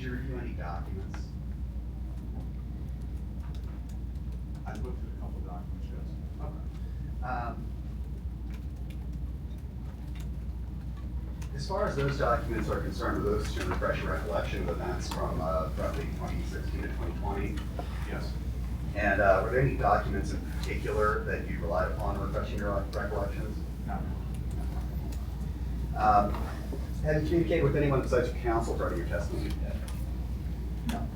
did you review any documents? I looked at a couple of documents, yes. Okay. As far as those documents are concerned, were those to refresh your recollection of events from roughly 2016 to 2020? Yes. And were there any documents in particular that you relied upon in refreshing your recollections? No. Have you communicated with anyone besides your counsel regarding your testimony? No.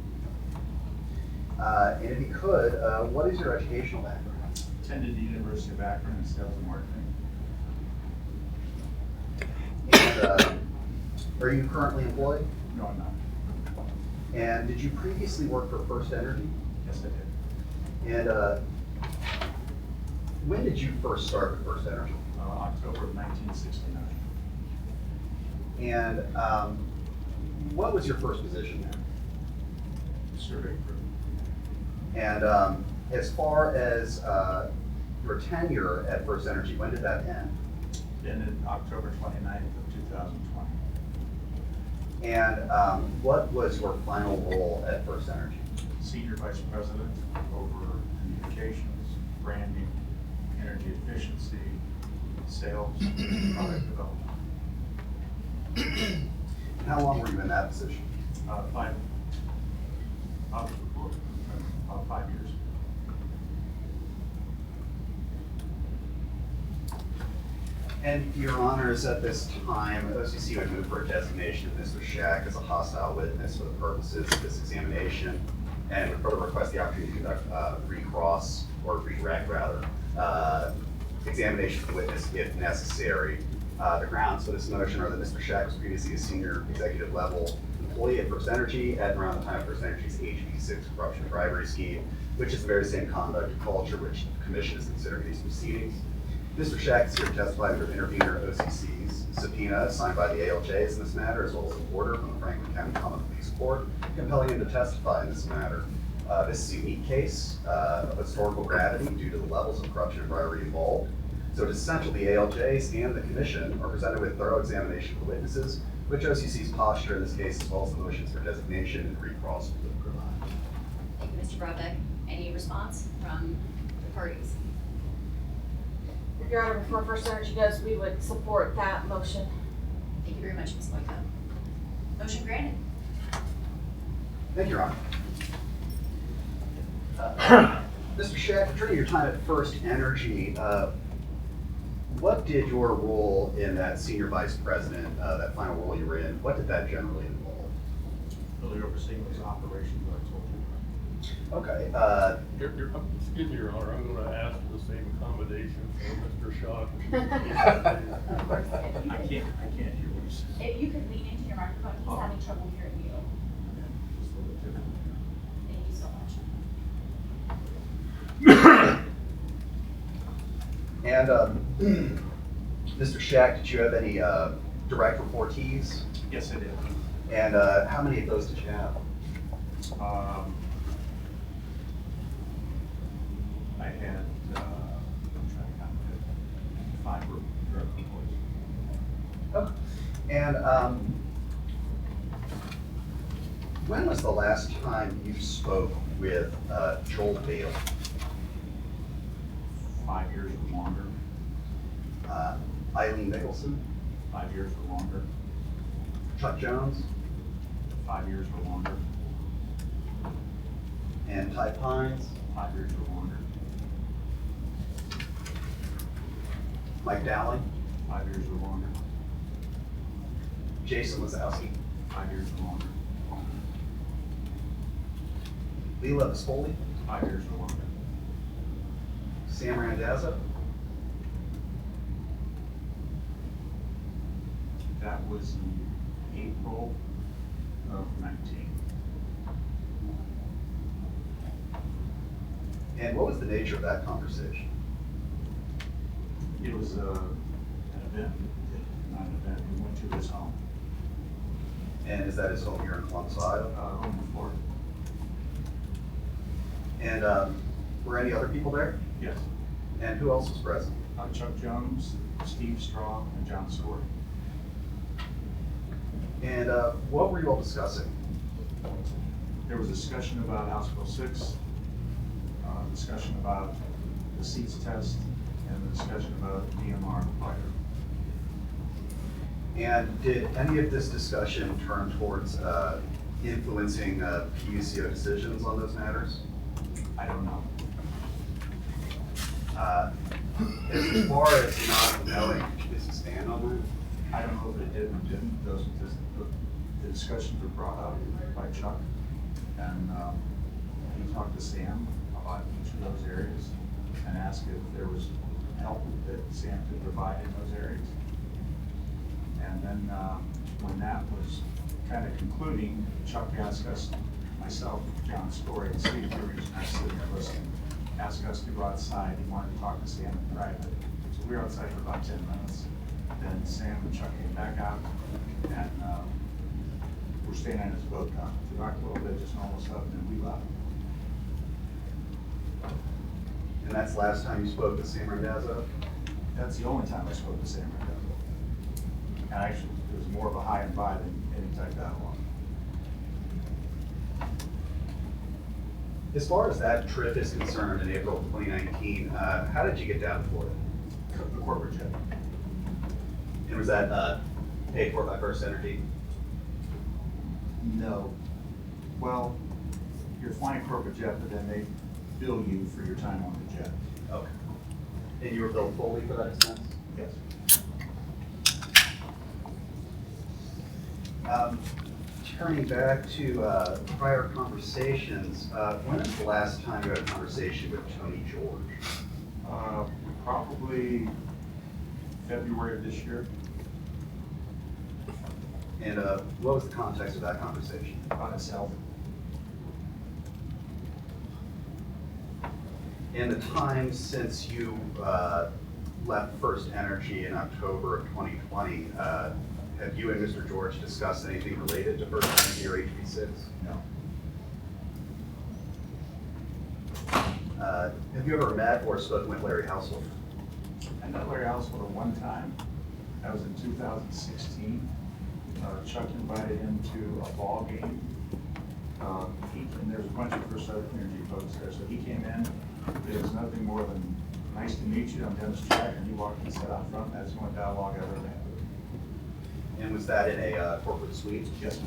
And if you could, what is your educational background? Attended the University of Akron in sales and marketing. And are you currently employed? No, I'm not. And did you previously work for FirstEnergy? Yes, I did. And when did you first start with FirstEnergy? October of 1969. And what was your first position there? Survey crew. And as far as your tenure at FirstEnergy, when did that end? Ended October 29th of 2020. And what was your final role at FirstEnergy? Senior Vice President over communications, branding, energy efficiency, sales, product development. How long were you in that position? 5 years. And your honors, at this time, OCC would move for a designation of Mr. Chack as a hostile witness for the purposes of this examination, and would further request the opportunity to conduct recross, or redirect rather, examination of the witness if necessary. The grounds for this motion are that Mr. Chack was previously a senior executive level employee at FirstEnergy at around the time of FirstEnergy's HB6 corruption and bribery scheme, which is the very same conduct and culture which the commission is considering these proceedings. Mr. Chack is here to testify under intervener OCC's subpoena signed by the ALJs in this matter, as well as an order from the Franklin County Common Police Court compelling him to testify in this matter. This is a unique case of historical gravity due to the levels of corruption and bribery involved. So it is essential the ALJs and the commission are presented with thorough examination of the witnesses, which OCC's posture in this case, as well as the motions for designation and recross will provide. Thank you, Mr. Broadbeck. Any response from the parties? Your Honor, before FirstEnergy does, we would support that motion. Thank you very much, Ms. Boyko. Motion granted. Thank you, Your Honor. Mr. Chack, during your time at FirstEnergy, what did your role in that senior vice president, that final role you were in, what did that generally involve? Really overseeing those operations that I told you. Okay. Excuse me, Your Honor, I'm going to ask for the same accommodation for Mr. Shock. I can't hear what you said. If you could lean into your microphone, he's having trouble hearing you. Just a little bit different. Thank you so much. And Mr. Chack, did you have any direct reportees? Yes, I did. And how many of those did you have? I had, I'm trying to count it, 5 direct employees. Okay. And when was the last time you spoke with Joel Bailey? 5 years or longer. Eileen Nicholson? 5 years or longer. Chuck Jones? 5 years or longer. And Ty Pines? 5 years or longer. Mike Dowling? 5 years or longer. Jason Lazowski? 5 years or longer. Leela Vespoli? 5 years or longer. Sam Randazzo? That was in April of 19. And what was the nature of that conversation? It was an event, not an event, we went to his home. And is that his home here in Columbus, Ohio? Home in Florida. And were any other people there? Yes. And who else was present? Chuck Jones, Steve Straw, and John Story. And what were you all discussing? There was discussion about House Bill 6, discussion about the seats test, and the discussion about DMR provider. And did any of this discussion turn towards influencing PUCO decisions on those matters? I don't know. As far as not knowing, could you just expand on I don't know if it did or didn't. The discussions were brought up by Chuck, and he talked to Sam about each of those areas and asked if there was help that Sam could provide in those areas. And then when that was kind of concluding, Chuck asked us, myself, John Story, and Steve Burgess, and I sitting there listening, asked us to go outside. He wanted to talk to Sam in private. So we were outside for about 10 minutes. Then Sam and Chuck came back out, and we're staying on his boat dock. We talked a little bit, just normal stuff, and then we left. that? And that's the last time you spoke to Sam Randazzo? That's the only time I spoke to Sam Randazzo. And actually, it was more of a high and by than any type dialogue. As far as that trip is concerned in April of 2019, how did you get down to Florida? The corporate jet. And was that paid for by FirstEnergy? No. Well, you're flying corporate jet, but then they bill you for your time on the jet. Okay. And you were billed fully for that expense? Yes. Turning back to prior conversations, when was the last time you had a conversation with Tony George? Probably February of this year, And what was the context of that conversation? about his health. In the time since you left FirstEnergy in October of 2020, have you and Mr. George discussed anything related to FirstEnergy or HB6? No. Have you ever met or spoken with Larry Household? I met Larry Household at one time. That was in 2016. Chuck invited him to a ball game. And there was a bunch of FirstEnergy folks there, so he came in. It was nothing more than, nice to meet you, I'm Dennis Chack, and he walked and sat out front. That's the only dialogue I ever had with him. And was that in a corporate suite? Yes, it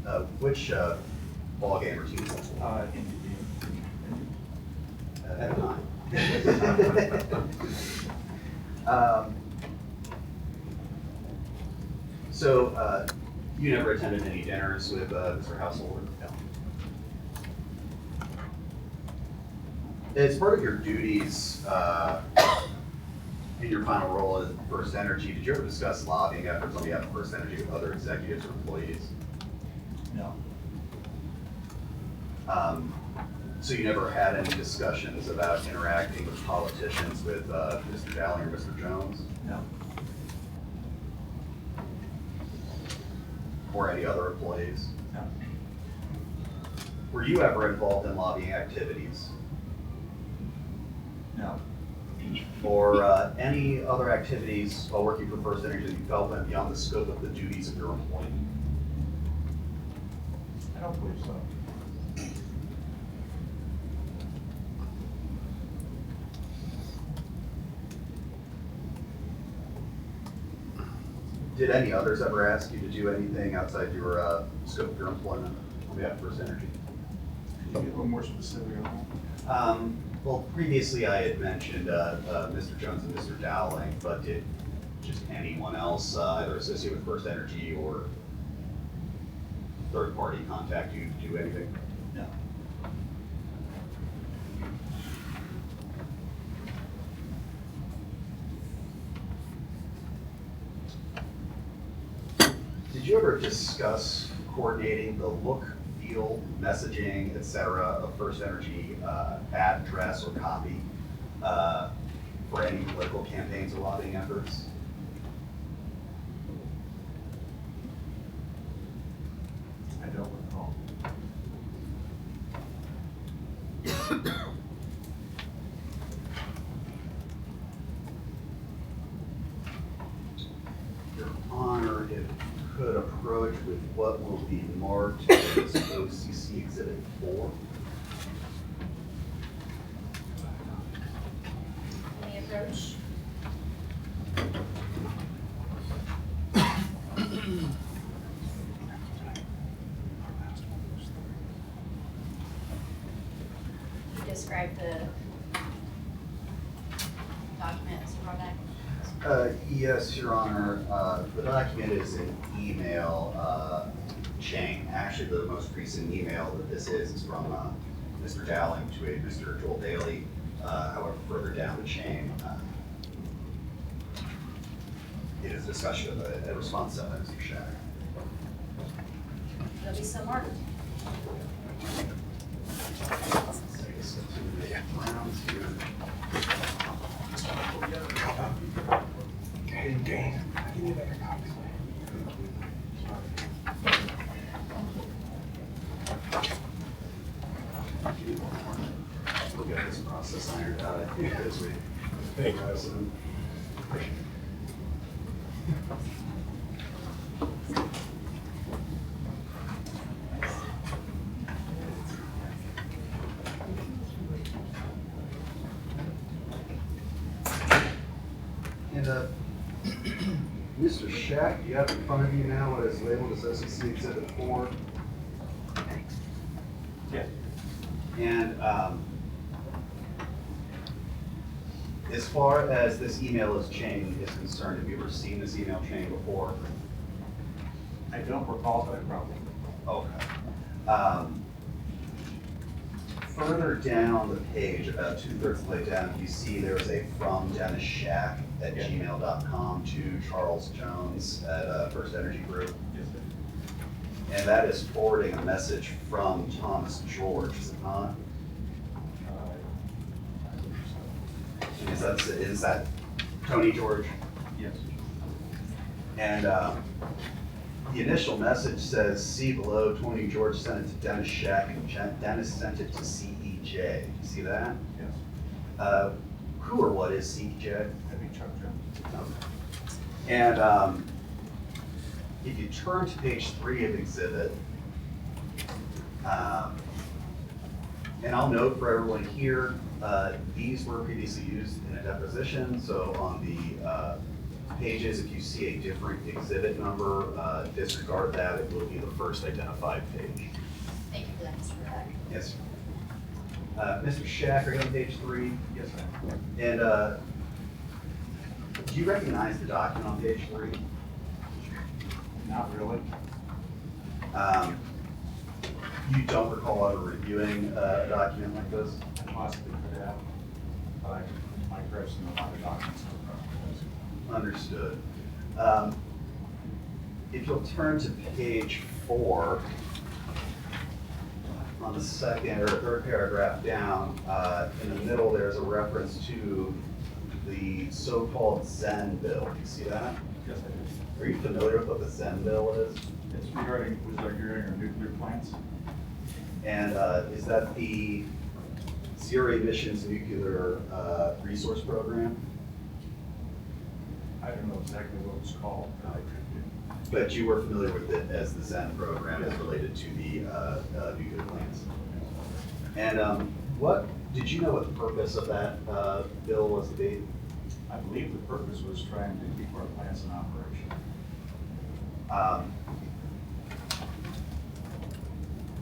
was. Which ball game or team was that? At the time. So you never attended any dinners with Mr. Household? No. As part of your duties in your final role at FirstEnergy, did you ever discuss lobbying efforts on behalf of FirstEnergy with other executives or employees? No. So you never had any discussions about interacting with politicians with Mr. Dowling or Mr. Jones? No. Or any other employees? No. Were you ever involved in lobbying activities? No. Or any other activities while working for FirstEnergy that you felt went beyond the scope of the duties of your employment? I don't believe so. Did any others ever ask you to do anything outside your scope of your employment on behalf of FirstEnergy? Could you get a little more specific on that? Well, previously I had mentioned Mr. Jones and Mr. Dowling, but did just anyone else either associated with FirstEnergy or third party contact you to do anything? No. Did you ever discuss coordinating the look, feel, messaging, et cetera, of FirstEnergy address or copy for any political campaigns or lobbying efforts? I don't recall. Your Honor, if you could approach with what will will be marked as OCC Exhibit 4. Any approach? Describe the document, Mr. Broadbeck. Yes, Your Honor. The document is an email chain. Actually, the most recent email that this is from Mr. Dowling to a Mr. Joel Daly. However, further down the chain, it is a discussion of a response to Mr. Chack. There'll be some marked. We'll get this process ironed out, I think, as we. Thank you. And Mr. Chack, you have in front of you now what is labeled as OCC Exhibit 4. Yeah. And as far as this email chain is concerned, have you ever seen this email chain before? I don't recall, but I probably. Okay. Further down the page, about 2/3 of the way down, you see there's a from Dennis Chack at gmail.com to Charles Jones at FirstEnergy Group. Yes, sir. And that is forwarding a message from Thomas George, is it not? I believe so. Is that Tony George? Yes. And the initial message says, see below, Tony George sent it to Dennis Chack, and Dennis sent it to CEJ. You see that? Yes. Who or what is CEJ? That'd be Chuck Jones. And if you turn to page 3 of Exhibit, and I'll note for everyone here, these were previously used in a deposition, so on the pages, if you see a different exhibit number, disregard that, it will be the first identified page. Thank you for that, Mr. Broadbeck. Yes. Mr. Chack, are you on page 3? Yes, I am. And do you recognize the document on page 3? Not really. You don't recall ever reviewing a document like this? I possibly could have, but I might grab some of other documents. Understood. If you'll turn to page 4, on the second or third paragraph down, in the middle, there's a reference to the so-called Zen bill. Do you see that? Yes, I do. Are you familiar with what the Zen bill is? It's regarding our nuclear plants. And is that the zero emissions nuclear resource program? I don't know exactly what it was called, but I could do. But you were familiar with it as the Zen program as related to the nuclear plants. And what did you know what the purpose of that bill was to be? I believe the purpose was trying to keep our plants in operation.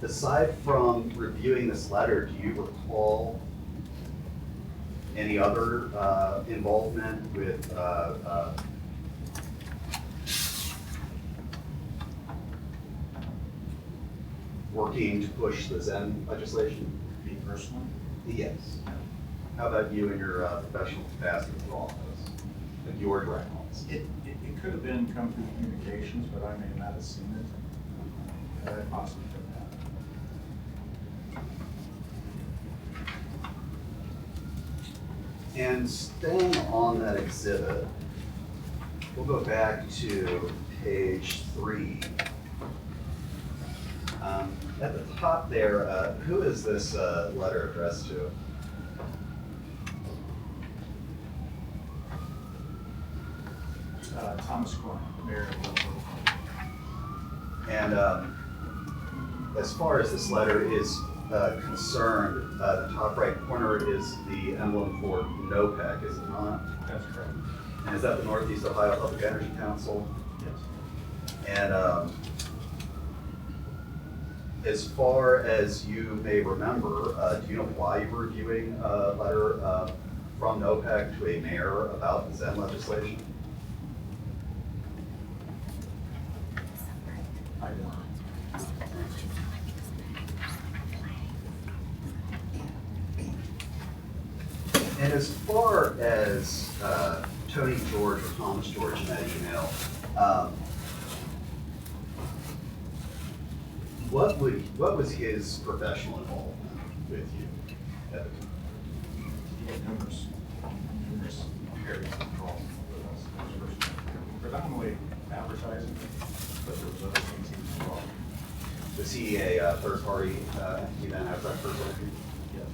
Aside from reviewing this letter, do you recall any other involvement with working to push the Zen legislation? Me personally? Yes. How about you in your professional capacity with office? Like your direct office? It could have been come through communications, but I may not have seen it. I possibly could have. And staying on that exhibit, we'll go back to page 3. At the top there, who is this letter addressed to? Thomas Corn, Mayor of Liverpool. And as far as this letter is concerned, the top right corner is the emblem for NOPEC, is it not? That's correct. And is that the Northeast Ohio Public Energy Council? Yes. And as far as you may remember, do you know why you were reviewing a letter from NOPEC to a mayor about the Zen legislation? I don't. And as far as Tony George or Thomas George in that email, what was his professional involvement with you at the time? He had numerous areas of involvement with us. Predominantly advertising, but there was other things he was involved in. Was he a third party entity then outside FirstEnergy? Yes.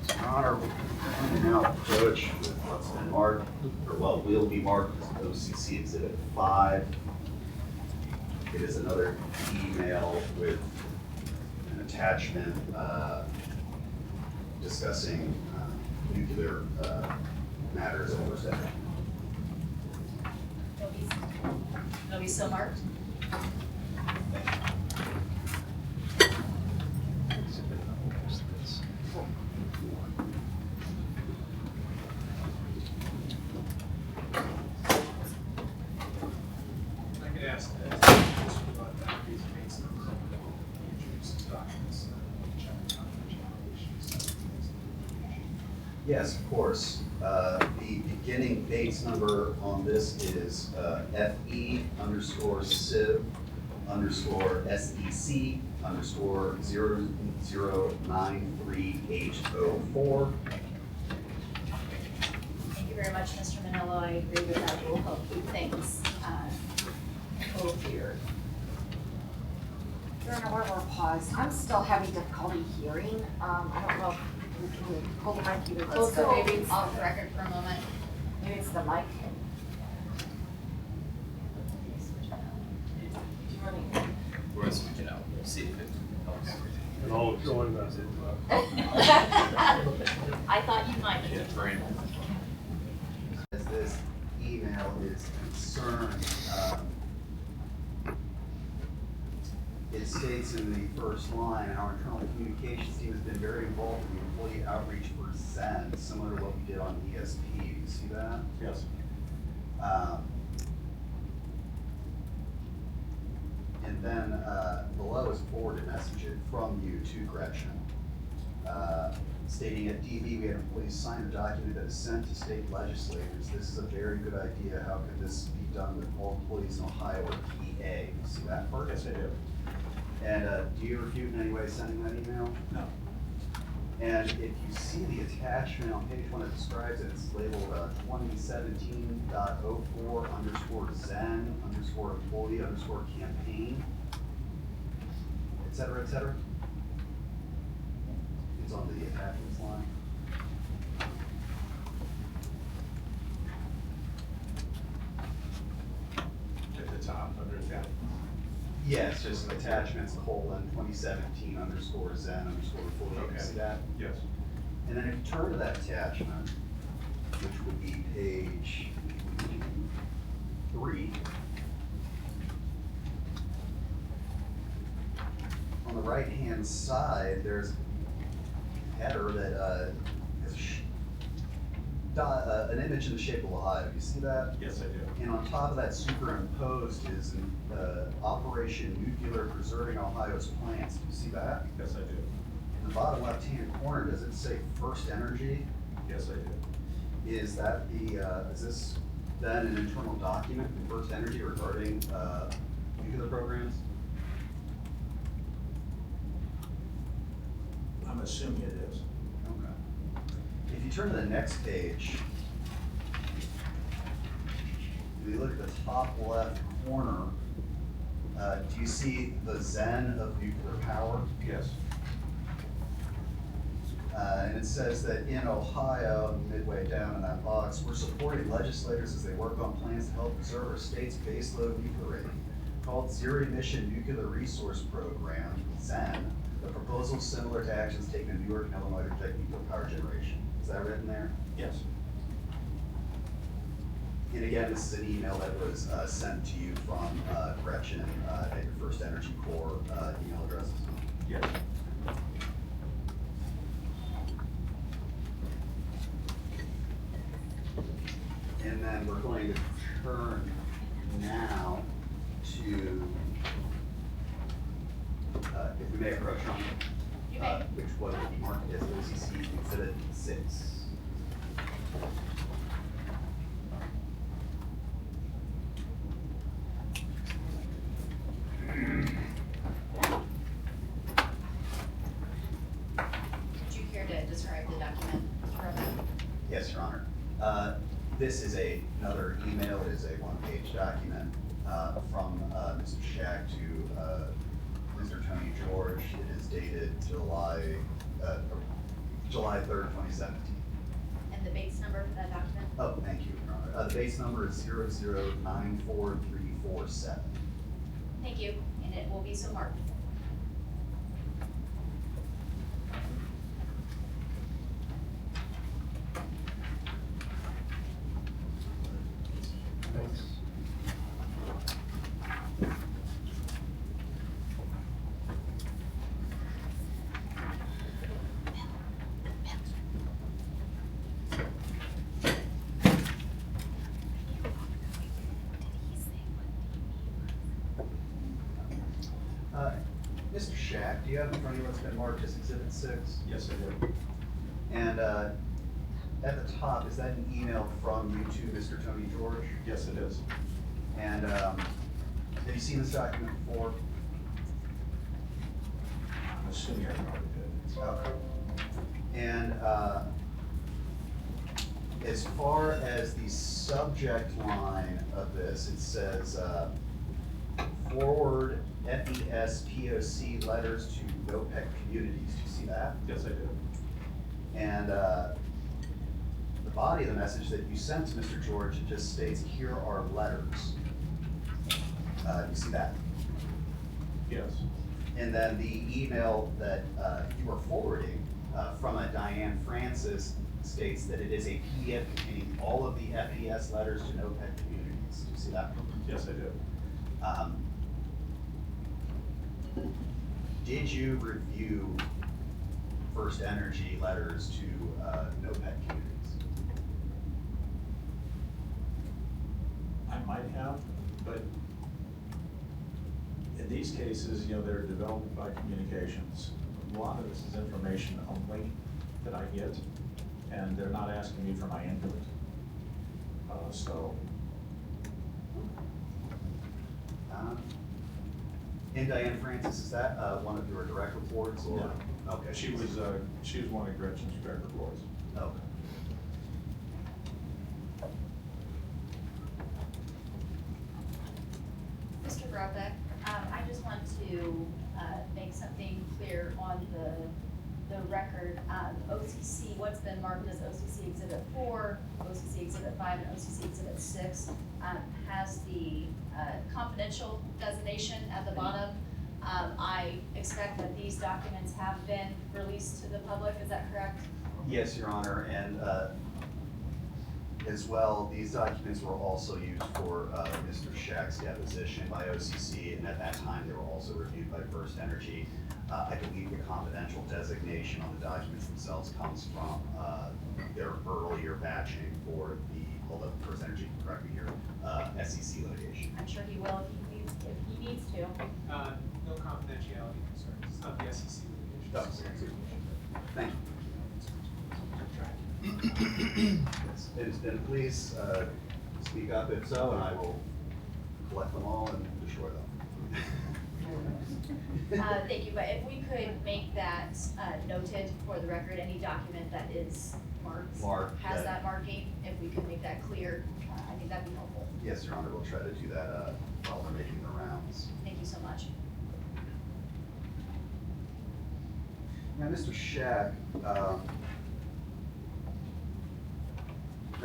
Your Honor, we're now approach with what's been marked, or what will be marked as OCC Exhibit 5. It is another email with an attachment discussing nuclear matters at FirstEnergy. Nobody's still marked? I could ask that, just about that, these dates, introduce documents, check confidentiality issues. Yes, of course. The beginning dates number on this is FE _civ _SEC _0093H04. Thank you very much, Mr. Manillo. I agree with that. It will help keep things clear. Your Honor, one more pause. I'm still having difficulty hearing. I don't know if we can hold the mic either Let's closer, go maybe it's, off the record for a moment. maybe it's the mic. We're switching out, we'll see if it helps. And I'll join that. I thought you might. Yeah, Brian. As this email is concerned, it states in the first line, our internal communications team has been very involved in the employee outreach for Zen, similar to what we did on ESP. You see that? Yes. And then below is forwarded message from you to Gretchen, stating at DV we had employees sign a document that is sent to state legislators. This is a very good idea. How could this be done with all employees in Ohio or PA? You see that part? Yes, I do. And do you refute in any way sending that email? No. And if you see the attachment on page 1, it describes it. It's labeled 2017.04 _Zen _employee _campaign, et cetera, et cetera. It's on the attachments line. At the top, under that. Yes, just attachments : 2017 _Zen _employee. Okay. You see that? Yes. And then if you turn to that attachment, which would be page 3, on the right-hand side, there's a header that has an image in the shape of Ohio. You see that? Yes, I do. And on top of that, superimposed is Operation Nuclear Preserving Ohio's Plants. Do you see that? Yes, I do. In the bottom left-hand corner, does it say FirstEnergy? Yes, I do. Is that the, is this then an internal document from FirstEnergy regarding nuclear programs? I'm assuming it is. Okay. If you turn to the next page, if you look at the top left corner, do you see the Zen of nuclear power? Yes. And it says that in Ohio, midway down in that box, we're supporting legislators as they work on plans to help preserve our state's baseload nuclear rating. Called Zero Emission Nuclear Resource Program, ZEN. The proposal is similar to actions taken in New York and Illinois to protect nuclear power generation. Is that written there? Yes. And again, this is an email that was sent to you from Gretchen at your FirstEnergy Corps email addresses. Yes. And then we're going to turn now to, if we may approach on, You may. which was marked as OCC Exhibit 6. Would you care to describe the document, Mr. Robeck? Yes, Your Honor. This is another email. It is a one-page document from Mr. Chack to Mr. Tony George. It is dated July 3rd, 2017. And the base number for that document? Oh, thank you, Your Honor. The base number is 0094347. Thank you, and it will be so marked. Thanks. Mr. Chack, do you have in front of you what's been marked as Exhibit 6? Yes, I do. And at the top, is that an email from you to Mr. Tony George? Yes, it is. And have you seen this document before? I'm assuming I probably did. Okay. And as far as the subject line of this, it says forward FES POC letters to NOPEC communities. Do you see that? Yes, I do. And the body of the message that you sent to Mr. George, it just states, here are letters. You see that? Yes. And then the email that you are forwarding from a Diane Francis states that it is a PDF containing all of the FES letters to NOPEC communities. Do you see that? Yes, I do. Did you review FirstEnergy letters to NOPEC communities? I might have, but in these cases, they're developed by communications. A lot of this is information only that I get, and they're not asking me for my input. And Diane Francis, is that one of your direct reports or? No. Okay. She was one of Gretchen's direct reports. Okay. Mr. Robeck, I just want to make something clear on the record. OCC, what's been marked as OCC Exhibit 4, OCC Exhibit 5, and OCC Exhibit 6 has the confidential designation at the bottom. I expect that these documents have been released to the public, is that correct? Yes, Your Honor, and as well, these documents were also used for Mr. Shack's deposition by OCC, and at that time, they were also reviewed by FirstEnergy. I believe the confidential designation on the documents themselves comes from their earlier batching for the, hold up, FirstEnergy can correct me here, SEC litigation. I'm sure he will if he needs to. No confidentiality concerns, it's not the SEC litigation. Oh, thank you. Yes. And please speak up if so, and I will collect them all and destroy them. Thank you, but if we could make that noted for the record, any document that is marked has that marking, if we could make that clear, I think that'd be helpful. Yes, Your Honor, we'll try to do that while they're making the rounds. Thank you so much. Now, Mr. Chack, are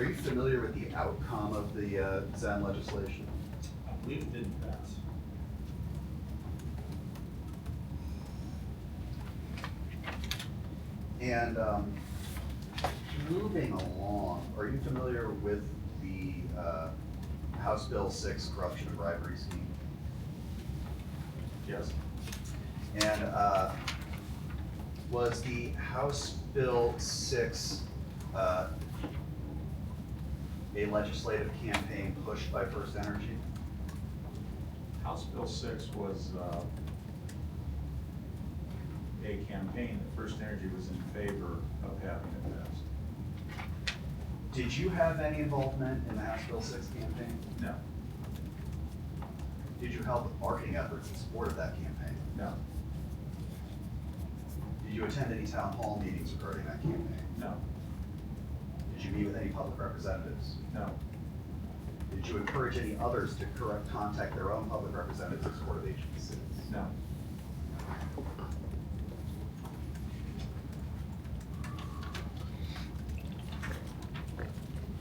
you familiar with the outcome of the Zen legislation? I believe it didn't pass. And moving along, are you familiar with the House Bill 6 corruption and bribery scheme? Yes. And was the House Bill 6 a legislative campaign pushed by FirstEnergy? House Bill 6 was a campaign that FirstEnergy was in favor of having it passed. Did you have any involvement in the House Bill 6 campaign? No. Did you help with marketing efforts in support of that campaign? No. Did you attend any town hall meetings regarding that campaign? No. Did you meet with any public representatives? No. Did you encourage any others to contact their own public representatives in support of HB6? No.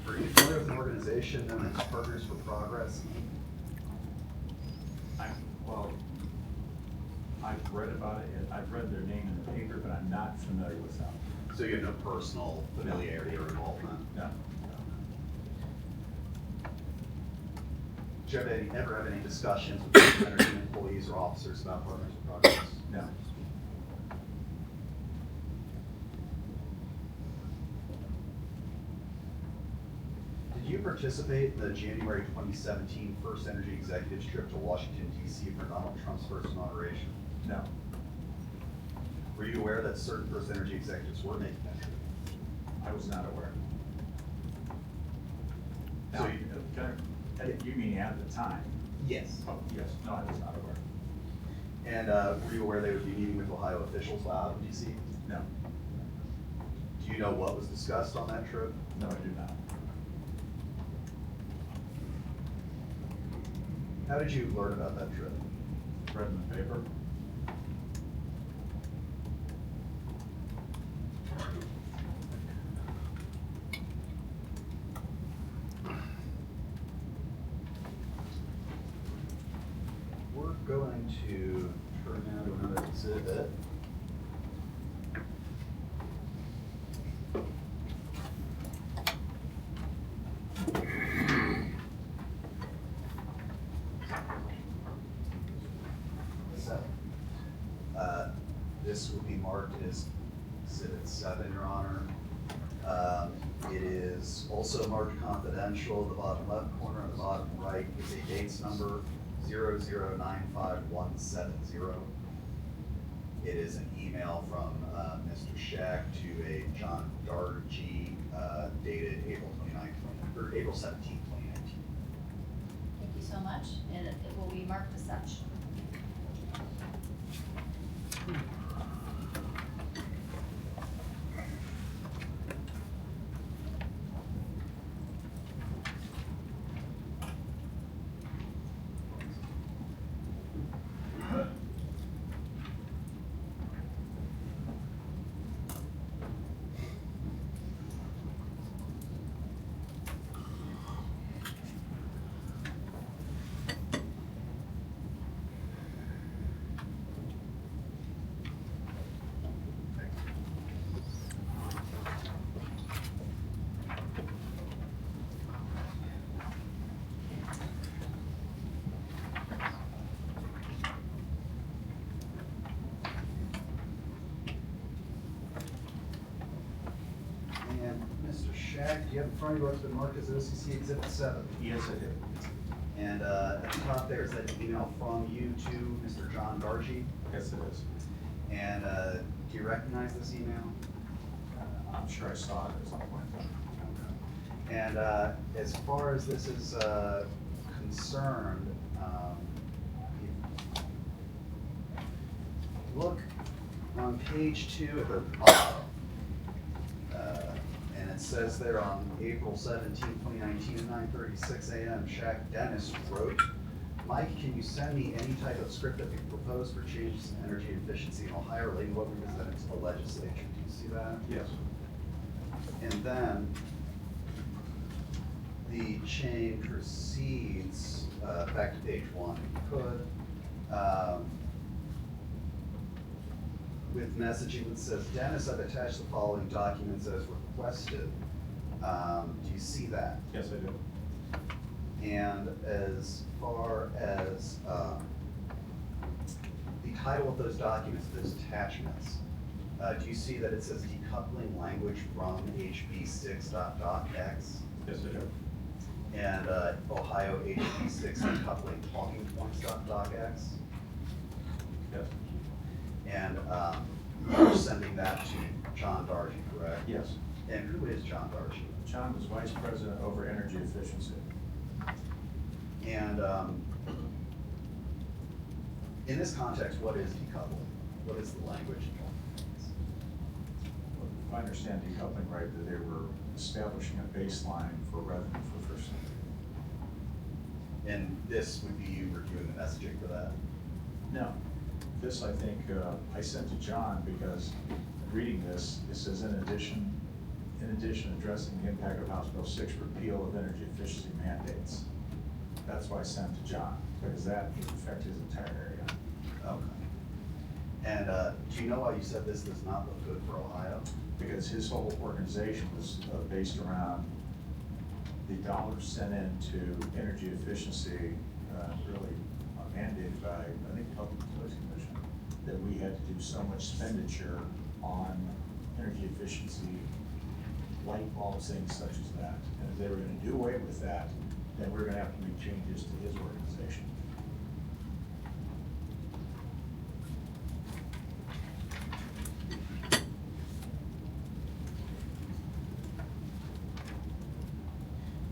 Are you familiar with an organization known as Partners for Progress? Well, I've read about it, I've read their name in the paper, but I'm not familiar with them. So you have no personal familiarity or involvement? No. Did you ever have any discussions with energy employees or officers about Partners for Progress? No. Did you participate in the January 2017 FirstEnergy executives trip to Washington, D.C. for Donald Trump's first inauguration? No. Were you aware that certain FirstEnergy executives were making that trip? I was not aware. So Now, you mean at the time? Yes. Oh, yes. No, I was not aware. And were you aware they would be meeting with Ohio officials while out in D.C.? No. Do you know what was discussed on that trip? No, I do not. How did you learn about that trip? Read in the paper. We're going to turn now to another exhibit. This will be marked as Exhibit 7, Your Honor. It is also marked confidential. The bottom left corner and the bottom right is a dates number 0095170. It is an email from Mr. Chack to a John Dargy dated April 17, 2019. Thank you so much, and it will be marked as such. And Mr. Chack, do you have in front of you what's been marked as OCC Exhibit 7? Yes, I did. And at the top there is that email from you to Mr. John Dargy. Yes, it is. And do you recognize this email? I'm sure I saw it at some point. And as far as this is concerned, look on page 2 at the bottom. And it says there on April 17, 2019 at 9:36 a.m., Chack Dennis wrote, "Mike, can you send me any type of script that we propose for changes in energy efficiency in Ohio relating to what we presented to the legislature?" Do you see that? Yes. And then the chain proceeds back to page 1, if you could, with messaging that says, "Dennis, I've attached the following documents as requested." Do you see that? Yes, I do. And as far as the title of those documents, those attachments, do you see that it says decoupling language from HB6.docx? Yes, I do. And Ohio HB6 decoupling talking points.docx? Yes. And you're sending that to John Dargy, correct? Yes. And who is John Dargy? John was vice president over energy efficiency. And in this context, what is decoupling? What is the language? If I understand decoupling right, that they were establishing a baseline for revenue for FirstEnergy. And this would be you reviewing the messaging for that? No. This, I think, I sent to John because reading this, it says in addition, addressing the impact of House Bill 6 repeal of energy efficiency mandates. That's why I sent it to John, because that would affect his entire area. Okay. And do you know why you said this does not look good for Ohio? Because his whole organization was based around the dollars sent into energy efficiency, really mandated by, I think, Public Utilities Commission, that we had to do so much expenditure on energy efficiency, light bulbs, things such as that. And if they were gonna do away with that, then we're gonna have to make changes to his organization.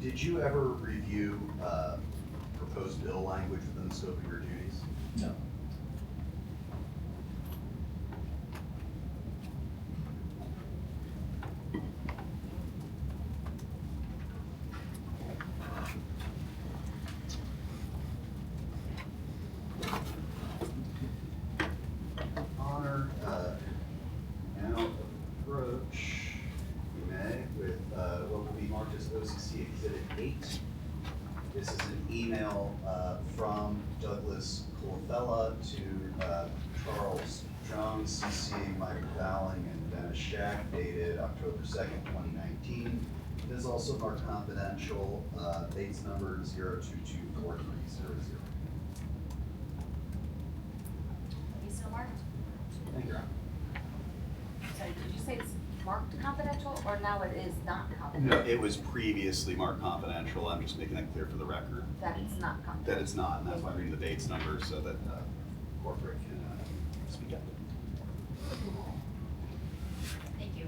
Did you ever review proposed bill language within the scope of your duties? No. Honor, now approach, you may, with what will be marked as OCC Exhibit 8. This is an email from Douglas Colfella to Charles Jones, CCing Michael Dowling and Dennis Chack, dated October 2nd, 2019. It is also marked confidential, dates number 0224300. Are you still marked? Thank you, Your Honor. Sorry, did you say it's marked confidential or now it is not No, confidential? it was previously marked confidential. I'm just making that clear for the record. That it's not confidential? That it's not, and that's why I'm reading the dates number so that corporate can speak up. Thank you.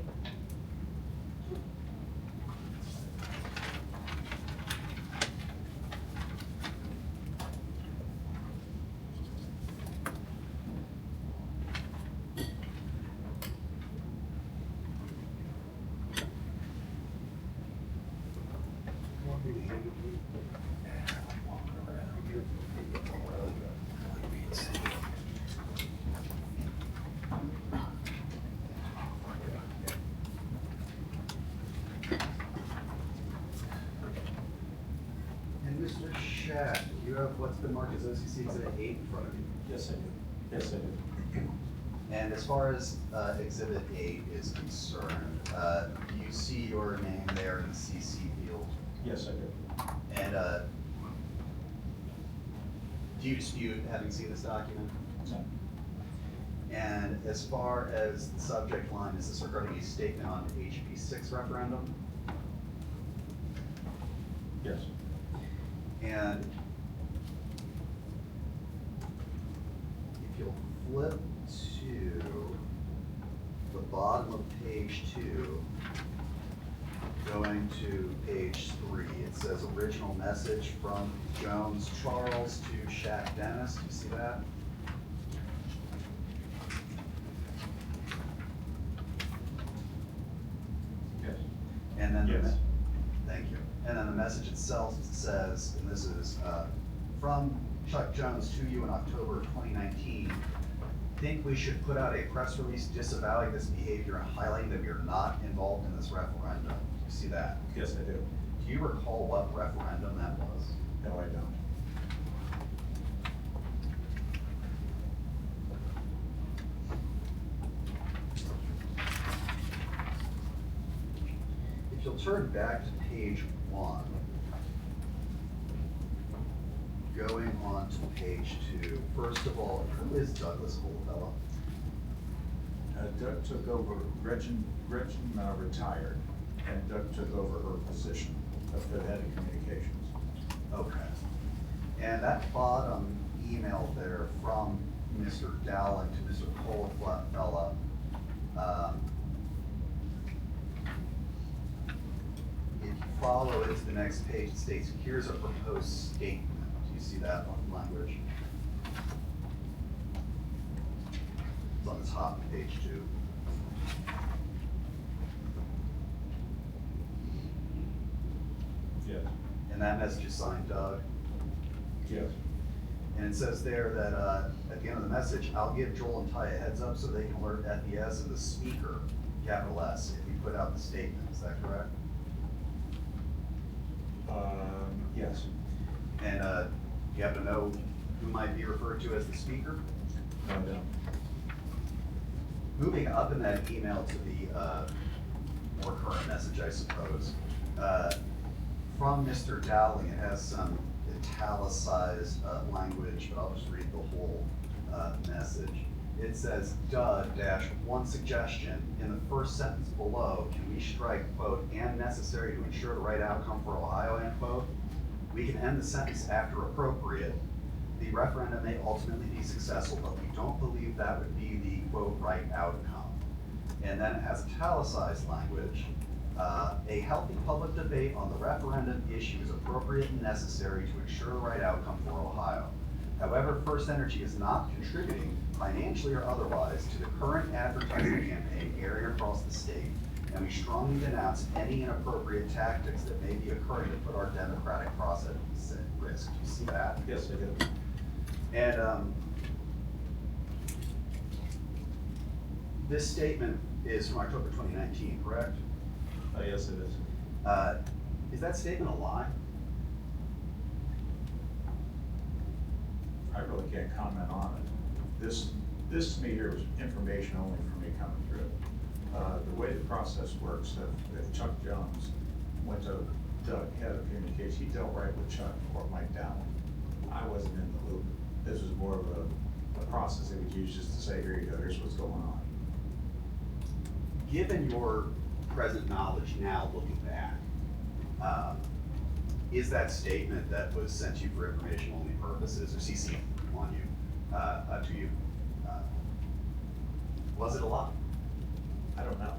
Want me to hand it to you? And Mr. Chack, you have what's been marked as OCC Exhibit 8 in front of you. Yes, I do. Yes, I do. And as far as Exhibit 8 is concerned, do you see your name there in the CC field? Yes, I do. And do you dispute having seen this document? No. And as far as the subject line, is this regarding a statement on HB 6 referendum? Yes. And if you'll flip to the bottom of page 2, going to page 3. It says original message from Jones Charles to Chack Dennis. Do you see that? Yes. And then, Yes. thank you. And then the message itself says, and this is from Chuck Jones to you in October of 2019. Think we should put out a press release disavowing this behavior and highlighting that we are not involved in this referendum. Do you see that? Yes, I do. Do you recall what referendum that was? No, I don't. If you'll turn back to page 1, going on to page 2, first of all, who is Douglas Olabella? Doug took over, Gretchen retired, and Doug took over her position of the head of communications. Okay. And that bottom email there from Mr. Dowling to Mr. Colafella, if you follow it to the next page, it states, here's a proposed statement. Do you see that language? It's on the top of page 2. Yes. And that message is signed Doug. Yes. And it says there that at the end of the message, I'll give Joel and Ty a heads up so they can alert FES and the speaker, capital S, if we put out the statement. Is that correct? Yes. And you happen to know who might be referred to as the speaker? No, I don't. Moving up in that email to the more current message, I suppose, from Mr. Dowling, it has some italicized language, but I'll just read the whole message. It says, one suggestion, in the first sentence below, can we strike, quote, and necessary to ensure the right outcome for Ohio, end quote? We can end the sentence after appropriate. The referendum may ultimately be successful, but we don't believe that would be the, quote, right outcome. And then it has italicized language. A healthy public debate on the referendum issue is appropriate and necessary to ensure the right outcome for Ohio. However, FirstEnergy is not contributing financially or otherwise to the current advertising campaign airing across the state, and we strongly denounce any inappropriate tactics that may be occurring to put our democratic process at risk. Do you see that? Yes, I do. And this statement is from October 2019, correct? Yes, it is. Is that statement a lie? I really can't comment on it. This to me here was information only for me coming through. The way the process works, if Chuck Jones went to Doug, head of communications, he dealt right with Chuck or Mike Dowling. I wasn't in the loop. This was more of a process they would use just to say, here you go, here's what's going on. Given your present knowledge now, looking back, is that statement that was sent to you for information only purposes, or CC on you, to you, was it a lie? I don't know.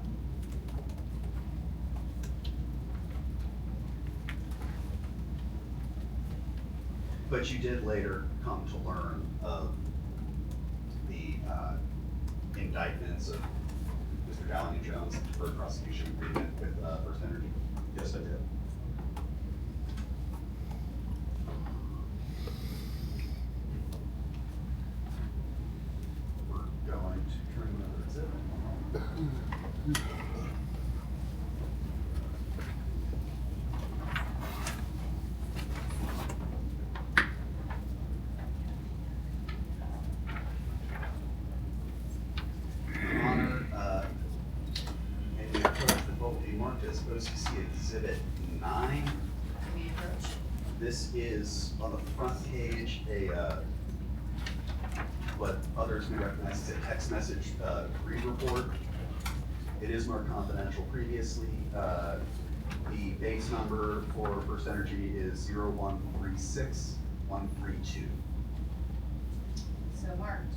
But you did later come to learn of the indictments of Mr. Dowling and Jones for prosecution agreement with FirstEnergy. Yes, I did. We're going to turn another exhibit. Your Honor, and we approach the vote will be marked as OCC Exhibit 9. Can we approach? This is on the front page, what others may recognize as a text message read report. It is marked confidential previously. The base number for FirstEnergy is 0136132. So marked.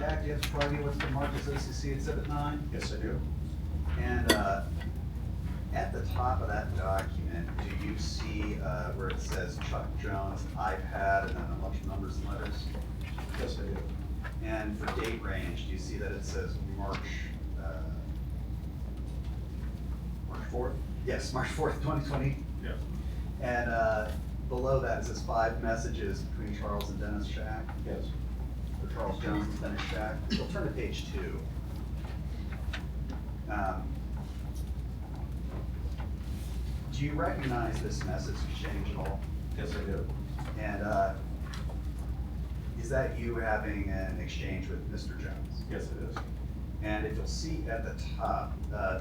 Jack, do you have to plug in what's been marked as OCC Exhibit 9? Yes, I do. And at the top of that document, do you see where it says Chuck Jones iPad and then a bunch of numbers and letters? Yes, I do. And for date range, do you see that it says March 4th? Yes, March 4th, 2020. Yes. And below that, it says 5 messages between Charles and Dennis Chack, Yes. or Charles Jones and Dennis Chack. You'll turn to page 2. Do you recognize this message exchange at all? Yes, I do. And is that you having an exchange with Mr. Jones? Yes, it is. And if you'll see at the top,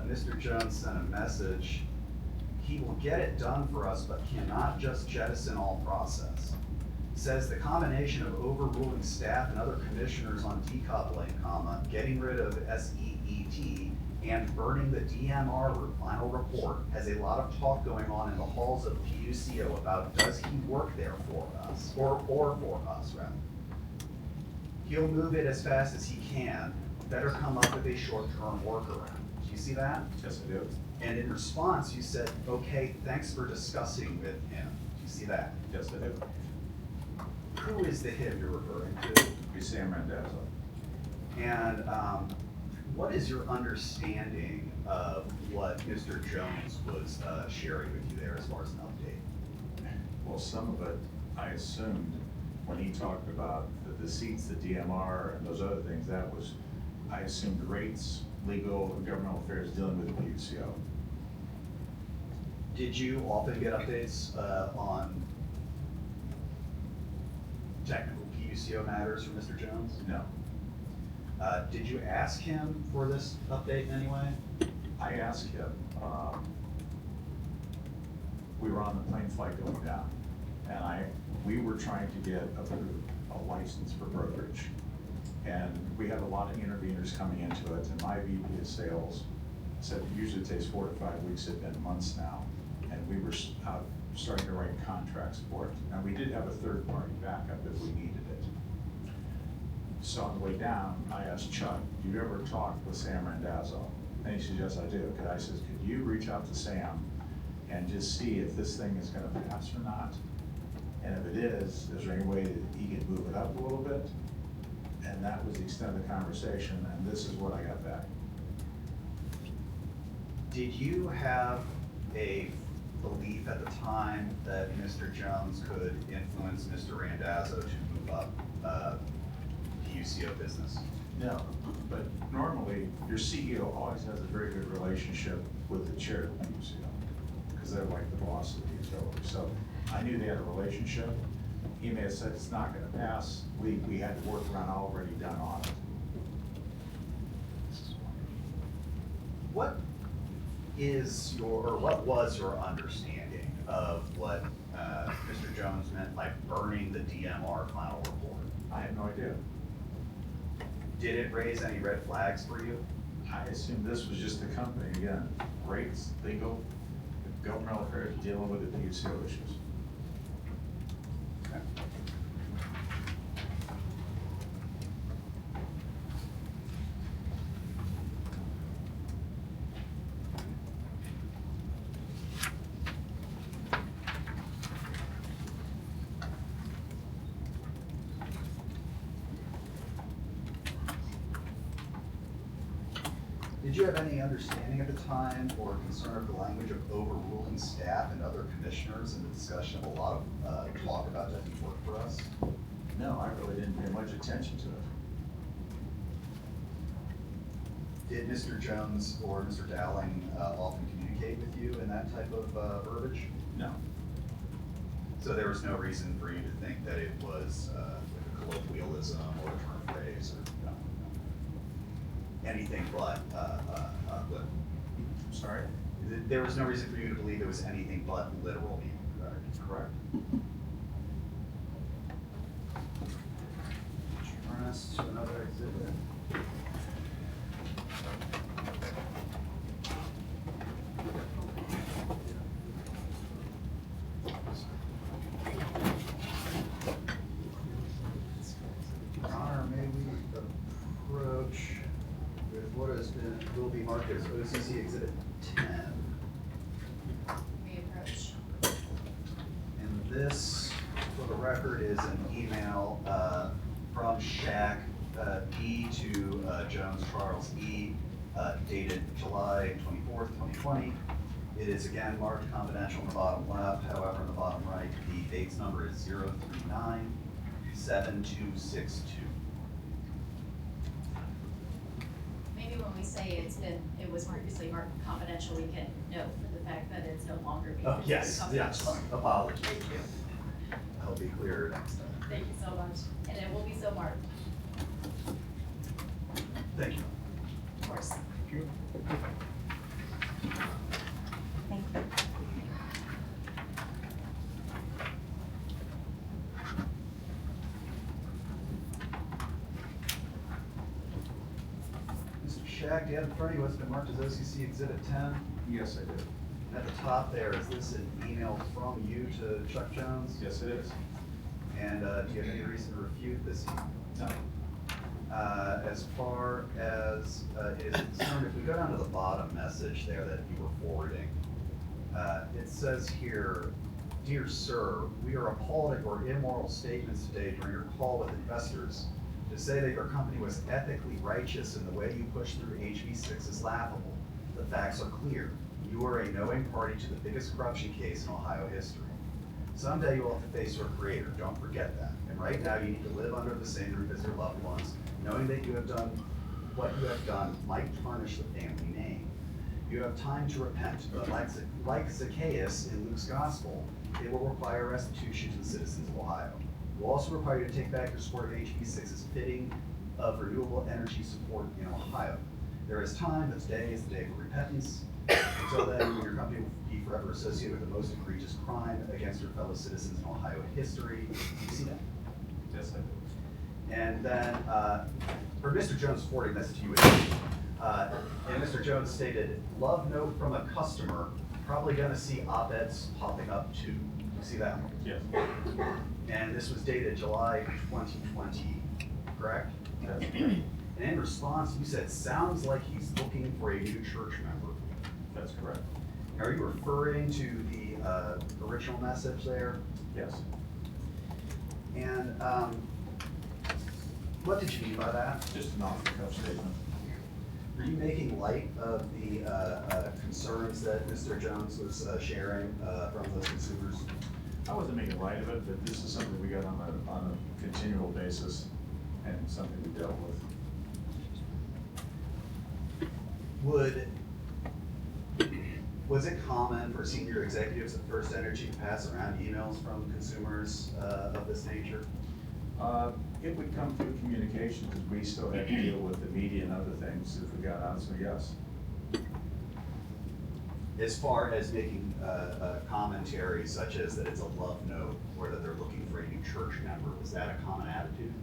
Mr. Jones sent a message. He will get it done for us, but cannot just jettison all process. Says the combination of overruling staff and other commissioners on decoupling, getting rid of SEET, and burning the DMR final report has a lot of talk going on in the halls of PUCO about does he work there for us, or for us rather. He'll move it as fast as he can. Better come up with a short-term workaround. Do you see that? Yes, I do. And in response, you said, okay, thanks for discussing with him. Do you see that? Yes, I do. Who is the him you're referring to? Be Sam Randazzo. And what is your understanding of what Mr. Jones was sharing with you there as far as an update? Well, some of it, I assumed, when he talked about the seats, the DMR, and those other things, that was, I assumed rates, legal, and governmental affairs dealing with the PUCO. Did you often get updates on technical PUCO matters from Mr. Jones? No. Did you ask him for this update in any way? I asked him, we were on the plane flight going down, and we were trying to get a license for brokerage. And we had a lot of interveners coming into it, and my VP of sales said it usually takes 4 to 5 weeks, it's been months now. And we were starting to write contracts for it. And we did have a third-party backup if we needed it. So on the way down, I asked Chuck, do you ever talk with Sam Randazzo? And he said, yes, I do. I said, could you reach out to Sam and just see if this thing is gonna pass or not? And if it is there any way that he could move it up a little bit? And that was the extent of the conversation, and this is what I got back. Did you have a belief at the time that Mr. Jones could influence Mr. Randazzo to move up PUCO business? No, but normally, your CEO always has a very good relationship with the chair of the PUCO, because they're like the boss of the utility. So I knew they had a relationship. He may have said it's not gonna pass. We had the workaround already done on it. What was your understanding of what Mr. Jones meant by burning the DMR final report? I have no idea. Did it raise any red flags for you? I assume this was just the company, again, rates, legal, governmental affairs, dealing with the PUCO issues. Okay. Did you have any understanding at the time or concern of the language of overruling staff and other commissioners in the discussion of a lot of talk about does he work for us? No, I really didn't pay much attention to it. Did Mr. Jones or Mr. Dowling often communicate with you in that type of verbiage? No. So there was no reason for you to think that it was like a colloquialism or a term phrase or anything but Sorry? there was no reason for you to believe it was anything but literal meaning, correct? Correct. Turn us to another exhibit. Your Honor, may we what will be marked as OCC Exhibit 10. Reapproach. And this, for the record, is an email from Chack E to Jones Charles E, dated July 24th, 2020. It is again marked confidential in the bottom left. However, in the bottom right, the date's number is 0397262. Maybe when we say it was previously marked confidential, we can note for the fact that it's no longer being Oh, considered yes, confidential. yes, apologies. I'll be clearer next time. Thank you so much, and it will be so marked, Thank you. of course. Thank you. Mr. Chack, do you have in front of you what's been marked as OCC Exhibit 10? Yes, I did. At the top there, is this an email from you to Chuck Jones? Yes, it is. And do you have any reason to refute this email? No. As far as it is concerned, if we go down to the bottom message there that you were forwarding, it says here, "Dear sir, we are appalled at your immoral statements today during your call with investors. To say that your company was ethically righteous in the way you pushed through HB6 is laughable. The facts are clear. You are a knowing party to the biggest corruption case in Ohio history. Someday you will have to face your creator, don't forget that. And right now you need to live under the same roof as your loved ones, knowing that you have done what you have done might tarnish the family name. You have time to repent, but like Zacchaeus in Luke's gospel, it will require restitution to the citizens of Ohio. It will also require you to take back your support of HB6's fitting of renewable energy support in Ohio. There is time, but today is the day for repentance. Until then, your company will be forever associated with the most egregious crime against your fellow citizens in Ohio history." You see that? Yes, I did. And then, for Mr. Jones forwarding this to you, and Mr. Jones stated, "Love note from a customer, probably gonna see op-eds popping up too." You see that? Yes. And this was dated July 2020, correct? That's And in response, you said, "Sounds like he's looking for a new church member." That's correct. Are you referring to the original message there? Yes. And what did you mean by that? Just an off-the-cuff statement. Were you making light of the concerns that Mr. Jones was sharing from those consumers? I wasn't making light of it, but this is something we got on a continual basis and something we dealt with. Was it common for senior executives at FirstEnergy to pass around emails from consumers of this nature? It would come through communication because we still had to deal with the media and other things if we got on, so yes. As far as making commentary such as that it's a love note or that they're looking for a new church member, was that a common attitude?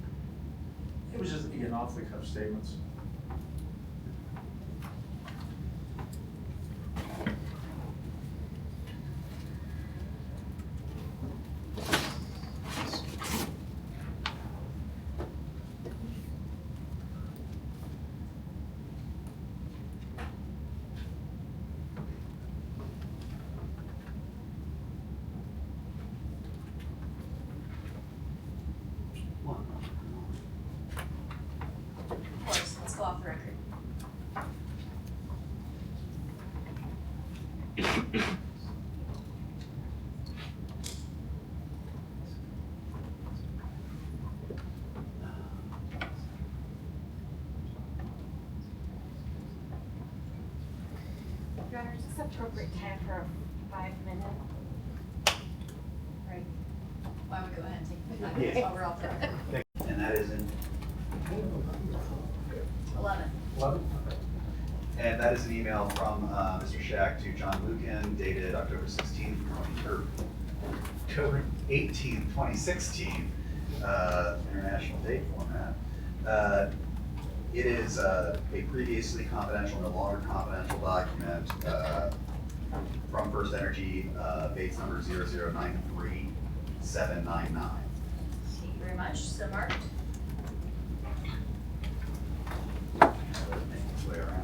It was just, again, off-the-cuff statements. Of course, let's go off the record. Your Honor, is this appropriate time for a 5-minute? Right. Why don't we go ahead and take the 5 Yeah. minutes while we're off the record? And that is in 11. And that is an email from Mr. Chack to John Lucan dated October 16th, October 18th, 2016, international date format. It is a previously confidential, no longer confidential document from FirstEnergy, base number 0093799. Thank you very much. So marked. Way around.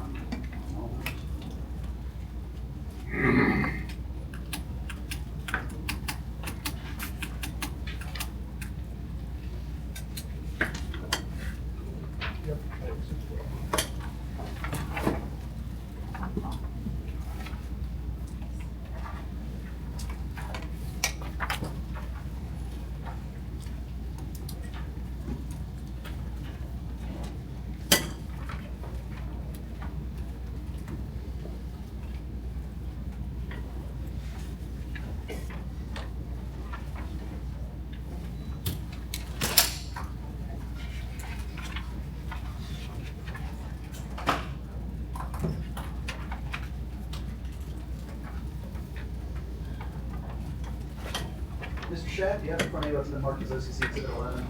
Chack, do you have in front of you what's been marked as OCC Exhibit 11?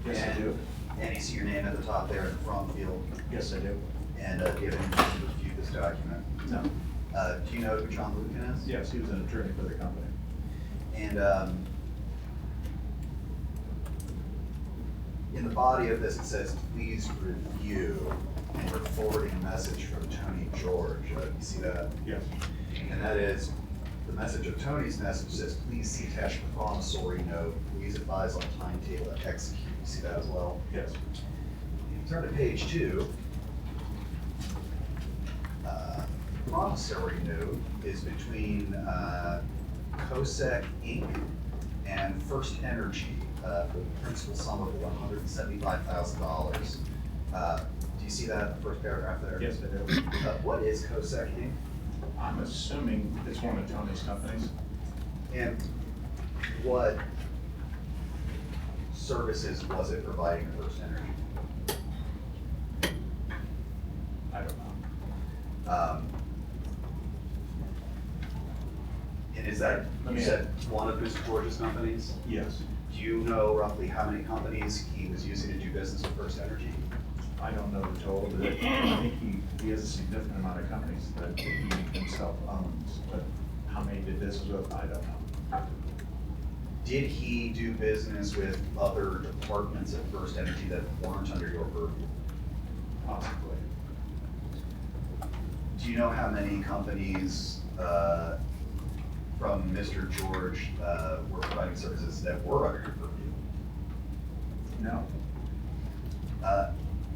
Yes, I do. And you see your name at the top there in the front field. Yes, I do. And do you have any intention to refute this document? No. Do you know who John Lucan is? Yes, he was an attorney for the company. And in the body of this, it says, please review, and we're forwarding a message from Tony George. You see that? Yes. And that is, the message of Tony's message says, please see attached promissory note, please advise on timetable to execute. You see that as well? Yes. If you turn to page 2, promissory note is between COSEC Inc. and FirstEnergy for the principal sum of $175,000. Do you see that in the first paragraph there? Yes, I do. What is COSEC Inc.? I'm assuming it's one of Tony's companies. And what services was it providing to FirstEnergy? I don't know. And is that, you said, one of Mr. George's companies? Yes. Do you know roughly how many companies he was using to do business with FirstEnergy? I don't know the total, but I think he has a significant amount of companies that he himself owns, but how many he did business with, I don't know. Did he do business with other departments at FirstEnergy that weren't under your purview? Possibly. Do you know how many companies from Mr. George were providing services that were under your purview? No.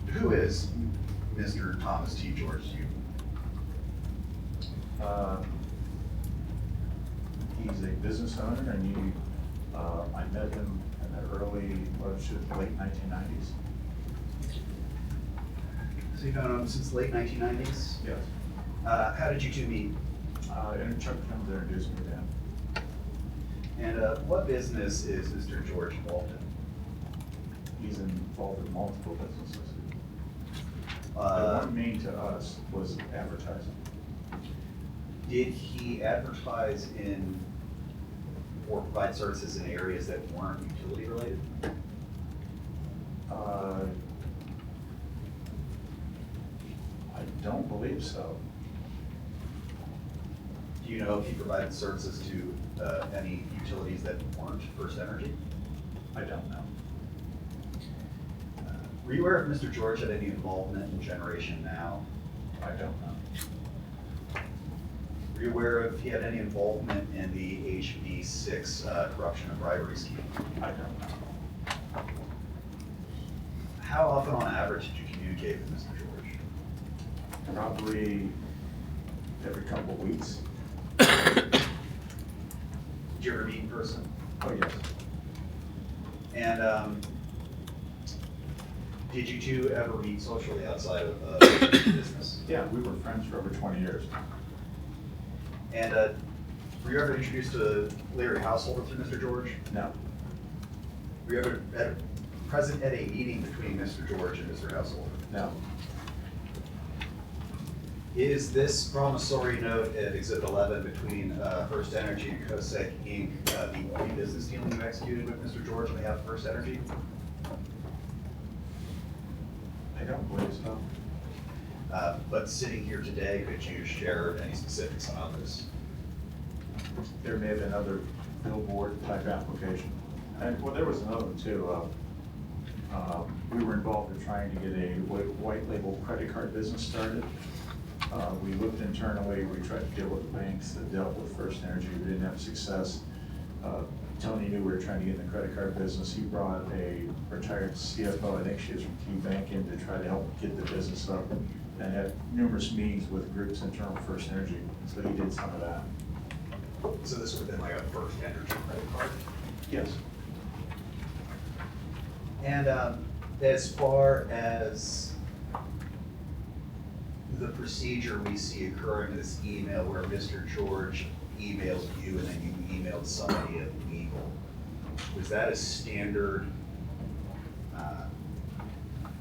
Who is Mr. Thomas T. George to you? He's a business owner, and I met him in the late 1990s. So you've known him since late 1990s? Yes. How did you two meet? And Chuck comes to introduce me to him. And what business is Mr. George involved in? He's involved in multiple businesses. The one main to us was advertising. Did he advertise in or provide services in areas that weren't utility related? I don't believe so. Do you know if he provided services to any utilities that weren't FirstEnergy? I don't know. Were you aware if Mr. George had any involvement in Generation Now? I don't know. Were you aware if he had any involvement in the HB6 corruption and bribery scheme? I don't know. How often on average did you communicate with Mr. George? Probably every couple of weeks. Did you ever meet in person? Oh, yes. And did you two ever meet socially outside of business? Yeah, we were friends for over 20 years. And were you ever introduced to Larry Householder through Mr. George? No. Were you ever present at a meeting between Mr. George and Mr. Householder? No. Is this promissory note at Exhibit 11 between FirstEnergy and COSEC Inc. The only business deal you executed with Mr. George on behalf of FirstEnergy? I don't believe so. But sitting here today, could you share any specifics on others? There may have been other billboard type application. And, well, there was another one too. We were involved in trying to get a white label credit card business started. We looked internally, we tried to deal with banks that dealt with FirstEnergy, we didn't have success. Tony knew we were trying to get in the credit card business. He brought a retired CFO, I think she was from KeyBank, in to try to help get the business up, and had numerous meetings with groups internal to FirstEnergy, so he did some of that. So this would have been like a FirstEnergy credit card? Yes. And as far as the procedure we see occurring in this email where Mr. George emailed you and then you emailed somebody at legal, was that a standard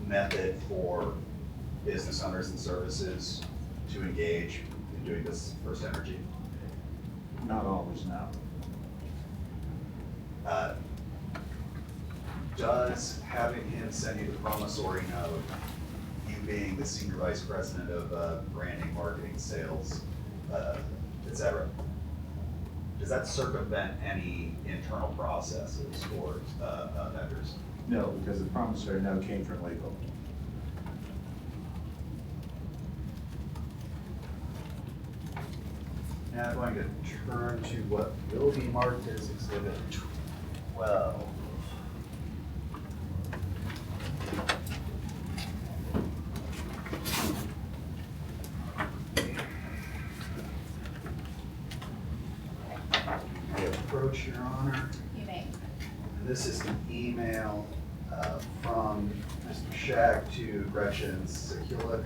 method for business owners and services to engage in doing this FirstEnergy? Not always, no. Does having him send you the promissory note, you being the senior vice president of branding, marketing, sales, et cetera, does that circumvent any internal processes for vendors? No, because the promissory note came from legal. Now I'm going to turn to what will be marked as Exhibit 12. May I approach, Your Honor? You may. And this is an email from Mr. Chack to Gretchen Sekulik,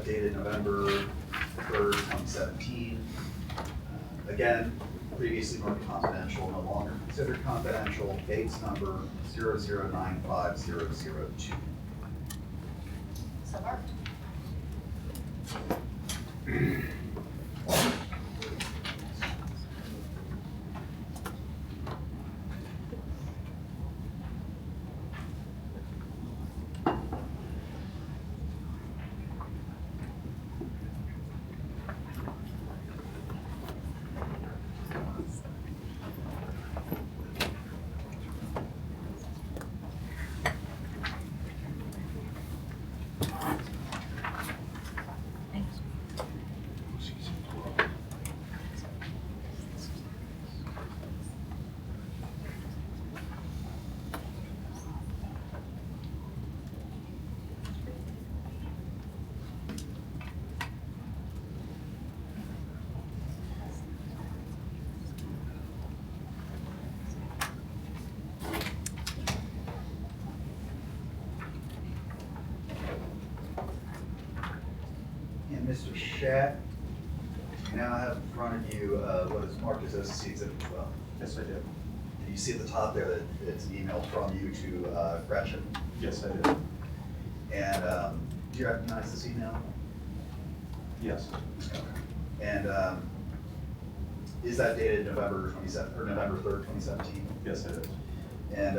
dated November 3rd, 2017. Again, previously marked confidential, no longer considered confidential, dates number 0095002. So marked. And Mr. Chack, you now have in front of you what is marked as OCC Exhibit 12. Yes, I did. And you see at the top there that it's an email from you to Gretchen. Yes, I did. And do you recognize this email? Yes. And is that dated November 27th or November 3rd, 2017? Yes, it is. And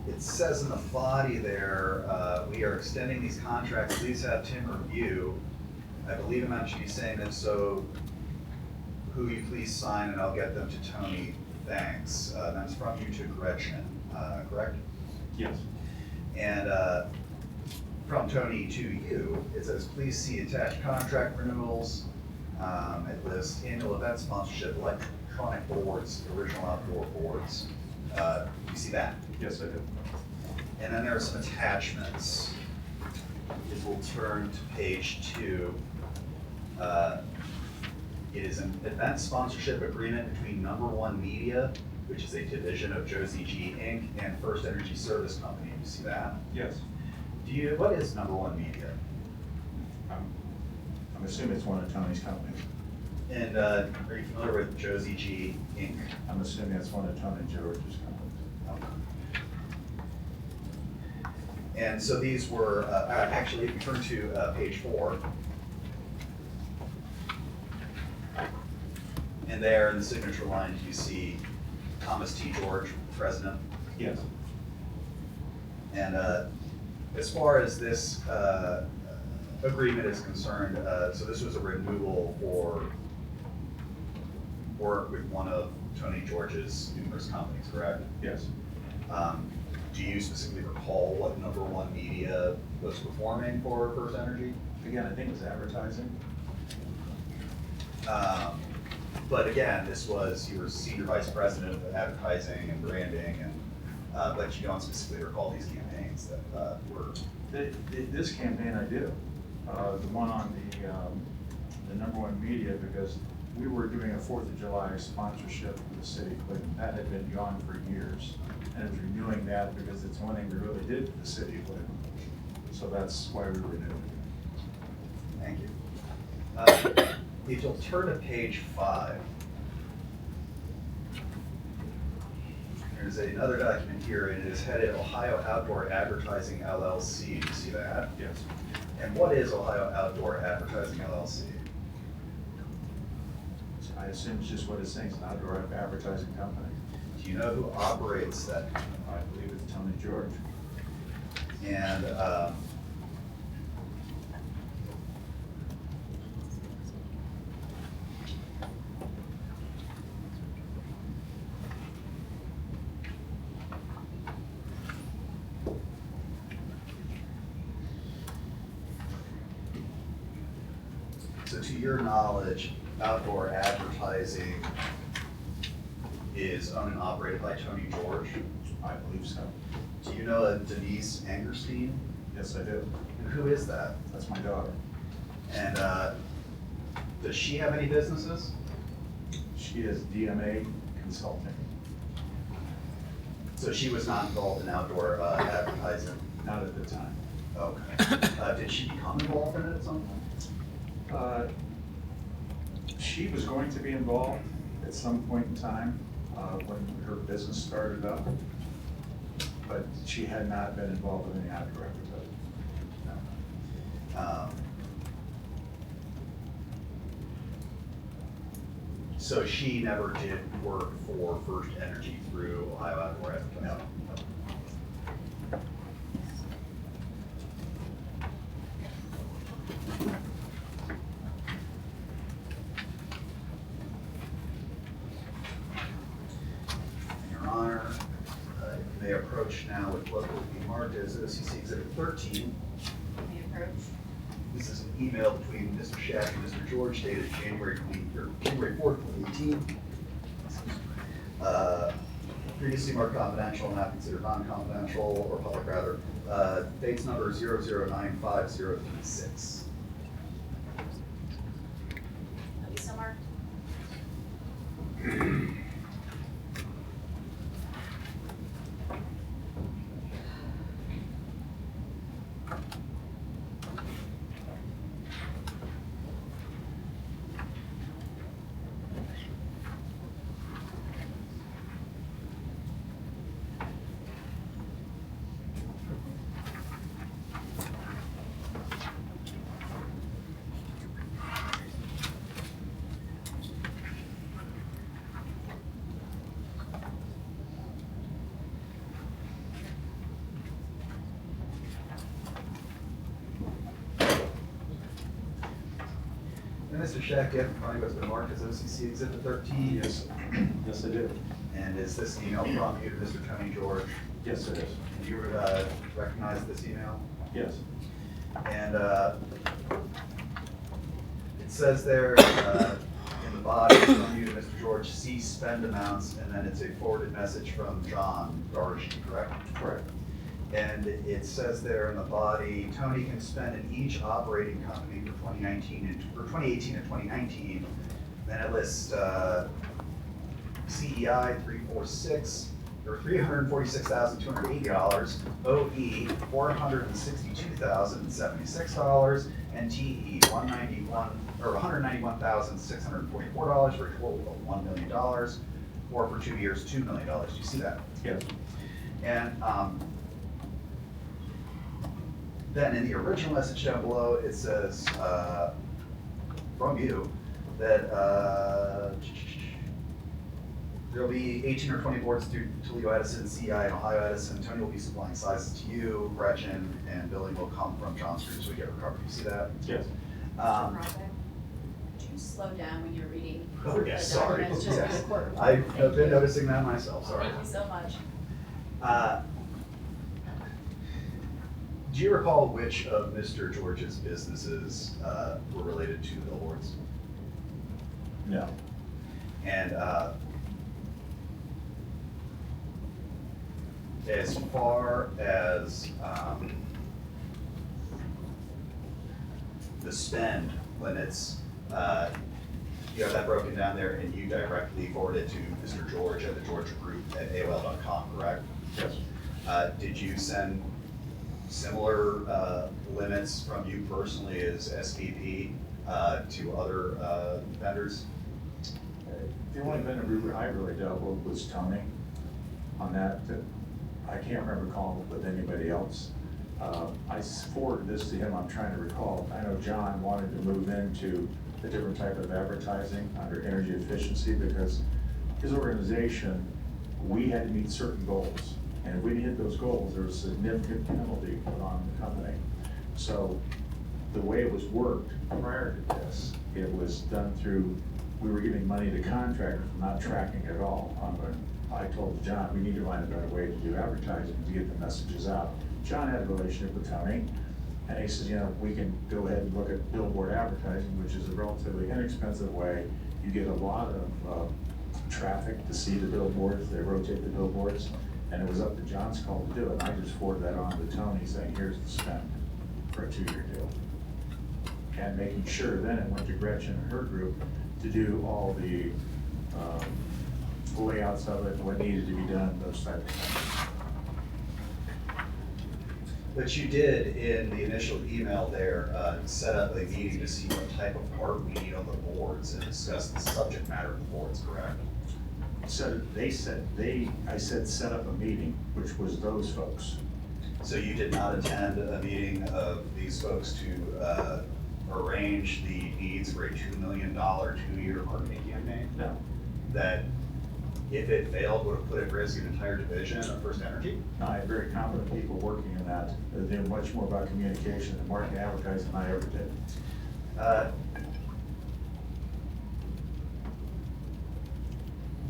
it says in the body there, we are extending these contracts. Please have Tim review. I believe I'm actually saying that, so who you please sign and I'll get them to Tony. Thanks. That's from you to Gretchen, correct? Yes. And from Tony to you, it says, please see attached contract renewals. It lists annual event sponsorship, electronic boards, original outdoor boards. You see that? Yes, I do. And then there are some attachments. If we'll turn to page 2. It is an event sponsorship agreement between Number One Media, which is a division of Josie G Inc. and FirstEnergy Service Company. You see that? Yes. What is Number One Media? I'm assuming it's one of Tony's companies. And are you familiar with Josie G Inc.? I'm assuming it's one of Tony George's companies. And so these were, actually, if you turn to page 4, and there in the signature line, you see Thomas T. George, president. Yes. And as far as this agreement is concerned, so this was a renewal for work with one of Tony George's numerous companies, correct? Yes. Do you specifically recall what Number One Media was performing for FirstEnergy? Again, I think it was advertising. But again, this was your senior vice president of advertising and branding, and but you don't specifically recall these campaigns that were. This campaign I do. The one on the Number One Media, because we were doing a 4th of July sponsorship for the city of Cleveland. That had been gone for years. And it was renewing that because it's one thing we really did for the city of Cleveland. So that's why we renewed it. Thank you. If you'll turn to page 5, there's another document here, and it is headed Ohio Outdoor Advertising LLC. Do you see that? Yes. And what is Ohio Outdoor Advertising LLC? I assume it's just what it's saying, it's an outdoor advertising company. Do Do you know who operates that? I believe it's Tony George. And, so to your knowledge, outdoor advertising is owned and operated by Tony George. I believe so. Do you know a Denise Angerstein? Yes, I do. And who is that? That's my daughter. And does she have any businesses? She is DMA consulting. So she was not involved in outdoor advertising? Not at the time. Okay. Did she become involved in it at some point? She was going to be involved at some point in time when her business started up, but she had not been involved with any outdoor advertising. No. So she never did work for FirstEnergy through Ohio Outdoor Advertising? No. Your Honor, you may approach now with what will be marked as OCC Exhibit 13. Let me approach. This is an email between Mr. Chack and Mr. George dated January 4th, 2018. Previously marked confidential, now considered non-confidential, or public rather. Dates number 0095036. Are you still marked? And Mr. Chack, you have in front of you what's been marked as OCC Exhibit 13? Yes, yes, I do. And is this email from you to Mr. Tony George? Yes, it is. And you recognize this email? Yes. And it says there in the body from you to Mr. George, see spend amounts, and then it's a forwarded message from John Darshi, correct? Correct. And it says there in the body, Tony can spend in each operating company for 2018 and 2019. Then it lists CEI 346,280, OE $462,076, and TE $191,644 for a total of $1 million, or for 2 years, $2 million. Do you see that? Yes. And then in the original message down below, it says from you that there'll be 18 or 20 boards through Toledo Edison, CI, and Ohio Edison. Tony will be supplying sizes to you, Gretchen, and billing will come from John Street, so we get recovered. You see that? Yes. Mr. Bravo, could you slow down when you're reading? Oh, yeah, the sorry. documents, just for Yes. the court. I've Thank been you. noticing that myself, sorry. Thank you so much. Do you recall which of Mr. George's businesses were related to billboards? No. And as far as the spend limits, you have that broken down there, and you directly forwarded to Mr. George at the George Group at AOL.com, correct? Yes. Did you send similar limits from you personally as SVP to other vendors? The only vendor I really dealt with was Tony on that. I can't remember calling with anybody else. I forwarded this to him, I'm trying to recall. I know John wanted to move into a different type of advertising under energy efficiency because his organization we had to meet certain goals. And if we didn't hit those goals, there was a significant penalty put on the company. So the way it was worked prior to this, it was done through, we were giving money to contractors, not tracking it at all. I told John, we need to find a better way to do advertising to get the messages out. John had a relationship with Tony, and he says, you know, we can go ahead and look at billboard advertising, which is a relatively inexpensive way. You get a lot of traffic to see the billboards, they rotate the billboards, and it was up to John's call to do it. And I just forwarded that on to Tony saying, here's the spend for a 2-year deal. And making sure then it went to Gretchen and her group to do all the layouts of it, what needed to be done, those types of things. But you did, in the initial email there, set up a meeting to see what type of art we need on the boards and discuss the subject matter of the boards, correct? So I said set up a meeting, which was those folks. So you did not attend a meeting of these folks to arrange the needs for a $2 million 2-year marketing campaign? No. That, if it failed, would have put at risk an entire division of FirstEnergy? No, I had very competent people working in that. They knew much more about communication and marketing advertising than I ever did.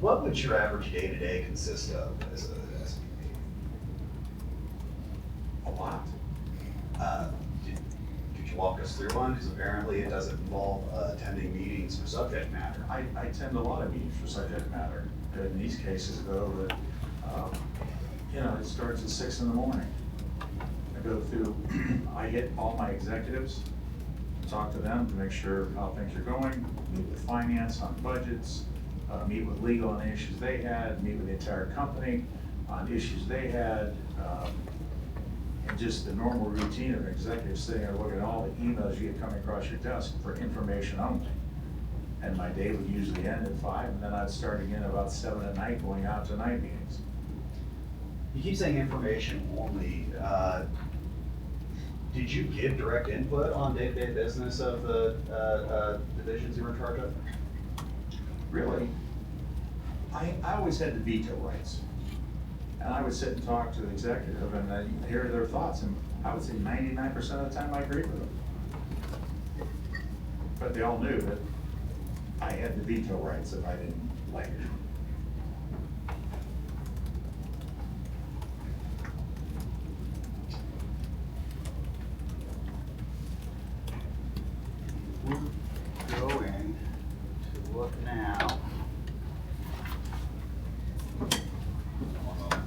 What would your average day-to-day consist of as a SVP? A lot. Could you walk us through one? Because apparently it doesn't involve attending meetings for subject matter. I attend a lot of meetings for subject matter. In these cases, though, you know, it starts at 6 in the morning. I go through, I hit all my executives, talk to them to make sure how things are going, meet with finance on budgets, meet with legal on the issues they had, meet with the entire company on issues they had, and just the normal routine of executives sitting there looking at all the emails you get coming across your desk for information only. And my day would usually end at 5, and then I'd start again about 7 at night, going out to night meetings. You keep saying information only. Did you give direct input on day-to-day business of the divisions you were in charge of? Really? I always had the veto rights. And I would sit and talk to the executive and hear their thoughts, and I would say 99% of the time I agreed with them. But they all knew that I had the veto rights if I didn't like it. We're going to look now. One moment.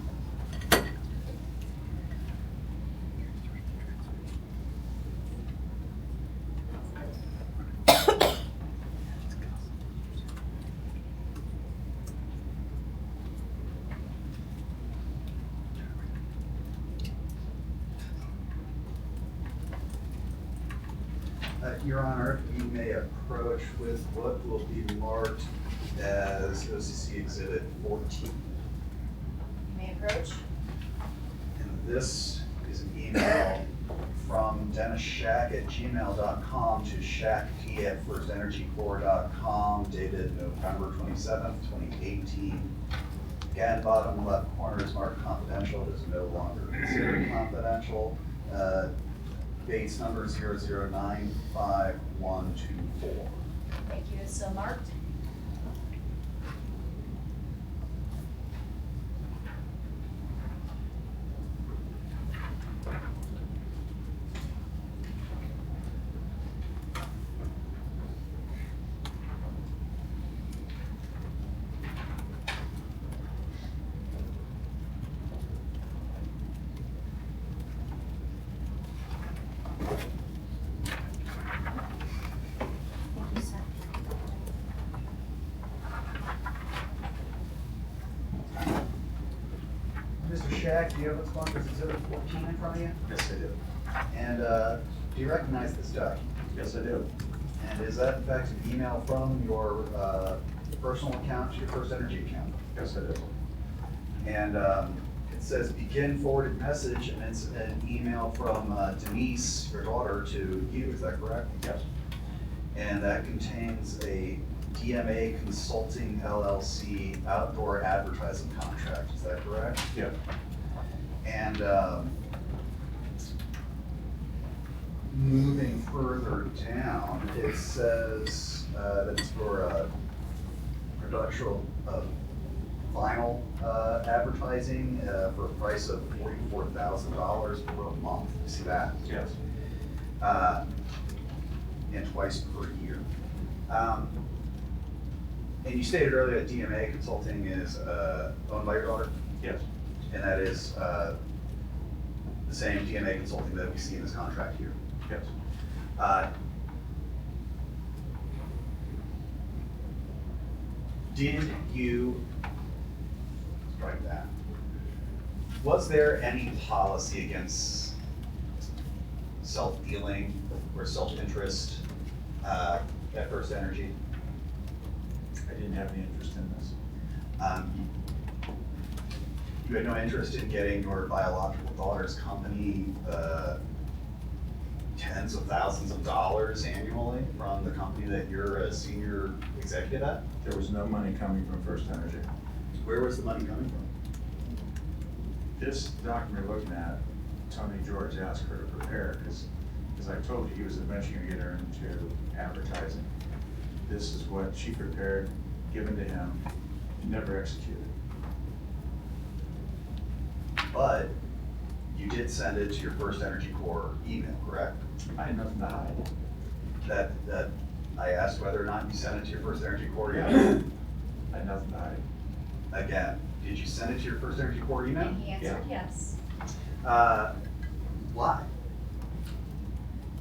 Your Honor, you may approach with what will be marked as OCC Exhibit 14. You may approach. And this is an email from DennisShack@gmail.com to ShackT@FirstEnergyCorp.com dated November 27th, 2018. Again, bottom left corner is marked confidential. It is no longer considered confidential. Base number 0095124. Thank you. It's so marked. Thank you, sir. Mr. Shack, do you have what's marked as Exhibit 14 in front of you? Yes, I do. And do you recognize this document? Yes, I do. And is that in fact an email from your personal account to your FirstEnergy account? Yes, I do. And it says begin forwarded message, and it's an email from Denise, your daughter, to you, is that correct? Yes. And that contains a DMA Consulting LLC outdoor advertising contract, is that correct? Yeah. And moving further down, it says that it's for a production of vinyl advertising for a price of $44,000 per month. You see that? Yes. And twice per year. And you stated earlier that DMA Consulting is owned by your daughter? Yes. And that is the same DMA Consulting that we see in this contract here? Yes. Did you, strike that, was there any policy against self-dealing or self-interest at FirstEnergy? I didn't have any interest in this. You had no interest in getting your biological daughter's company tens of thousands of dollars annually from the company that you're a senior executive at? There was no money coming from FirstEnergy. Where was the money coming from? This document we're looking at, Tony George asked her to prepare, because I told you he was eventually gonna get her into advertising. This is what she prepared, given to him, never executed. But you did send it to your FirstEnergy Corps email, correct? I had nothing to hide. That I asked whether or not you sent it to your FirstEnergy Corps Yeah. email. I had nothing to hide. Again, did you send it to your FirstEnergy Corps email? And he answered Yeah. yes. Why?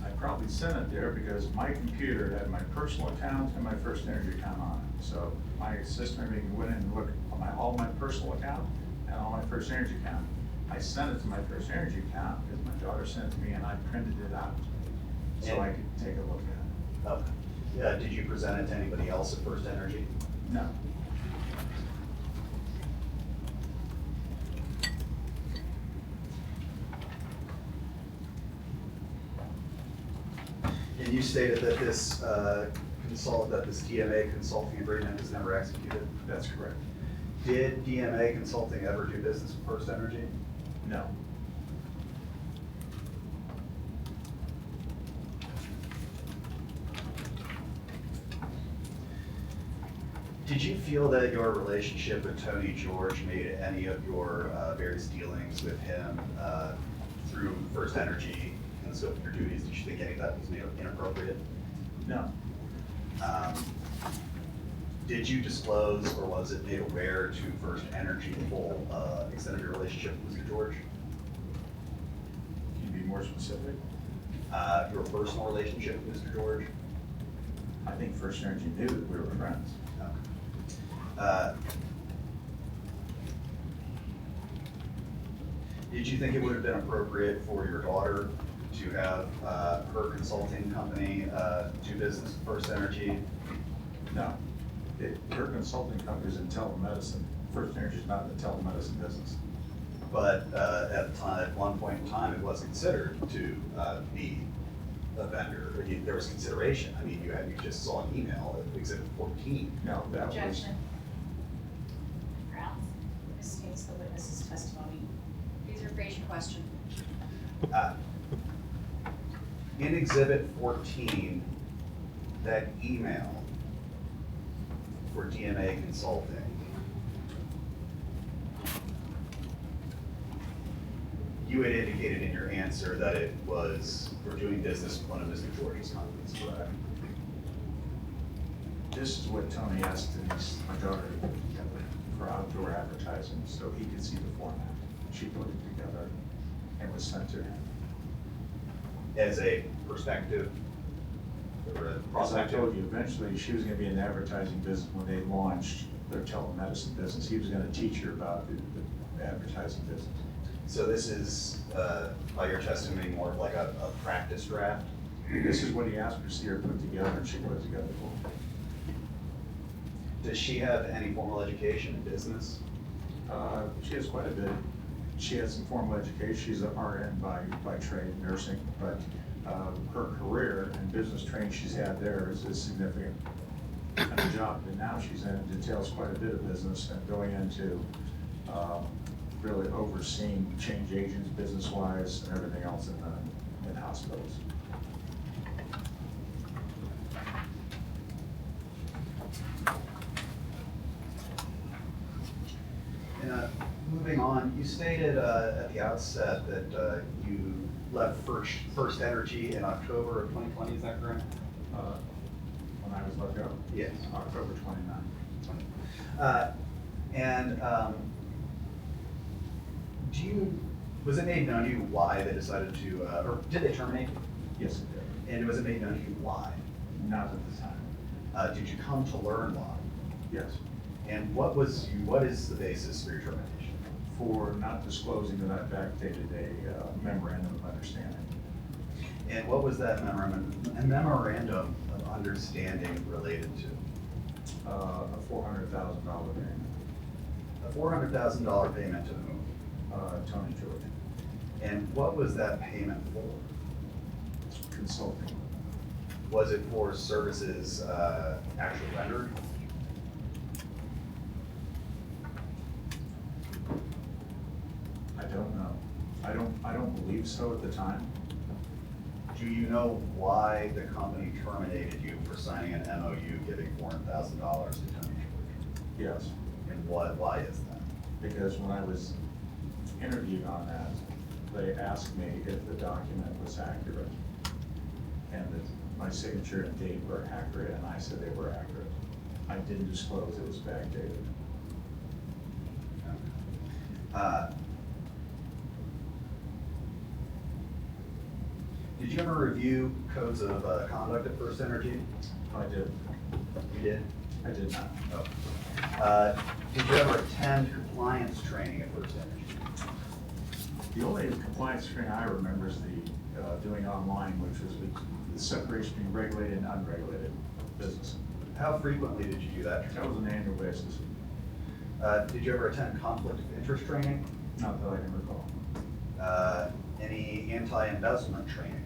I probably sent it there because my computer had my personal account and my FirstEnergy account on it. So my assistant went in and looked at all my personal account and all my FirstEnergy account. I sent it to my FirstEnergy account because my daughter sent it to me and I printed it out so I could take a look at Okay. Yeah, did you present it to anybody else at FirstEnergy? it. No. And you stated that this DMA consulting agreement was never executed? That's correct. Did DMA Consulting ever do business with FirstEnergy? No. Did you feel that your relationship with Tony George made any of your various dealings with him through FirstEnergy and the scope of your duties, did you think any of that was made inappropriate? No. Did you disclose or was it made aware to FirstEnergy the full extent of your relationship with Mr. George? Can you be more specific? Your personal relationship with Mr. George? I think FirstEnergy knew that we were friends. Did you think it would have been appropriate for your daughter to have her consulting company do business with FirstEnergy? No. Her consulting company is in telemedicine. FirstEnergy is not in the telemedicine business. But at the time, at one point in time, it was considered to be a vendor. There was consideration. I mean, you just saw an email at Exhibit 14. No, that was, Objection. Grounds. This states the witness's testimony. Please rephrase your question. In Exhibit 14, that email for DMA Consulting, you had indicated in your answer that it was for doing business with one of Mr. George's companies, correct? this is what Tony asked my daughter for outdoor advertising, so he could see the format. She put it together and was sent to him. As a perspective, or a As I prospective? told you, eventually she was gonna be in the advertising business when they launched their telemedicine business. He was gonna teach her about the advertising business. So this is, by your testimony, more of like a practice draft? This is what he asked her to see her put together, and she put it together for him. Does she have any formal education in business? She has quite a bit. She has some formal education. She's an RN by trade, nursing, but her career and business training she's had there is significant. kind of job, and now she's in, details quite a bit of business and going into really overseeing change agents, business-wise, and everything else in hospitals. Moving on, you stated at the outset that you left FirstEnergy in October of 2020, is that correct? When I was let go? Yes. October 29. Was it made known to you why they decided to, or did they terminate you? Yes, it did. And was it made known to you why? Not at the time. Did you come to learn why? Yes. And what is the basis for your termination? For not disclosing that I backdated a memorandum of understanding. And what was that memorandum of understanding related to? A $400,000 payment. A $400,000 payment to whom? Tony George. And what was that payment for? Consulting. Was it for services actually rendered? I don't know. I don't believe so at the time. Do you know why the company terminated you for signing an MOU giving $400,000 to Tony George? Yes. And why is that? Because when I was interviewed on that, they asked me if the document was accurate and that my signature and date were accurate, and I said they were accurate. I didn't disclose it was backdated. Did you ever review codes of conduct at FirstEnergy? I did. You did? I did not. Oh. Did you ever attend compliance training at FirstEnergy? The only compliance training I remember is the doing online, which was the separation between regulated and unregulated business. How frequently did you do that? That was an annual basis. Did you ever attend conflict of interest training? Not that I can recall. Any anti-embezzlement training?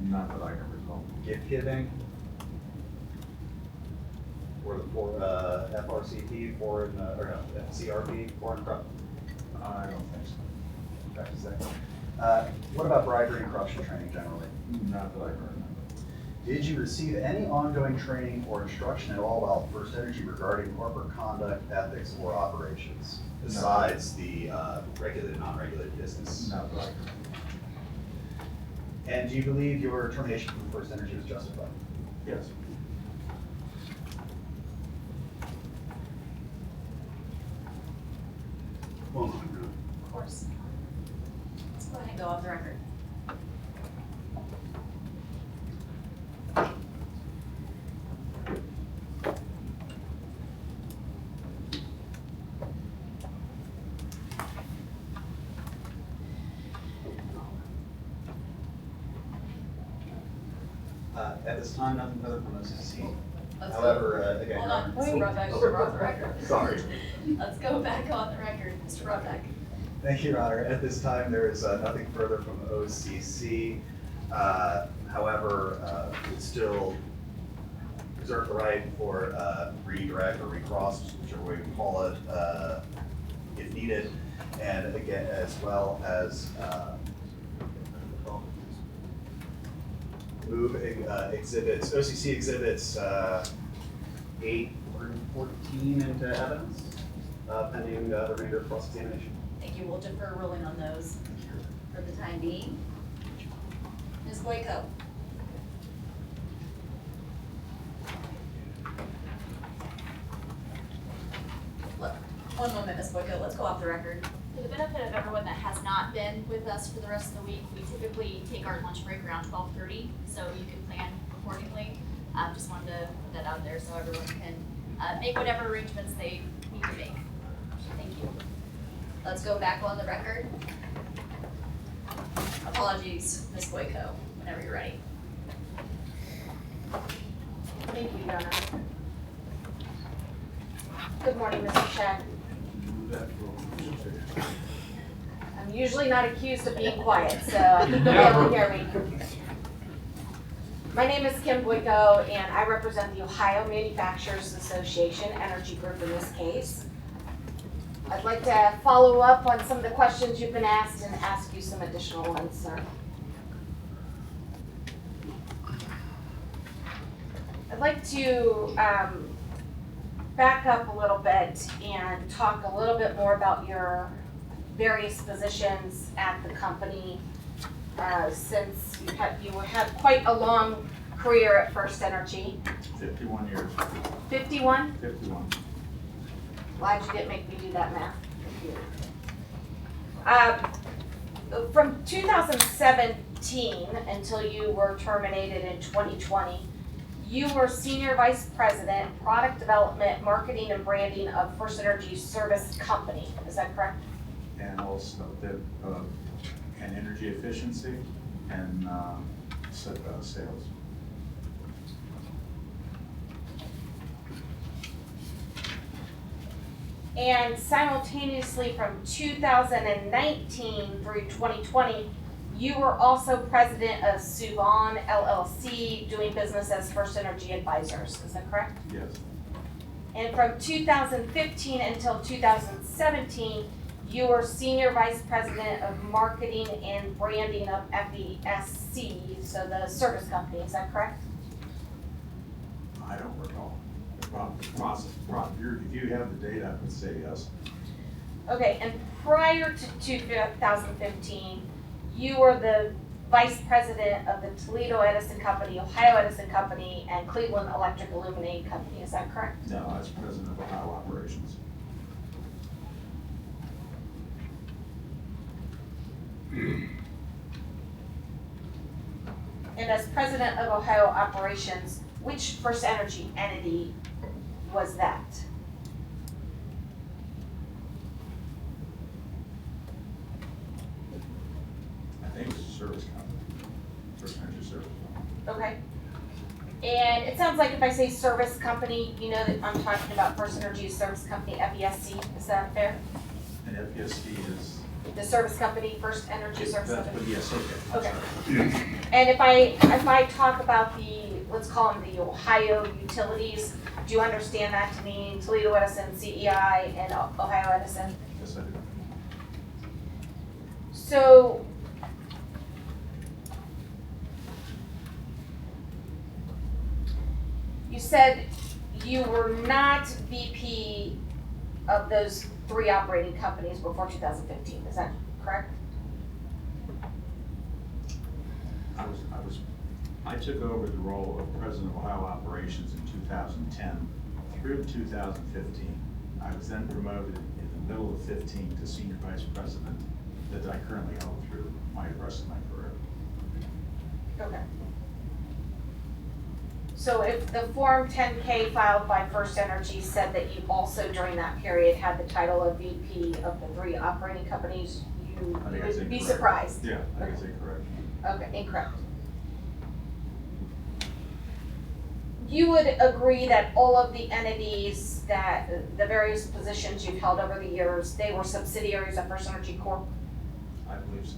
Not that I can recall. Gift giving? Or the FRCP, or no, CRP, foreign corrupt? I don't think so. Practice that. What about bribery and corruption training generally? Not that I can remember. Did you receive any ongoing training or instruction at all while at FirstEnergy regarding corporate conduct, ethics, or operations, besides the regulated and non-regulated business? Not that I can remember. And do you believe your termination from FirstEnergy was justified? Yes. Well, no. Of course. Let's go ahead and go off the record. At this time, nothing further from OCC. Let's However, again, Hold Your on, Honor- Mr. Broadbeck, we're off the record. Sorry. Let's go back on the record, Mr. Broadbeck. Thank you, Your Honor. At this time, there is nothing further from OCC. However, we still reserve the right for redirect or recross, whichever way we call it, if needed. And again, as well as move exhibits, OCC exhibits 8 through 14 into evidence, pending the remainder of cross-examination. Thank you, we'll defer ruling on those for the time being. Ms. Boyko. Look, one moment, Ms. Boyko, let's go off the record. For the benefit of everyone that has not been with us for the rest of the week, we typically take our lunch break around 12:30, so you can plan accordingly. Just wanted to put that out there so everyone can make whatever arrangements they need to make. Thank you. Let's go back on the record. Apologies, Ms. Boyko, whenever you're ready. Thank you, Your Honor. Good morning, Mr. Chack. I'm usually not accused of being quiet, so I think you'll be able to hear me. My name is Kim PUCO, and I represent the Ohio Manufacturers Association, Energy Group in this case. I'd like to follow up on some of the questions you've been asked and ask you some additional ones, sir. I'd like to back up a little bit and talk a little bit more about your various positions at the company, since you had quite a long career at FirstEnergy. 51 years. 51? 51. Glad you didn't make me do that math. From 2017 until you were terminated in 2020, you were Senior Vice President, Product Development, Marketing, and Branding of FirstEnergy Service Company. Is that correct? And also the, and energy efficiency and sales. And simultaneously from 2019 through 2020, you were also president of Suvan LLC, doing business as FirstEnergy Advisors. Is that correct? Yes. And from 2015 until 2017, you were Senior Vice President of Marketing and Branding of FESC, so the service company. Is that correct? I don't recall. If you have the data, I would say yes. Okay, and prior to 2015, you were the Vice President of the Toledo Edison Company, Ohio Edison Company, and Cleveland Electric Illuminating Company. Is that correct? No, I was president of Ohio Operations. And as President of Ohio Operations, which FirstEnergy entity was that? I think it's a service company, FirstEnergy Service Company. Okay. And it sounds like if I say service company, you know that I'm talking about FirstEnergy Service Company, FESC. Is that fair? And FESC is. The service company, FirstEnergy Service That's Company? what, yes, okay. I'm Okay. sorry. And if I talk about the, let's call them the Ohio utilities, do you understand that to mean Toledo Edison, CEI, and Ohio Edison? Yes, I do. So, you said you were not VP of those 3 operating companies before 2015, is that correct? I took over the role of President of Ohio Operations in 2010 through 2015. I was then promoted in the middle of 15 to Senior Vice President that I currently hold through the rest of my career. Okay. So if the Form 10K filed by FirstEnergy said that you also during that period had the title of VP of the 3 operating companies, you I think that's would be incorrect. surprised? Yeah, I think it's incorrect. Okay, incorrect. You would agree that all of the entities that, the various positions you've held over the years, they were subsidiaries of FirstEnergy Corp? I believe so.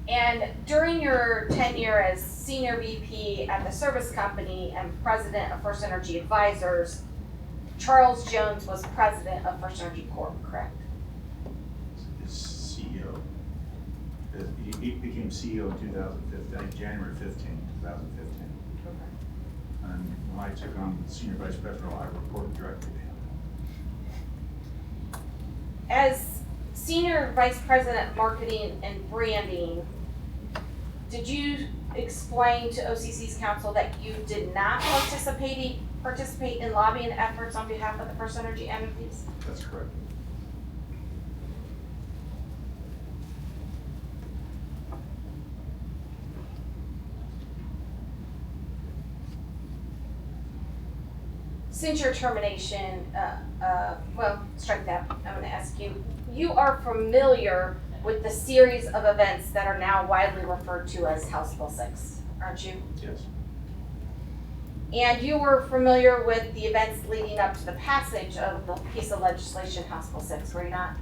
And during your tenure as Senior VP at the service company and President of FirstEnergy Advisors, Charles Jones was President of FirstEnergy Corp, correct? His CEO. He became CEO in 2015, January 15, 2015. And when I took on the Senior Vice President, I reported directly to him. As Senior Vice President Marketing and Branding, did you explain to OCC's counsel that you did not participate in lobbying efforts on behalf of the FirstEnergy entities? That's correct. Since your termination, well, strike that, I'm gonna ask you, you are familiar with the series of events that are now widely referred to as House Bill 6, aren't you? Yes. And you were familiar with the events leading up to the passage of the piece of legislation, House Bill 6, were you not?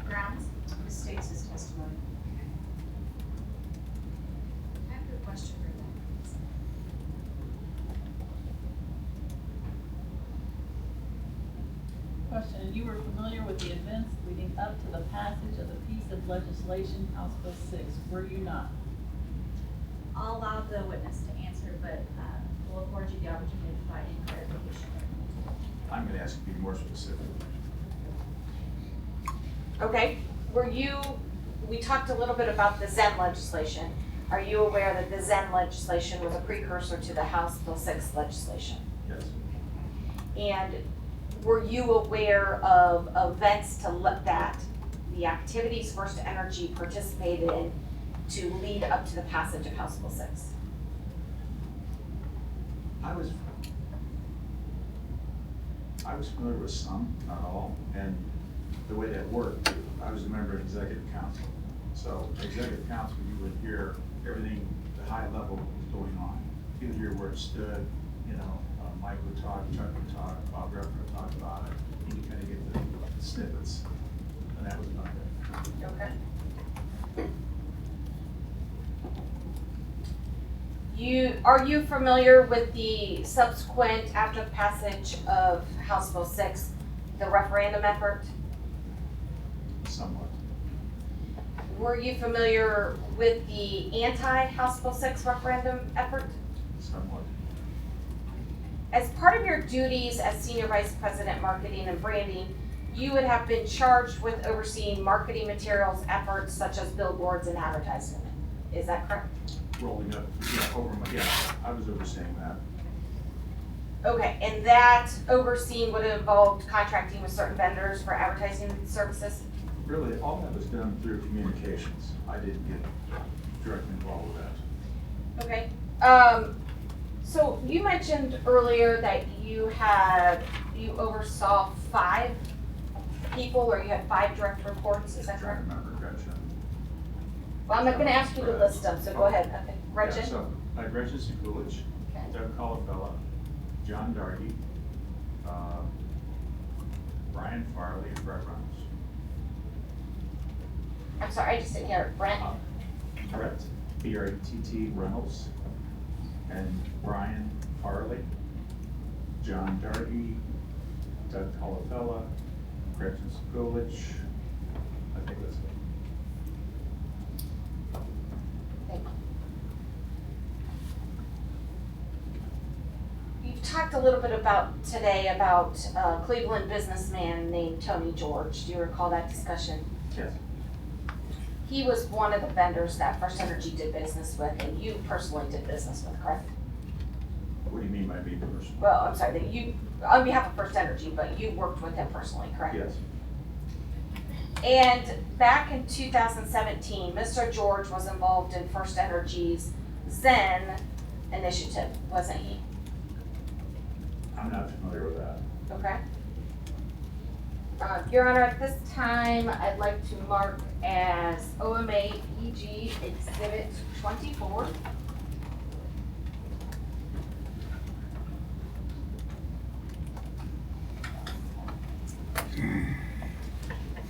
Grounds? This states his testimony. question, and you were familiar with the events leading up to the passage of the piece of legislation, House Bill 6, were you not? I'll allow the witness to answer, but we'll afford you the opportunity to provide any clarification. I'm gonna ask you to be more specific. Okay, we talked a little bit about the Zen legislation. Are you aware that the Zen legislation was a precursor to the House Bill 6 legislation? Yes. And were you aware of events that the activities FirstEnergy participated in to lead up to the passage of House Bill 6? I was familiar with some, not all, and the way that worked, I was a member of executive council. So executive council, you would hear everything, the high level that was going on. You would hear where it stood, you know, Mike would talk, Chuck would talk, Bob Ruff would talk about it. You could kind of get the snippets, and that was about it. Okay. Are you familiar with the subsequent, after the passage of House Bill 6, the referendum effort? Somewhat. Were you familiar with the anti-House Bill 6 referendum effort? Somewhat. As part of your duties as Senior Vice President Marketing and Branding, you would have been charged with overseeing marketing materials efforts such as billboards and advertisement. Is that correct? Rolling up, I was overseeing that. Okay, and that overseeing would have involved contracting with certain vendors for advertising services? Really, all that was done through communications. I didn't get directly involved with that. Okay. So you mentioned earlier that you oversaw 5 people, or you had 5 direct reports, is that I'm trying correct? to remember Gretchen. Well, I'm not gonna ask you to list them, so go ahead. Okay. Gretchen? Yeah, so, Gretchen Sekulich, Okay. Doug Colafella, John Darty, Brian Farley, and Brett Reynolds. I'm sorry, I just didn't hear it. Brent? Brett, B-R-E-T-T Reynolds, and Brian Farley, John Darty, Doug Colafella, Gretchen Sekulich. I think that's it. Thank you. You've talked a little bit today about a Cleveland businessman named Tony George. Do you recall that discussion? Yes. He was one of the vendors that FirstEnergy did business with, and you personally did business with, correct? What do you mean by being personal? Well, I'm sorry, that you, on behalf of FirstEnergy, but you worked with him personally, correct? Yes. And back in 2017, Mr. George was involved in FirstEnergy's Zen initiative, wasn't he? I'm not familiar with that. Okay. Your Honor, at this time, I'd like to mark as OMA EG Exhibit 24.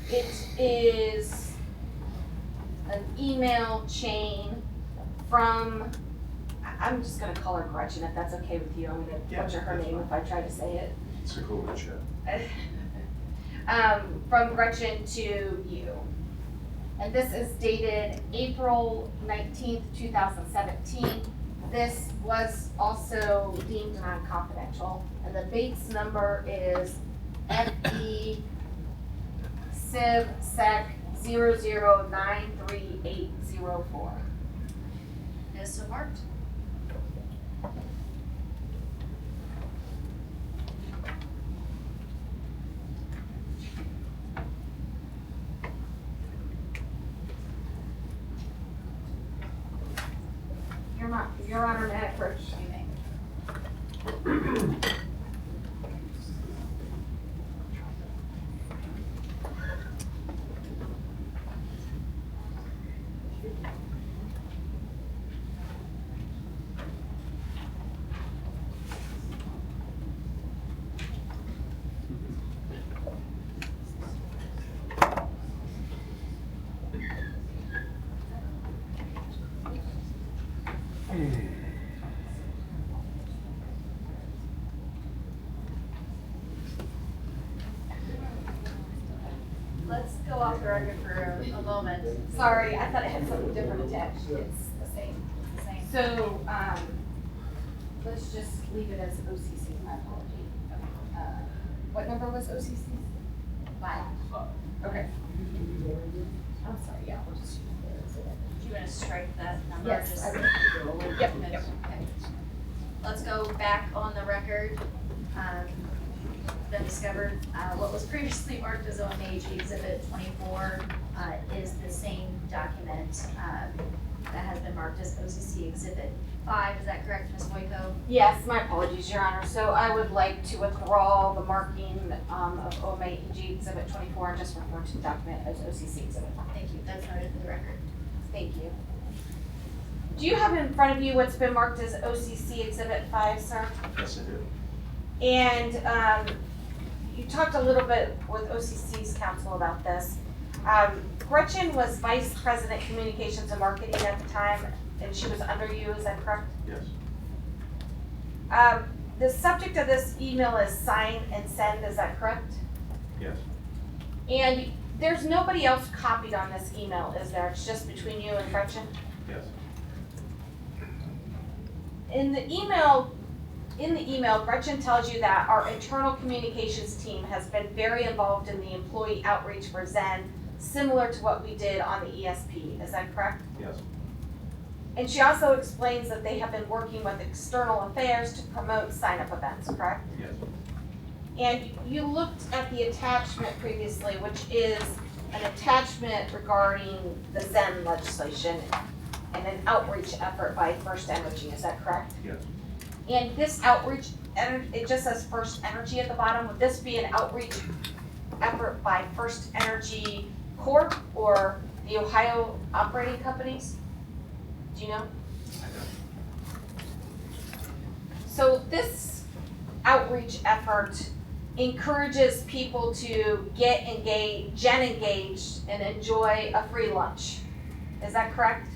It is an email chain from, I'm just gonna call her Gretchen, if that's okay with you. I'm gonna Yeah, butcher her that's name fine. if I try to say it. Sekulich, From Gretchen to you. And this is dated April 19th, 2017. This was also deemed non-confidential, and the Bates number is FE Civ Sec 0093804. As so marked. Your Honor, may I approach? You may. moment. Sorry, I thought it had something different attached. It's the same. The same. So, let's just leave it as OCC, my apology. What number was OCC? 5. Okay. I'm sorry, yeah, we'll just use Do you want to strike that number? Yes, Just- I will. Yep, Okay. yep. Let's go back on the record. Been discovered, what was previously marked as OMAG Exhibit 24 is the same document that has been marked as OCC Exhibit 5. Is that correct, Ms. Boyko? Yes, my apologies, Your Honor. So I would like to withdraw the marking of OMAG Exhibit 24 and just refer to the document as OCC Exhibit 5. Thank you. That's noted for the record. Thank you. Do you have in front of you what's been marked as OCC Exhibit 5, sir? Yes, I do. And you talked a little bit with OCC's counsel about this. Gretchen was Vice President Communications and Marketing at the time, and she was under you, is that correct? Yes. The subject of this email is sign and send, is that correct? Yes. And there's nobody else copied on this email, is there? It's just between you and Gretchen? Yes. In the email, Gretchen tells you that our internal communications team has been very involved in the employee outreach for Zen, similar to what we did on the ESP, is that correct? Yes. And she also explains that they have been working with external affairs to promote sign-up events, correct? Yes. And you looked at the attachment previously, which is an attachment regarding the Zen legislation and an outreach effort by FirstEnergy, is that correct? Yes. And this outreach, it just says FirstEnergy at the bottom, would this be an outreach effort by FirstEnergy Corp. Or the Ohio operating companies? Do you know? I don't. So this outreach effort encourages people to get engaged and enjoy a free lunch. Is that correct?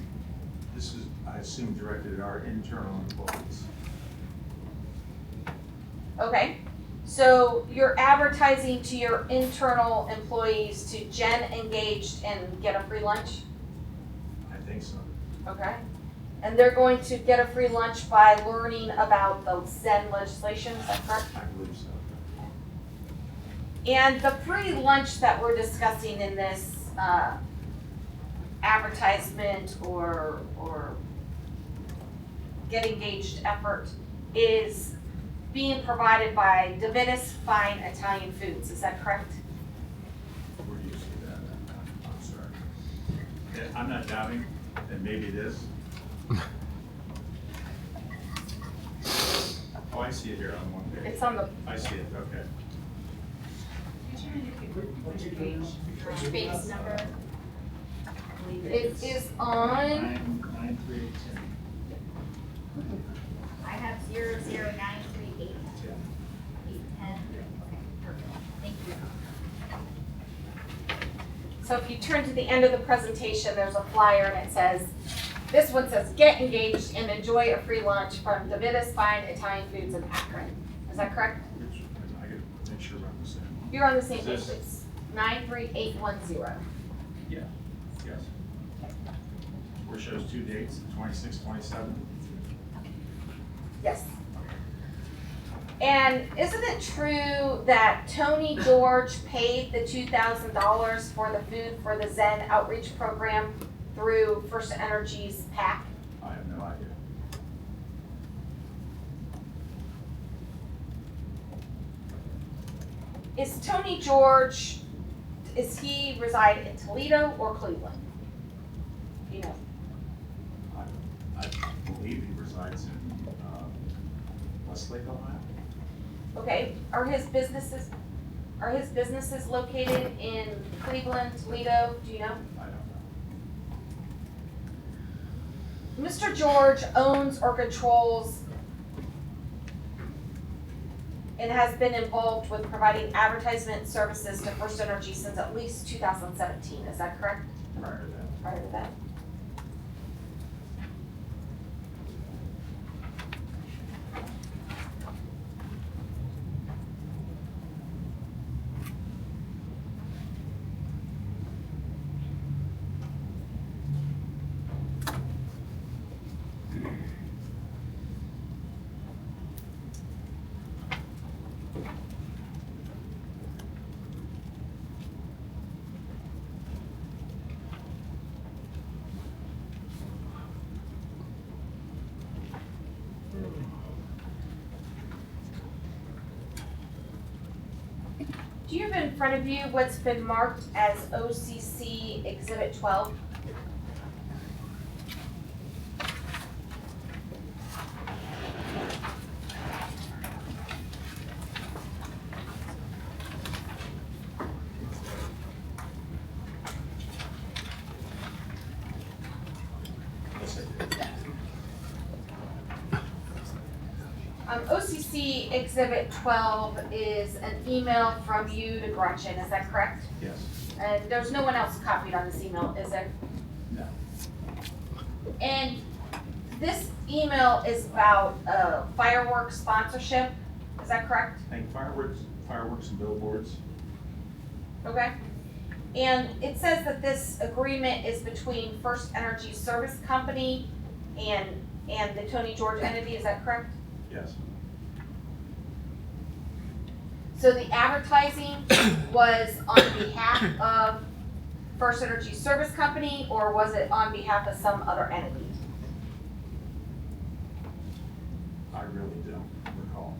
This is, I assume, directed at our internal employees. Okay. So you're advertising to your internal employees to engaged and get a free lunch? I think so. Okay. And they're going to get a free lunch by learning about the Zen legislation, is that correct? I believe so. And the free lunch that we're discussing in this advertisement or get engaged effort is being provided by Divinis Fine Italian Foods, is that correct? Where do you see that? I'm sorry. Yeah, I'm not doubting, and maybe it is. Oh, I see it here on one page. It's on the, I see it, okay. Which base number? it is on, 93810. I have 00938. 810. Okay, perfect. Thank you. so if you turn to the end of the presentation, there's a flyer and it says, this one says, get engaged and enjoy a free lunch from Divinis Fine Italian Foods in Akron. Is that correct? I gotta make sure I'm the same. You're on the same Is page, this- it's 93810. Yeah. Yes. Where it shows two dates, 26, 27. Yes. And isn't it true that Tony George paid the $2,000 for the food for the Zen outreach program through FirstEnergy's PAC? I have no idea. Is Tony George, is he reside in Toledo or Cleveland? You know, I believe he resides in Westlake, Ohio. okay, are his businesses located in Cleveland, Toledo, do you know? I don't know. Mr. George owns or controls and has been involved with providing advertisement services to FirstEnergy since at least 2017, is that correct? Prior to that. Prior to that? front of you what's been marked as OCC Exhibit 12? Yes, I do. OCC Exhibit 12 is an email from you to Gretchen, is that correct? Yes. And there's no one else copied on this email, is there? No. And this email is about fireworks sponsorship, is that correct? I think fireworks and billboards. Okay. And it says that this agreement is between FirstEnergy Service Company and the Tony George entity, is that correct? Yes. So the advertising was on behalf of FirstEnergy Service Company, or was it on behalf of some other entity? I really don't recall.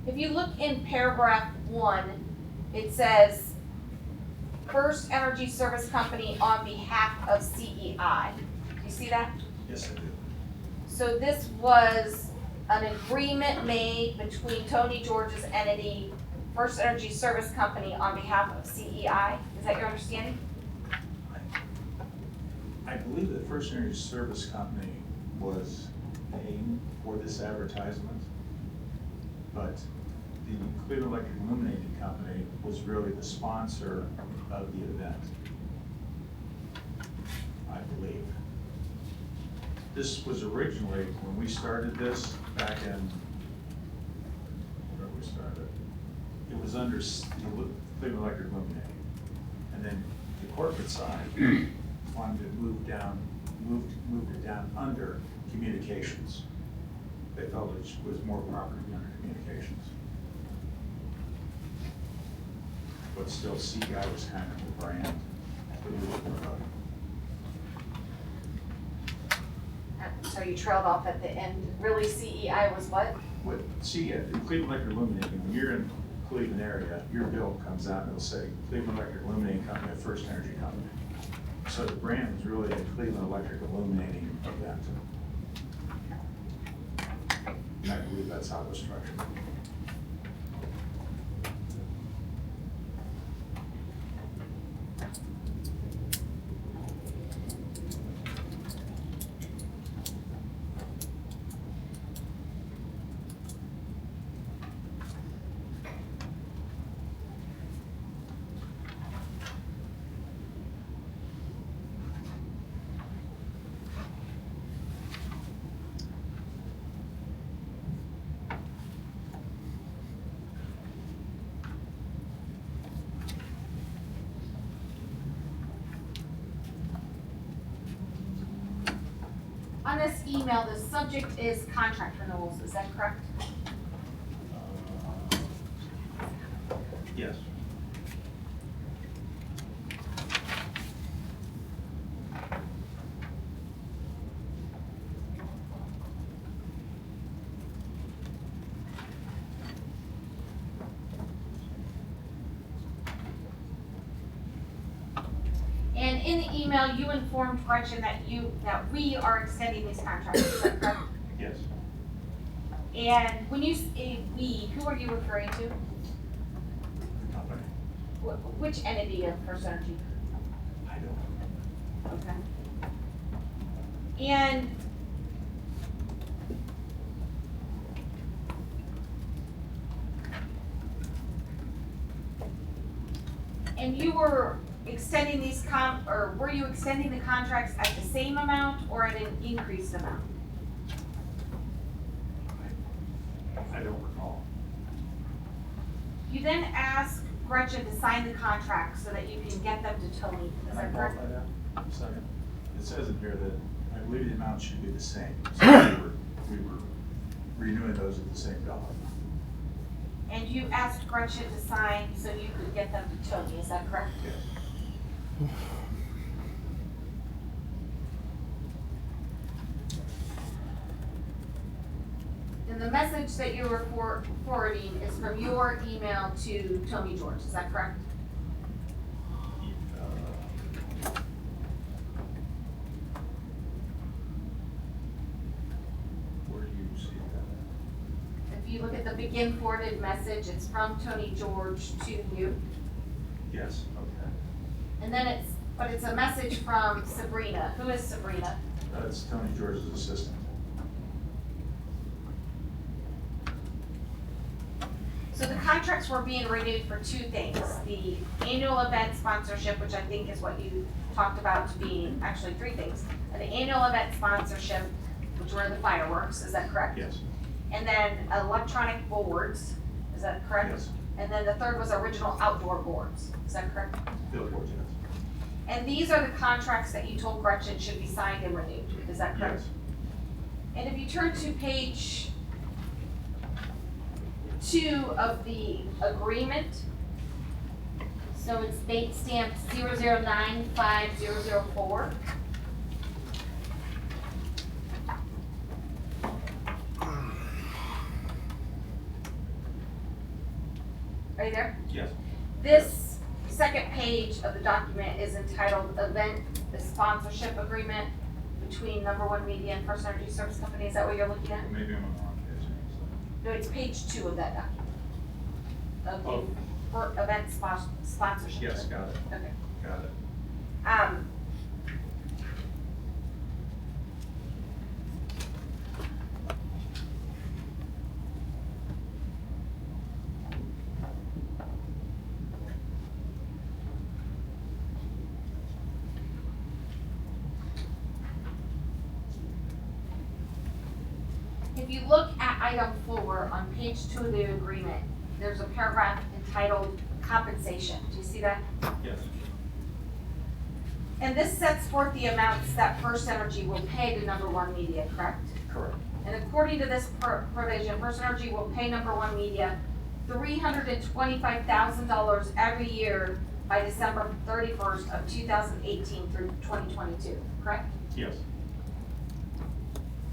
If you look in paragraph 1, it says FirstEnergy Service Company on behalf of CEI. Do you see that? Yes, I do. So this was an agreement made between Tony George's entity, FirstEnergy Service Company, on behalf of CEI. Is that your understanding? I believe that FirstEnergy Service Company was paying for this advertisement, but the Cleveland Electric Illuminating Company was really the sponsor of the event, I believe. This was originally, when we started this back in, where we started, it was under the Cleveland Electric Illuminating. And then the corporate side wanted to moved it down under communications. They felt it was more proper to be under communications. But still, CEI was kind of the brand that we were promoting. So you trailed off at the end. Really, CEI was what? What, CEI, the Cleveland Electric Illuminating, when you're in Cleveland area, your bill comes out and it'll say Cleveland Electric Illuminating Company, FirstEnergy Company. So the brand was really a Cleveland Electric Illuminating event. And I believe that's how it was structured. On this email, the subject is contract renewals, is that correct? Yes. And in the email, you informed Gretchen that we are extending these contracts, is that correct? Yes. And when you say we, who are you referring to? The company. Which entity of FirstEnergy? I don't. Okay. And you were extending these or were you extending the contracts at the same amount or at an increased amount? I don't recall. You then asked Gretchen to sign the contract so that you can get them to Tony, is Can I that correct? qualify that? A second. It says in here that I believe the amount should be the same. So we were renewing those at the same dollar. And you asked Gretchen to sign so you could get them to Tony, is that correct? Yes. And the message that you were forwarding is from your email to Tony George, is that correct? you look at the begin forwarded message, it's from Tony George to you. Yes, okay. And then it's a message from Sabrina. Who is Sabrina? That's Tony George's assistant. So the contracts were being renewed for two things. The annual event sponsorship, which I think is what you talked about to be actually three things. The annual event sponsorship, which were the fireworks, is that correct? Yes, And then electronic boards, is that correct? yes. And then the third was original outdoor boards, is that correct? Billboards, yes. And these are the contracts that you told Gretchen should be signed and renewed, is that correct? Yes. And if you turn to page 2 of the agreement, so it's date stamped 009504. Are you there? Yes. This second page of the document is entitled Event Sponsorship Agreement between Number One Media and FirstEnergy Service Company. Is that what you're looking at? Maybe I'm on the wrong page. No, it's page 2 of that document. Of the Oh. for event sponsorship. Yes, got it, Okay. got it. If you look at item 4 on page 2 of the agreement, there's a paragraph entitled compensation. Do you see that? Yes, And this sets forth the amounts that FirstEnergy will pay to Number One Media, correct? correct. And according to this provision, FirstEnergy will pay Number One Media $325,000 every year by December 31st of 2018 through 2022, correct? Yes,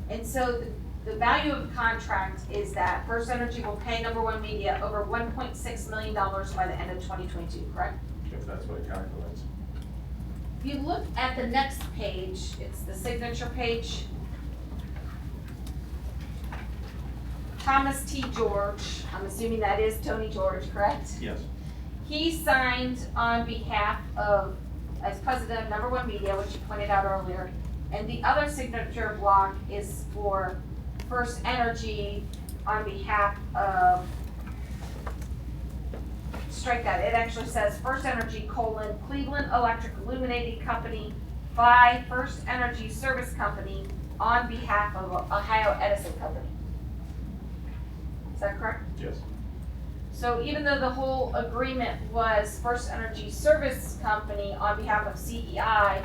And so the value of the contract is that FirstEnergy will pay Number One Media over $1.6 million by the end of 2022, correct? if that's what it calculates. If you look at the next page, it's the signature page. Thomas T. George, I'm assuming that is Tony George, correct? Yes, He signed on behalf of, as president of Number One Media, which you pointed out earlier. And the other signature block is for FirstEnergy on behalf of, strike that, it actually says FirstEnergy : Cleveland Electric Illuminating Company by FirstEnergy Service Company on behalf of Ohio Edison Company. Is that correct? yes, So even though the whole agreement was FirstEnergy Service Company on behalf of CEI,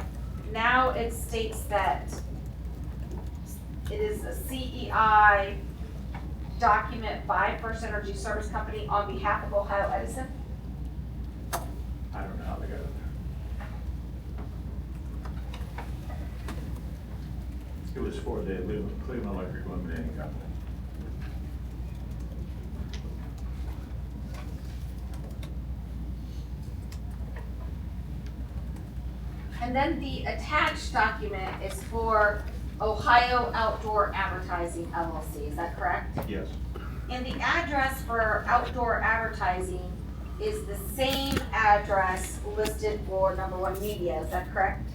now it states that it is a CEI document by FirstEnergy Service Company on behalf of Ohio Edison? I don't know how they got it there. It was for the Cleveland Electric Illuminating Company. And then the attached document is for Ohio Outdoor Advertising LLC, is that correct? Yes, And the address for outdoor advertising is the same address listed for Number One Media, is that correct?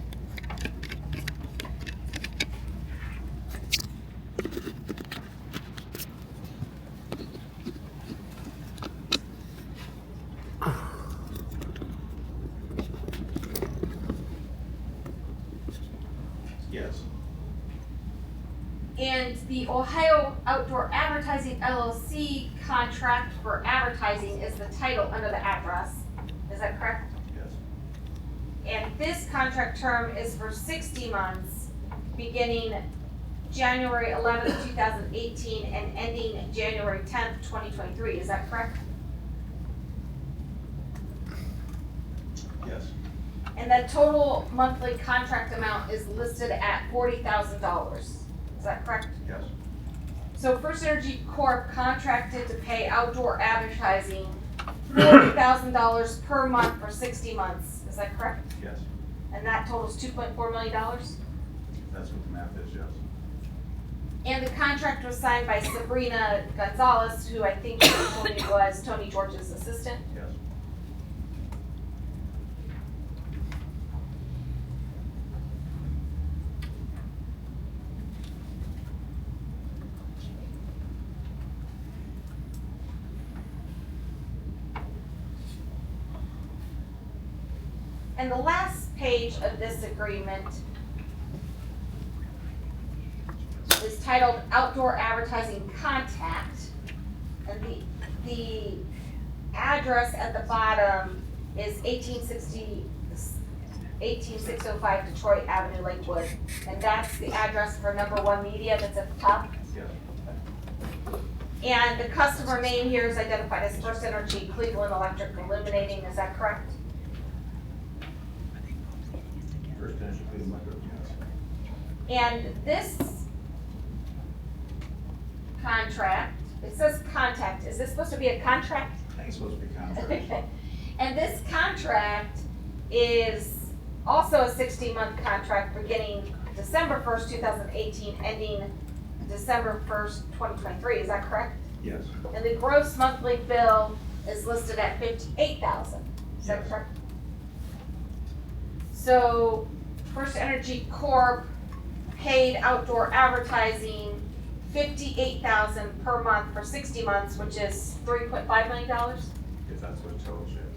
yes, And the Ohio Outdoor Advertising LLC contract for advertising is the title under the address, is that correct? yes, And this contract term is for 60 months, beginning January 11th, 2018, and ending January 10th, 2023, is that correct? yes, And the total monthly contract amount is listed at $40,000, is that correct? yes, So FirstEnergy Corp. Contracted to pay outdoor advertising $40,000 per month for 60 months, is that correct? yes. And that totals $2.4 million? That's what the math is, yes. And the contract was signed by Sabrina Gonzalez, who I think you told me was Tony George's assistant. Yes. And the last page of this agreement is titled Outdoor Advertising Contact. And the address at the bottom is 18605 Detroit Avenue, Lakewood. And that's the address for number 1 media that's at the top. Yes. And the customer name here is identified as FirstEnergy Cleveland Electric Illuminating, is that correct? FirstEnergy, Cleveland Electric, yes. And this contract, it says contact, is this supposed to be a contract? I think it's supposed to be contract. Okay. And this contract is also a 60-month contract beginning December 1st, 2018, ending December 1st, 2023, is that correct? Yes. And the gross monthly bill is listed at $58,000, is that Yes. correct? So, FirstEnergy Corp. Paid outdoor advertising $58,000 per month for 60 months, which is $3.5 million. If that's what it total says.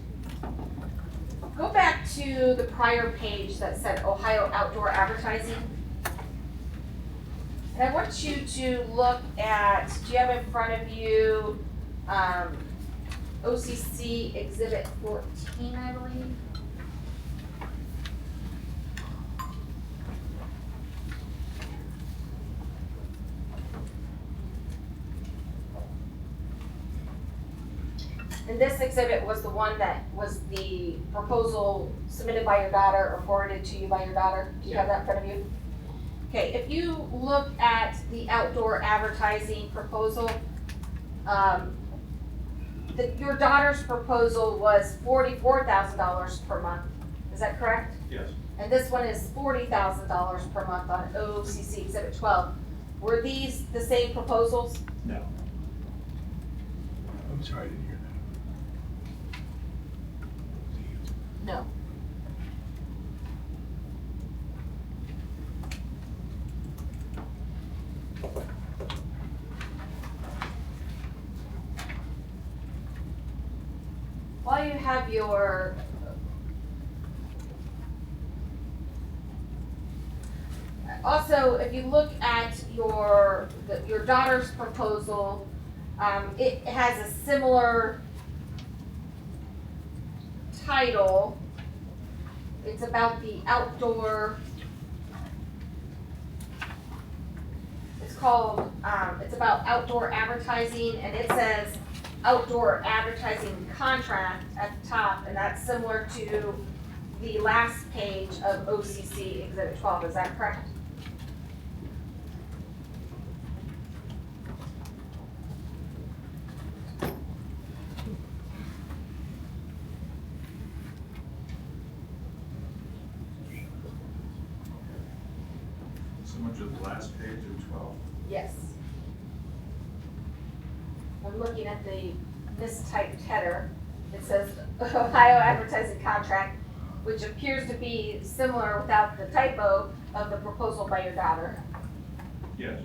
Go back to the prior page that said Ohio Outdoor Advertising. And I want you to look at, do you have in front of you, OCC Exhibit 14, I believe? And this exhibit was the one that was the proposal submitted by your daughter or forwarded to you by your daughter. Do you have that in front of you? Okay, if you look at the outdoor advertising proposal, your daughter's proposal was $44,000 per month. Is that correct? Yes. And this one is $40,000 per month on OCC Exhibit 12. Were these the same proposals? No. I'm sorry, I didn't hear that. No. While you have your also, if you look at your daughter's proposal, it has a similar title. It's about the outdoor. It's called. It's about outdoor advertising, and it says outdoor advertising contract at the top, and that's similar to the last page of OCC Exhibit 12. Is that correct? Similar to the last page of 12. Yes. I'm looking at the mistyped header. It says Ohio advertising contract, which appears to be similar without the typo of the proposal by your daughter. Yes.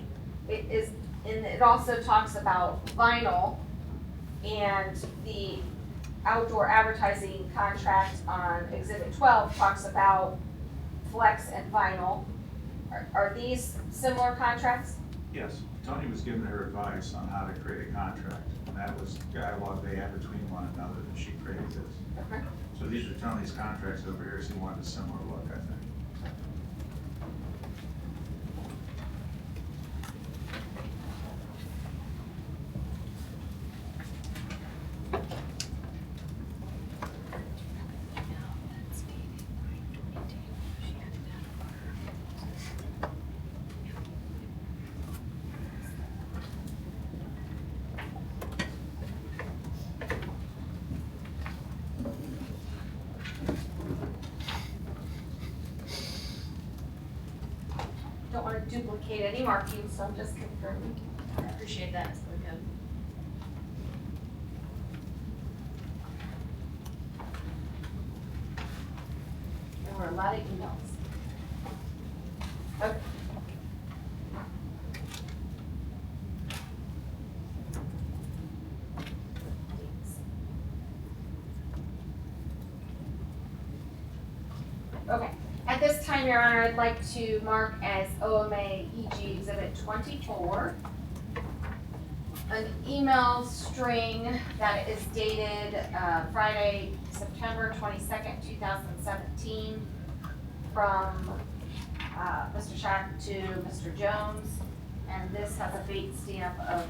It is, and it also talks about vinyl, and the outdoor advertising contract on Exhibit 12 talks about flex and vinyl. Are these similar contracts? Yes. Tony was giving her advice on how to create a contract, and that was dialogue they had between one another, and she created this. Okay. So these are Tony's contracts over here, so he wanted a similar look, I think. indicate any markings, so I'm just confirming. I appreciate that, Ms. Boyko. There were a lot of emails. Okay. Okay, at this time, Your Honor, I'd like to mark as OMA EG Exhibit 24 an email string that is dated Friday, September 22nd, 2017, from Mr. Chack to Mr. Jones, and this has a date stamp of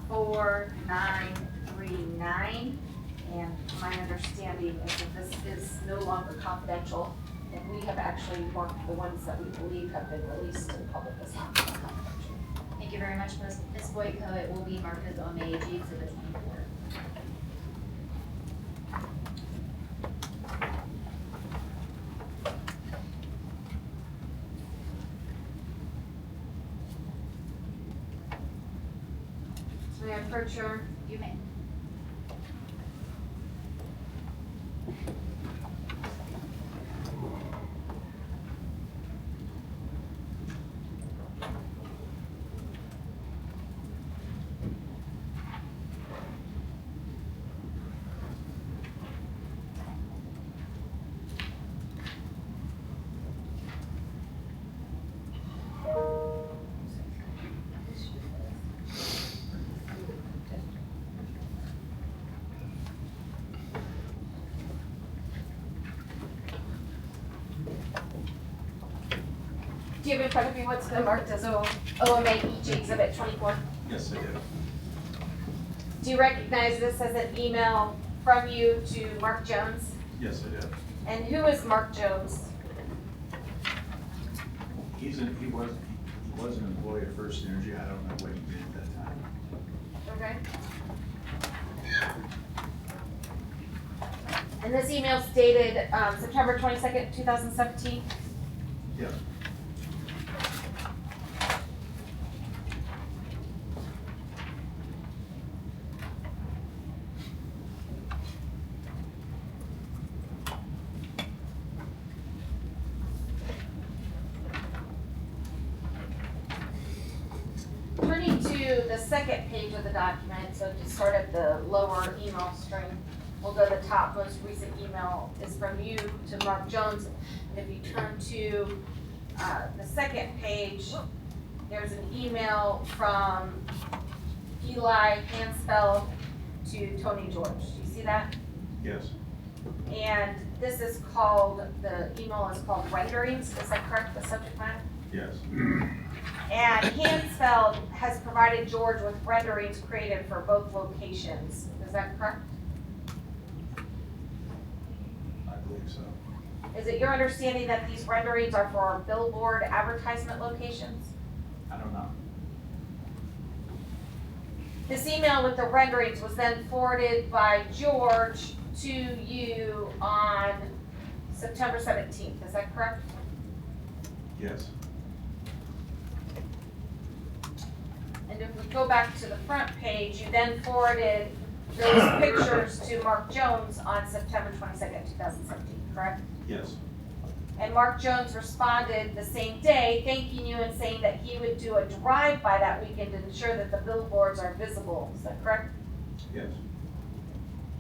00949939, and my understanding is that this is no longer confidential, and we have actually marked the ones that we believe have been released to the public as not confidential. Thank you very much, Ms. Boyko. It will be marked as OMA AG Exhibit 24. So we have Pritchard. You may. Do you have in front of you what's been marked as OMA EG Exhibit 24? Yes, I do. Do you recognize this as an email from you to Mark Jones? Yes, I do. And who is Mark Jones? He was an employee of FirstEnergy. I don't know what he did at that time. Okay. And this email's dated September 22nd, 2017? Yeah. Turning to the second page of the document, so to start at the lower email string, we'll go to the top. Most recent email is from you to Mark Jones. And if you turn to the second page, there's an email from Eli Hansfeld to Tony George. Do you see that? Yes. And this is called, the email is called renderings. Is that correct, the subject matter? Yes. And Hansfeld has provided George with renderings created for both locations. Is that correct? I believe so. Is it your understanding that these renderings are for billboard advertisement locations? I don't know. This email with the renderings was then forwarded by George to you on September 17th. Is that correct? Yes. And if we go back to the front page, you then forwarded those pictures to Mark Jones on September 22nd, 2017, correct? Yes. And Mark Jones responded the same day, thanking you and saying that he would do a drive-by that weekend to ensure that the billboards are visible. Is that correct? Yes.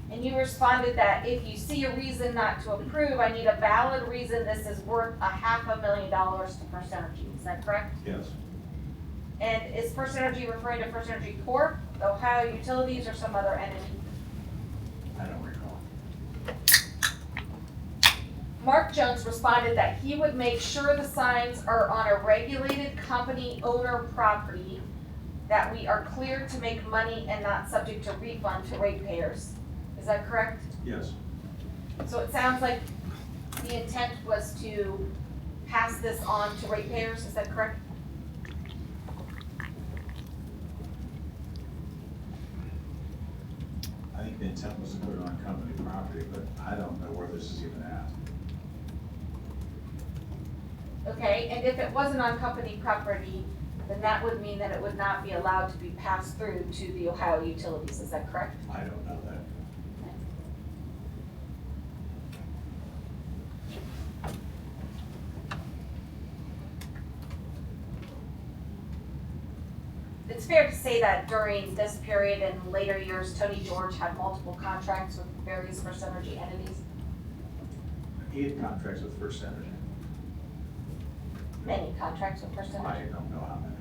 And you responded that if you see a reason not to approve, I need a valid reason this is worth $500,000 to FirstEnergy. Is that correct? Yes. And is FirstEnergy referring to FirstEnergy Corp., Ohio Utilities, or some other entity? I don't recall. Mark Jones responded that he would make sure the signs are on a regulated company owner property, that we are cleared to make money and not subject to refund to ratepayers. Is that correct? Yes. So it sounds like the intent was to pass this on to ratepayers, is that correct? I think the intent was to put it on company property, but I don't know where this is even at. Okay, and if it wasn't on company property, then that would mean that it would not be allowed to be passed through to the Ohio utilities, is that correct? I don't know that. It's fair to say that during this period and later years, Tony George had multiple contracts with various FirstEnergy entities, He had contracts with FirstEnergy. many contracts with I FirstEnergy. don't know how many.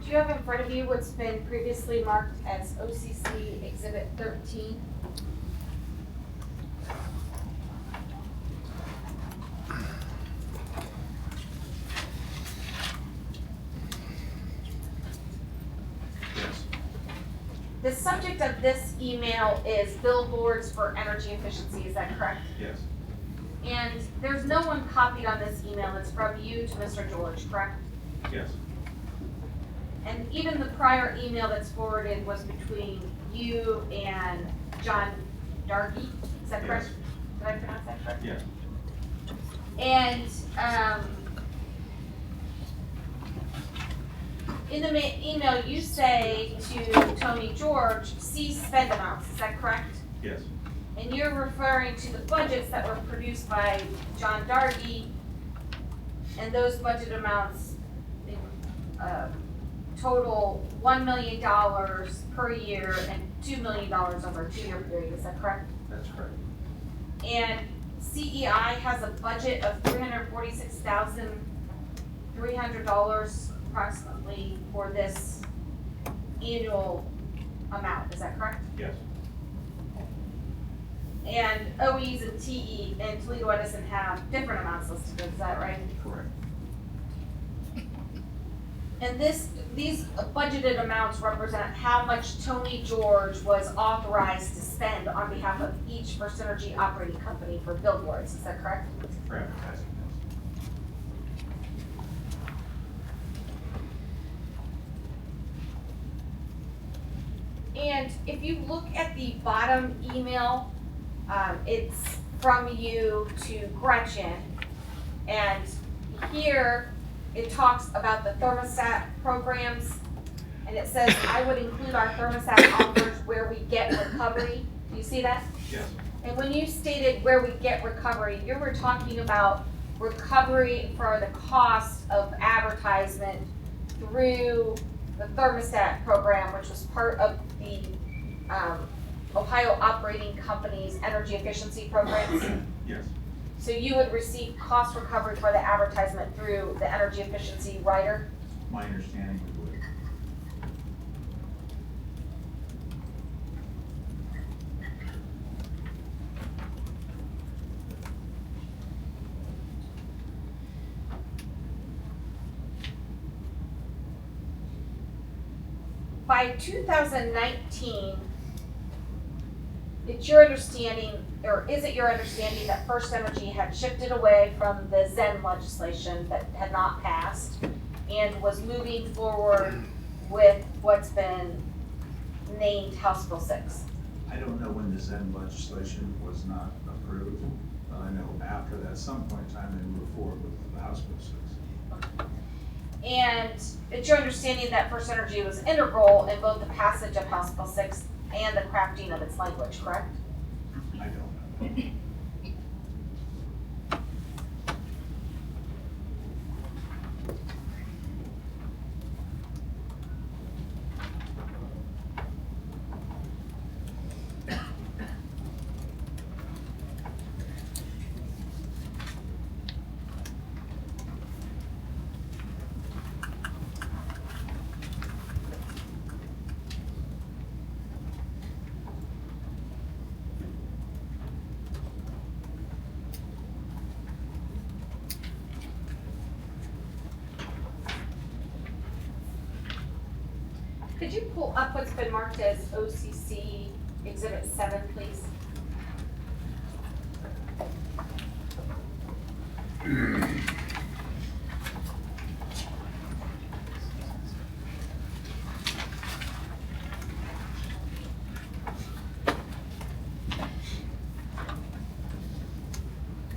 Do you have in front of you what's been previously marked as OCC Exhibit 13? Yes. The subject of this email is billboards for energy efficiency, is that correct? Yes. And there's no one copied on this email, it's from you to Mr. George, correct? Yes. And even the prior email that's forwarded was between you and John Dargy, is that correct? Did I pronounce that correct? Yes. And, in the email, you say to Tony George, see spend amounts, is that correct? Yes. And you're referring to the budgets that were produced by John Dargy, and those budget amounts total $1 million per year and $2 million over a 2-year period, is that correct? That's correct. And CEI has a budget of $346,300 approximately for this annual amount, is that correct? Yes. And OEs and TE and Toledo Edison have different amounts listed, is that right? Correct. And these budgeted amounts represent how much Tony George was authorized to spend on behalf of each FirstEnergy operating company for billboards, is that correct? For advertising, And if you look at the bottom email, it's from you to Gretchen. And here it talks about the thermostat programs. And it says, I would include our thermostat offers where we get recovery. Do you see that? yes. And when you stated where we get recovery, you were talking about recovery for the cost of advertisement through the thermostat program, which was part of the Ohio Operating Company's energy efficiency programs. Yes. So you would receive cost recovery for the advertisement through the energy efficiency rider. My understanding we would. By 2019, it's your understanding, or is it your understanding that FirstEnergy had shifted away from the Zen legislation that had not passed and was moving forward with what's been named House Bill 6? I don't know when the Zen legislation was not approved, but I know after that, at some point in time, they moved forward with the House Bill 6. And it's your understanding that FirstEnergy was integral in both the passage of House Bill 6 and the crafting of its language, correct? I don't know. could you pull up what's been marked as OCC Exhibit 7, please?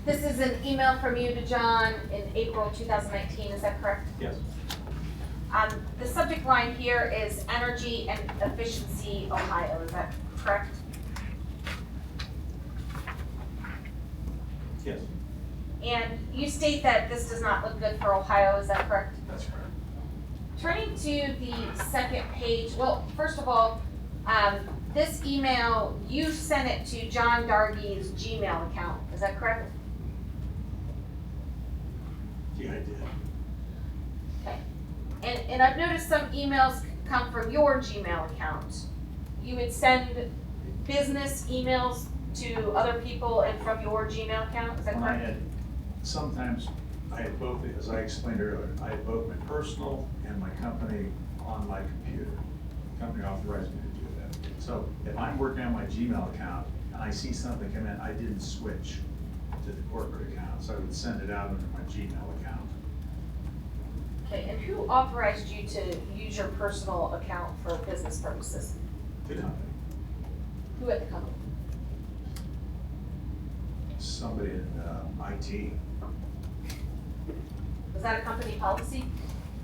This is an email from you to John in April 2019, is that correct? Yes. The subject line here is Energy and Efficiency Ohio, is that correct? Yes, And you state that this does not look good for Ohio, is that correct? that's correct. Turning to the second page, well, first of all, this email, you sent it to John Dargy's Gmail account, is that correct? Yeah, I did. Okay. And I've noticed some emails come from your Gmail account. You would send business emails to other people and from your Gmail account, is that When I correct? had, sometimes I had both, as I explained earlier, I had both my personal and my company on my computer. The company authorized me to do that. So if I'm working on my Gmail account and I see something come in, I didn't switch to the corporate account, so I would send it out under my Gmail account. Okay, and who authorized you to use your personal account for business purposes? The company, Who at the company? somebody in IT, Was that a company policy?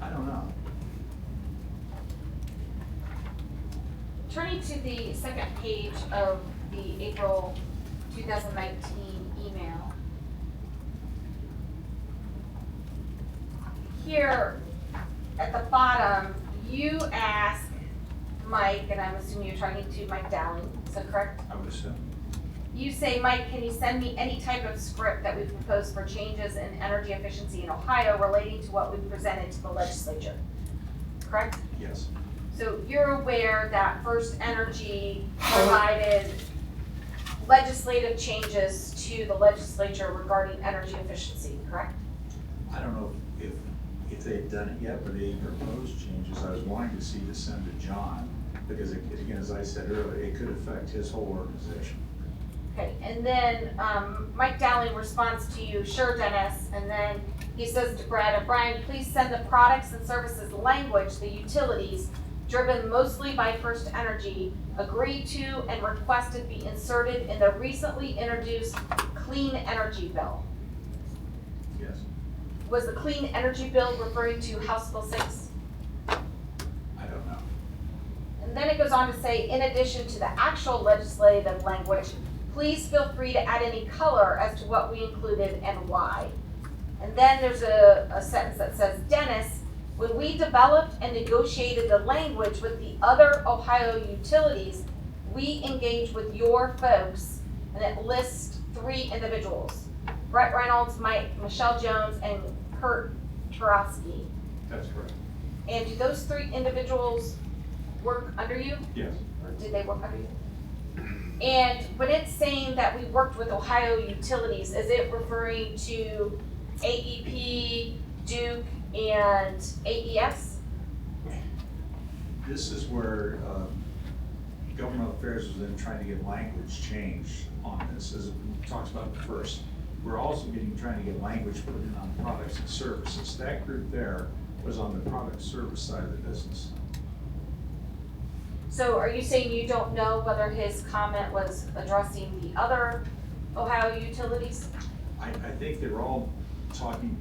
I don't know. Turning to the second page of the April 2019 email. Here at the bottom, you ask Mike, and I'm assuming you're talking to Mike Dowling, is that correct? I would assume. You say, Mike, can you send me any type of script that we propose for changes in energy efficiency in Ohio relating to what we presented to the legislature? Correct? Yes, So you're aware that FirstEnergy provided legislative changes to the legislature regarding energy efficiency, correct? I don't know if they've done it yet, but they proposed changes I was wanting to see to send to John, because again, as I said earlier, it could affect his whole organization. Okay, and then Mike Dowling responds to you, sure, Dennis, and then he says to Brad and Brian, please send the products and services language, the utilities, driven mostly by FirstEnergy, agreed to and requested be inserted in the recently introduced clean energy bill. Yes, Was the clean energy bill referring to House Bill 6? I don't know. And then it goes on to say, in addition to the actual legislative language, please feel free to add any color as to what we included and why. And then there's a sentence that says, Dennis, when we developed and negotiated the language with the other Ohio utilities, we engaged with your folks, and it lists 3 individuals, Brett Reynolds, Michelle Jones, and Kurt Turowski. That's correct. And do those 3 individuals work under you? Yes. Or did they work under you? And when it's saying that we worked with Ohio utilities, is it referring to AEP, Duke, and AES? This is where government affairs was then trying to get language changed on this, as it talks about the first. We're also trying to get language put in on products and services. That group there was on the product service side of the business. So are you saying you don't know whether his comment was addressing the other Ohio utilities? I think they were all talking,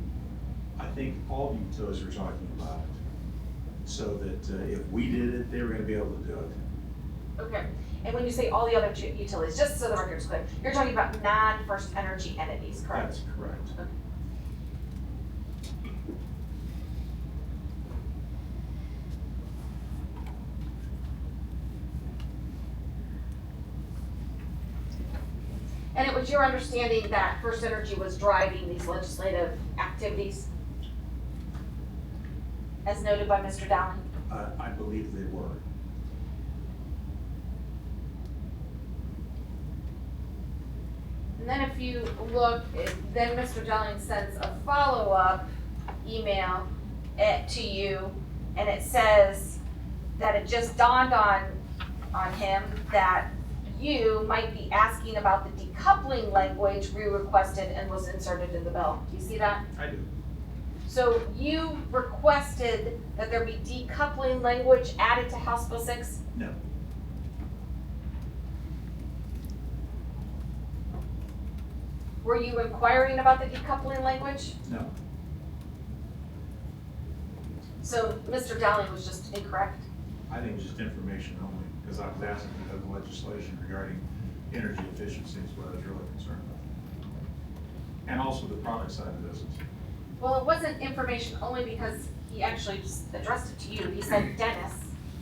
I think all the utilities were talking about it. So that if we did it, they were gonna be able to do it. Okay. And when you say all the other utilities, just so the record's clear, you're talking about non-FirstEnergy entities, correct? That's correct. Okay. And it was your understanding that FirstEnergy was driving these legislative activities, as noted by Mr. Dowling? I believe they were. And then if you look, then Mr. Dowling sends a follow-up email to you, and it says, that it just dawned on him that you might be asking about the decoupling language we requested and was inserted in the bill. Do you see that? I do. So you requested that there be decoupling language added to House Bill 6? No. Were you inquiring about the decoupling language? No. So Mr. Dowling was just incorrect? I think it's just information only, because I was asking about the legislation regarding energy efficiency is what I was really concerned about. And also the product side of the business. Well, it wasn't information only because he actually just addressed it to you. He said, Dennis,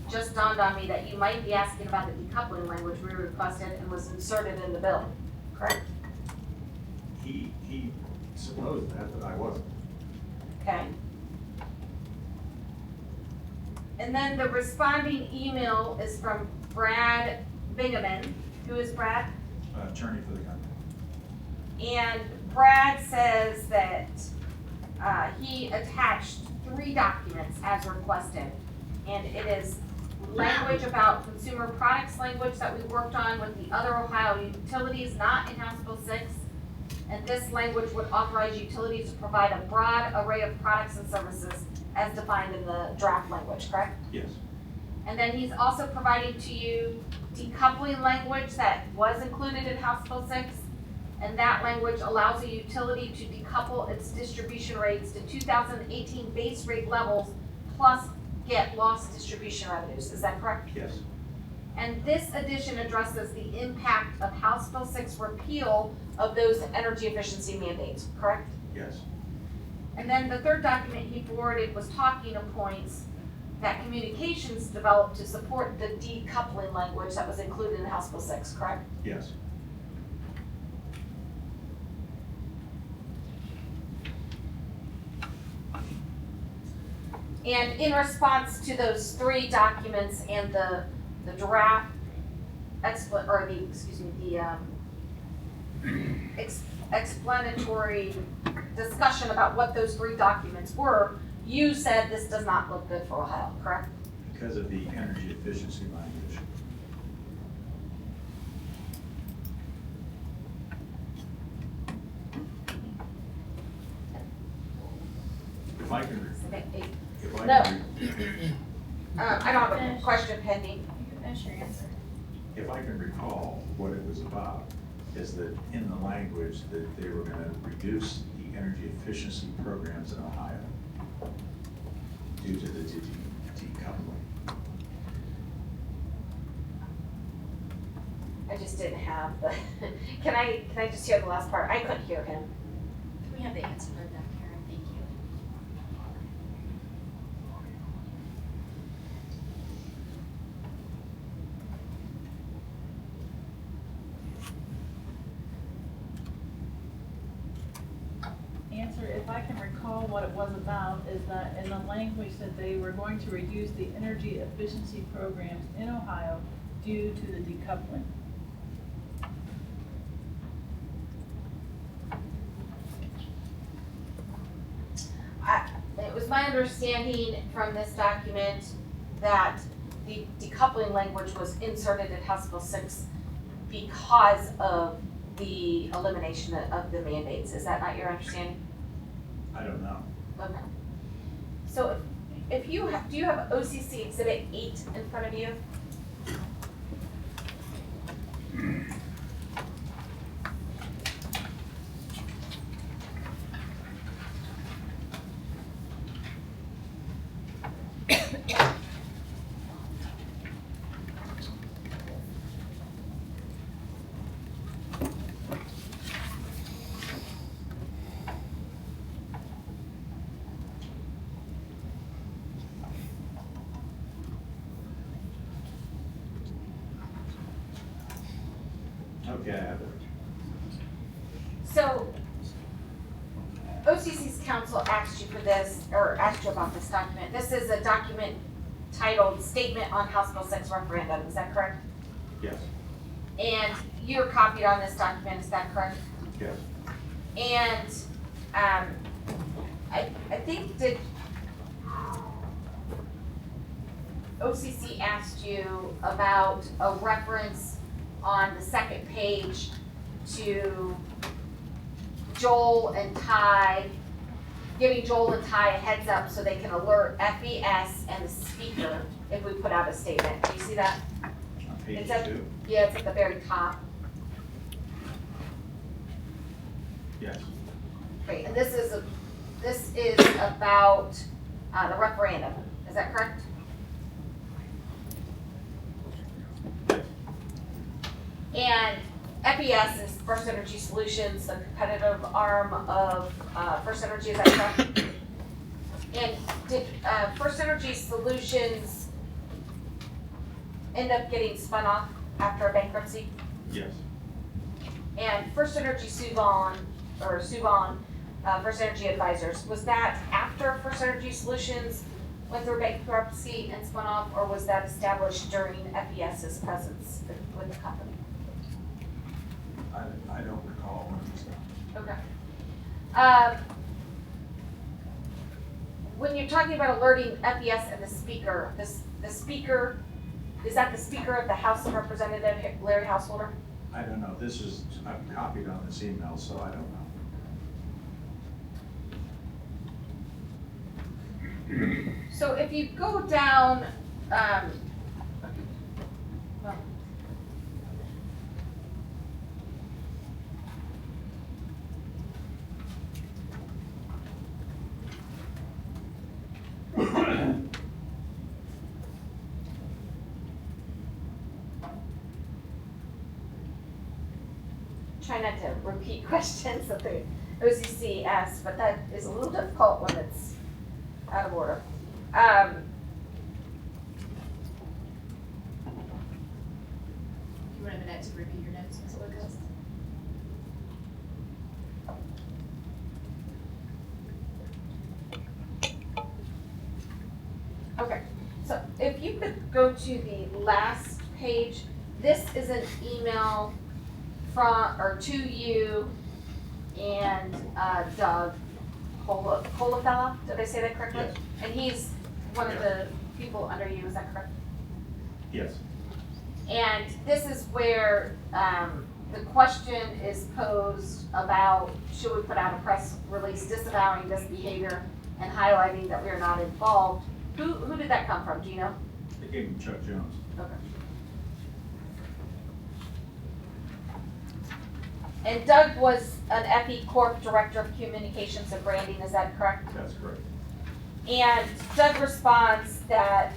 just dawned on me that you might be asking about the decoupling language we requested and was inserted in the bill, correct? He supposed that, but I wasn't. Okay. And then the responding email is from Brad Bingaman. Who is Brad? Attorney for the company. And Brad says that he attached 3 documents as requested. And it is language about consumer products language that we worked on with the other Ohio utilities, not in House Bill 6. And this language would authorize utilities to provide a broad array of products and services as defined in the draft language, correct? Yes. And then he's also providing to you decoupling language that was included in House Bill 6. And that language allows a utility to decouple its distribution rates to 2018 base rate levels plus get lost distribution revenues. Is that correct? Yes. And this addition addresses the impact of House Bill 6 repeal of those energy efficiency mandates, correct? Yes. And then the third document he forwarded was talking of points that communications developed to support the decoupling language that was included in House Bill 6, correct? Yes. And in response to those 3 documents and the draft explanatory discussion about what those 3 documents were, you said this does not look good for Ohio, correct? Because of the energy efficiency language. If I can, if I No. can, I don't have a question pending. You can finish your answer. if I can recall what it was about, is that in the language that they were gonna reduce the energy efficiency programs in Ohio due to the decoupling. I just didn't have the, can I just hear the last part? I couldn't hear him. We have the answer right back, Karen, thank you. Answer, if I can recall what it was about, is that in the language that they were going to reduce the energy efficiency programs in Ohio due to the decoupling. It was my understanding from this document that the decoupling language was inserted in House Bill 6 because of the elimination of the mandates. Is that not your understanding? I don't know. Okay. So if you have, do you have OCC Exhibit 8 in front of you? Okay, I have it. So OCC's counsel asked you for this, or asked you about this document. This is a document titled Statement on House Bill 6 Referendum, is that correct? Yes. And you're copied on this document, is that correct? Yes. And I think OCC asked you about a reference on the second page to Joel and Ty, giving Joel and Ty a heads up so they can alert FES and the speaker if we put out a statement. Do you see that? On page It's at- 2? Yeah, it's at the very top. Yes. Okay, and this is about the referendum. Is that correct? And FES is FirstEnergy Solutions, the competitive arm of FirstEnergy, is that correct? And did FirstEnergy Solutions end up getting spun off after a bankruptcy? Yes. And FirstEnergy Suvon, FirstEnergy Advisors, was that after FirstEnergy Solutions went through bankruptcy and spun off, or was that established during FES's presence with the company? I don't recall when it was done. Okay. When you're talking about alerting FES and the speaker, the speaker, is that the Speaker of the House of Representatives, Larry Householder? I don't know. I'm copied on this email, so I don't know. So if you go down, well, try not to repeat questions that the OCC asks, but that is a little difficult when it's out of order. You want a minute to review your notes, Ms. Lucas? Okay, so if you could go to the last page, this is an email to you and Doug Colafella, did I say that correctly? Yes. And he's one of the people under you, is that correct? Yes. And this is where the question is posed about, should we put out a press release disavowing this behavior and highlighting that we are not involved? Who did that come from, do you know? It came from Chuck Jones. Okay. And Doug was an FE Corp Director of Communications and Branding, is that correct? That's correct. And Doug responds that,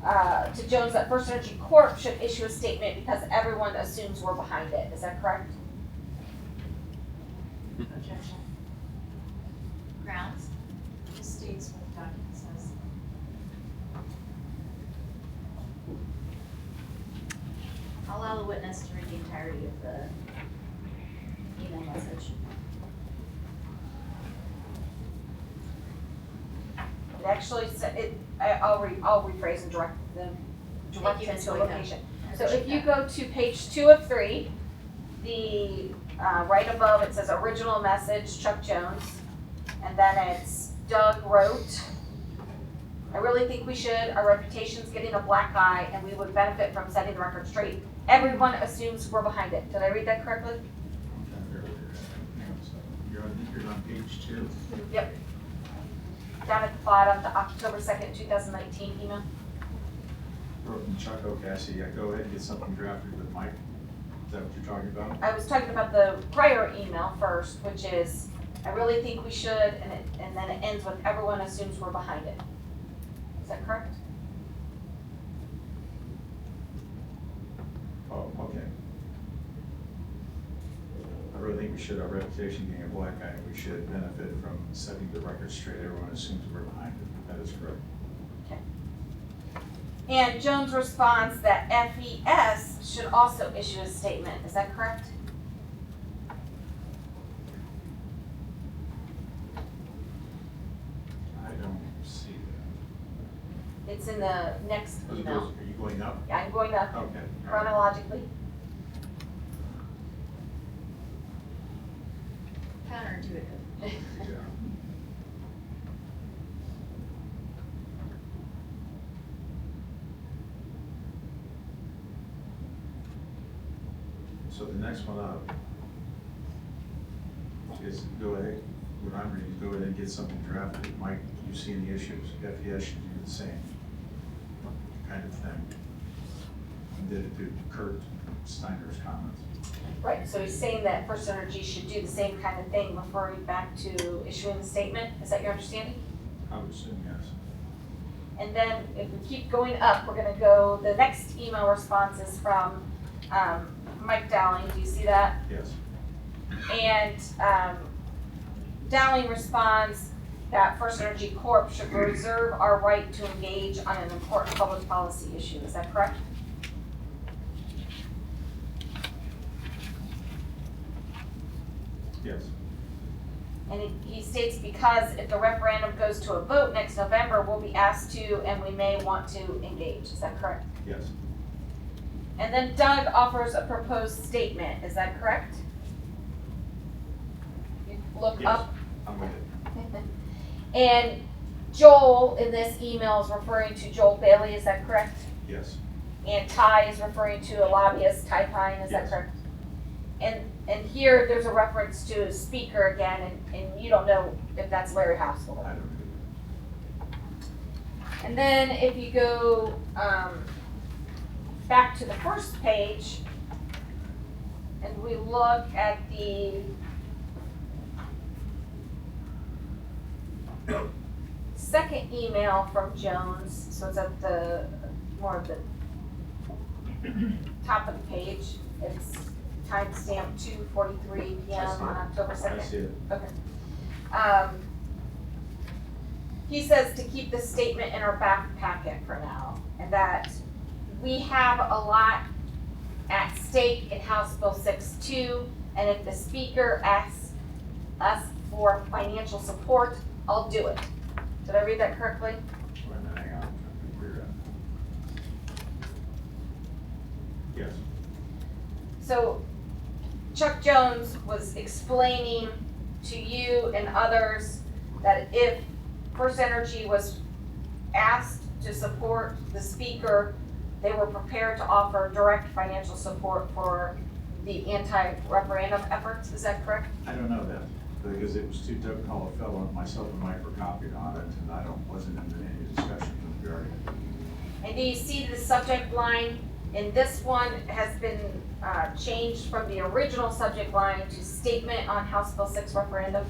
to Jones, that FirstEnergy Corp should issue a statement because everyone assumes we're behind it, is that correct? Objection. Grounds? Just states what the document says. I'll allow the witness to read the entirety of the email message. It actually said, I'll rephrase and direct Thank you, him Ms. to a Boyko. location. I So appreciate if you that. go to page 2 of 3, the, right above, it says original message, Chuck Jones. And then it's Doug wrote, I really think we should, our reputation's getting a black eye and we would benefit from setting the record straight. Everyone assumes we're behind it. Did I read that correctly? You're on page 2. Yep. Down at the bottom, the October 2nd, 2019 email. From Chuck O'Casey. Yeah, go ahead and get something drafted with Mike. Is that what you're talking about? I was talking about the prior email first, which is, I really think we should, and then it ends with everyone assumes we're behind it. Is that correct? Oh, okay. I really think we should, our reputation being a black eye, we should benefit from setting the record straight. Everyone assumes we're behind it. That is correct. Okay. And Jones responds that FES should also issue a statement. Is that correct? I don't see that. It's in the next email. Are you going up? Yeah, I'm going up Okay. all right. chronologically. Counterintuitive. Yeah. So the next one up is go ahead, what I'm reading, go ahead and get something drafted. Mike, you see any issues? FES should do the same kind of thing. And did it to Kurt Steiner's comments. Right, so he's saying that FirstEnergy should do the same kind of thing, referring back to issuing the statement. Is that your understanding? I would assume yes. And then if we keep going up, we're gonna go, the next email response is from Mike Dowling. Do you see that? Yes. And Dowling responds that FirstEnergy Corp. Should reserve our right to engage on an important public policy issue. Is that correct? Yes. And he states because if the referendum goes to a vote next November, we'll be asked to and we may want to engage. Is that correct? Yes. And then Doug offers a proposed statement. Is that correct? You look Yes. up. I'm with it. And Joel in this email is referring to Joel Bailey. Is that correct? Yes. And Ty is referring to a lobbyist, Ty Pine. Is that Yes. correct? And here there's a reference to a speaker again, and you don't know if that's Larry Hospital. I don't know. And then if you go back to the first page, and we look at the second email from Jones, so it's at the more of the top of the page. It's timestamp 2:43 p.m. on October 2nd. I see it. Okay. He says to keep the statement in our back packet for now, and that we have a lot at stake in House Bill 6-2, and if the speaker asks us for financial support, I'll do it. Did I read that correctly? Wait a minute, hang on. I'm trying to figure it out. Yes. So Chuck Jones was explaining to you and others that if FirstEnergy was asked to support the speaker, they were prepared to offer direct financial support for the anti-referendum efforts. Is that correct? I don't know that, because it was Doug Collifello and myself and Mike were copied on it, and I wasn't in any discussion regarding it. And do you see the subject line? And this one has been changed from the original subject line to statement on House Bill 6 referendum.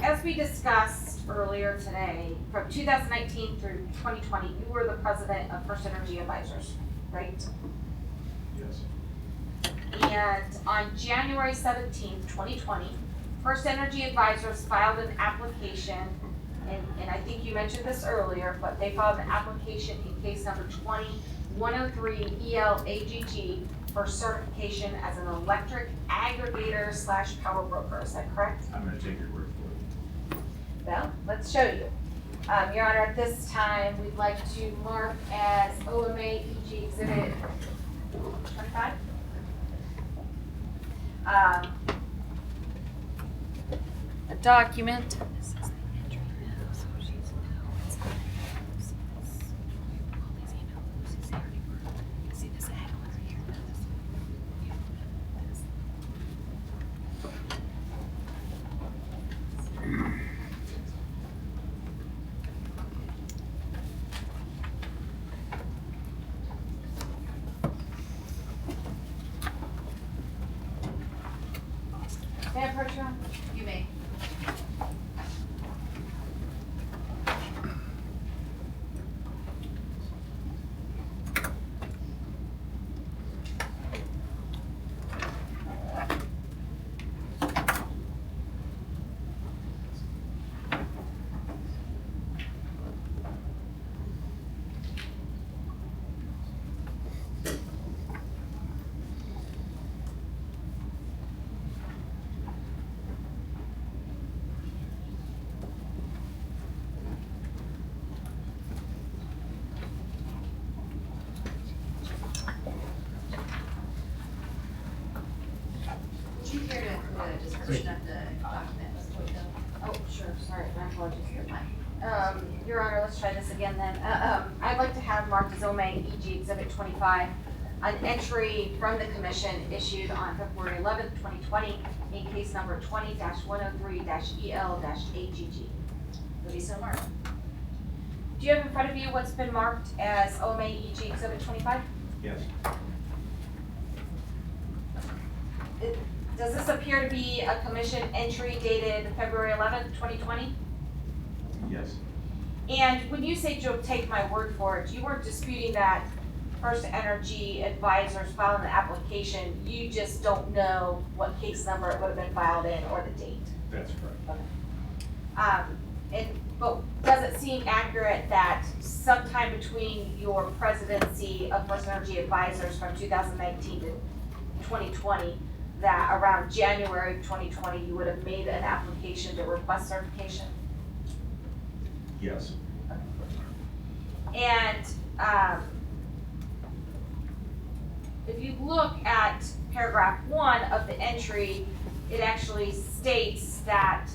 As we discussed earlier today, from 2019 through 2020, you were the president of FirstEnergy Advisors, right? Yes. And on January 17th, 2020, FirstEnergy Advisors filed an application, and I think you mentioned this earlier, but they filed an application in case number 20103 ELAGG for certification as an electric aggregator / power broker. Is that correct? I'm gonna take your word for it. Well, let's show you. Your Honor, at this time, we'd like to mark as OMA EG Exhibit 25. A document. May I approach you on? You may. the description of the document. Oh, sure, sorry, my apologies. You're fine. Your Honor, let's try this again then. I'd like to have marked as OMA EG Exhibit 25, an entry from the commission issued on February 11th, 2020, in case number 20-103-EL-AGG. Will be so marked. Do you have in front of you what's been marked as OMA EG Exhibit 25? Yes. Does this appear to be a commission entry dated February 11th, 2020? Yes. And when you say you'll take my word for it, you weren't disputing that FirstEnergy advisors filed an application, you just don't know what case number it would have been filed in or the date. That's correct. But does it seem accurate that sometime between your presidency of FirstEnergy advisors from 2019 to 2020, that around January of 2020, you would have made an application to request certification? Yes. And if you look at paragraph 1 of the entry, it actually states that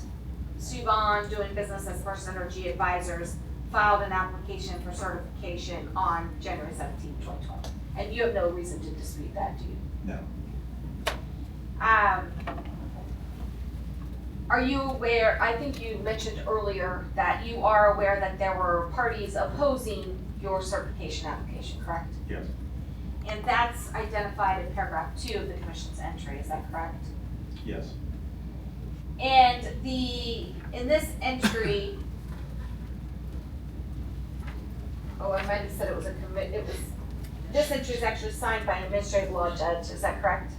Suban, doing business as FirstEnergy advisors, filed an application for certification on January 17, 2020. And you have no reason to dispute that, do you? No. Are you aware, I think you mentioned earlier that you are aware that there were parties opposing your certification application, correct? Yes. And that's identified in paragraph 2 of the commission's entry, is that correct? Yes. And in this entry, oh, I might have said it was this entry is actually signed by an administrative law judge, is that correct?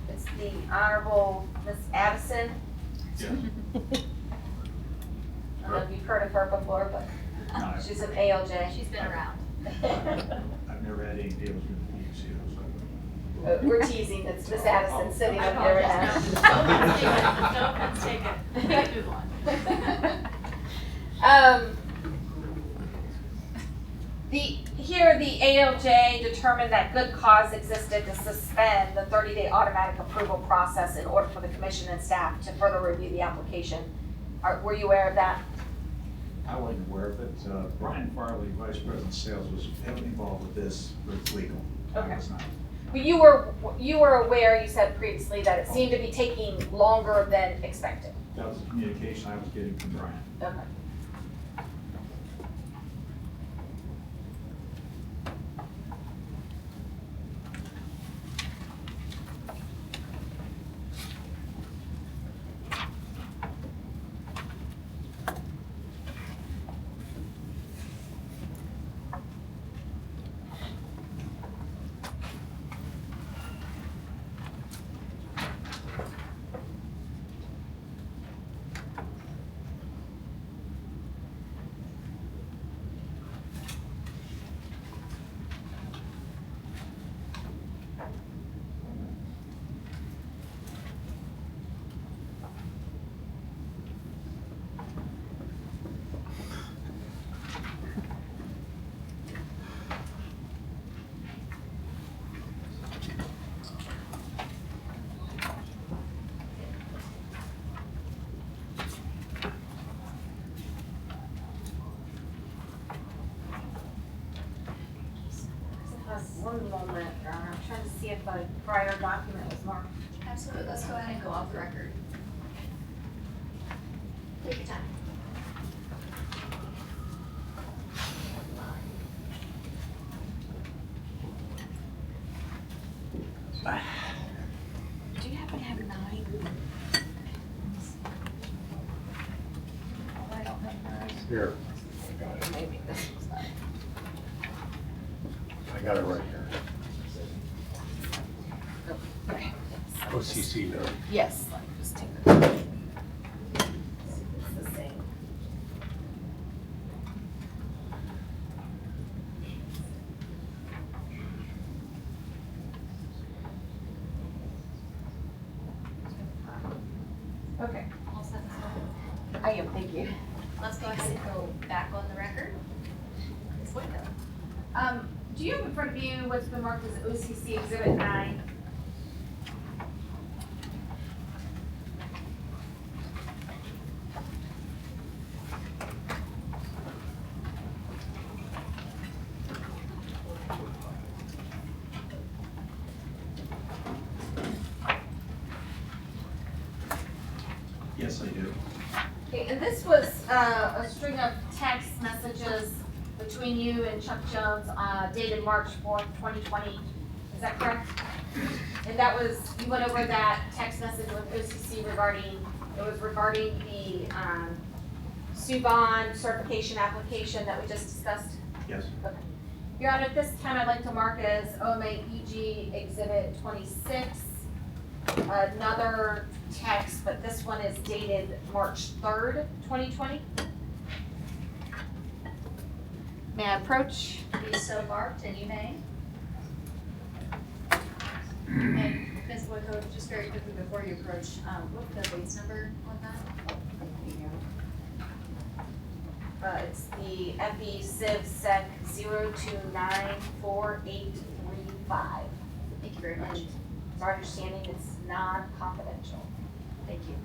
It's the Honorable Miss Addison. Yes. I don't know if you've heard of her before, but No, she's an ALJ. She's been around. I've never had any deals with the PUCO, so. We're teasing, it's Miss Addison sitting up there right now. No offense taken. We can move on. Here, the ALJ determined that good cause existed to suspend the 30-day automatic approval process in order for the commission and staff to further review the application. Were you aware of that? I wasn't aware of it. Brian Farley, Vice President of Sales, was heavily involved with this, with legal. Okay. I was not. But you were aware, you said previously, that it seemed to be taking longer than expected. That was the communication I was getting from Brian. Okay. One moment, Your Honor. I'm trying to see if a prior document was marked. Absolutely, let's go ahead and go off the record. Take your time. Do you happen to have 9? Oh, I don't have 9. Here, Maybe this was 9. I got it right here. Okay. OCC note. Yes, let me just take it. It's the same. Okay, All set and settled. I am, thank you. Let's go ahead and go back on the record. Ms. Whitcomb. Do you have in front of you what's been marked as OCC Exhibit 9? Yes, I do. Okay, and this was a string of text messages between you and Chuck Jones dated March 4th, 2020. Is that correct? And that was, you went over that text message with OCC regarding the Suban certification application that we just discussed? Yes. Okay. Your Honor, at this time, I'd like to mark as OMA EG Exhibit 26, another text, but this one is dated March 3rd, 2020. May I approach? Be so marked, and you may. And Ms. Boyko, just very quickly before you approach, what's the base number on that? It's the FE Civ Sec 029485. Thank you very much. It's our understanding it's non-confidential. Thank you.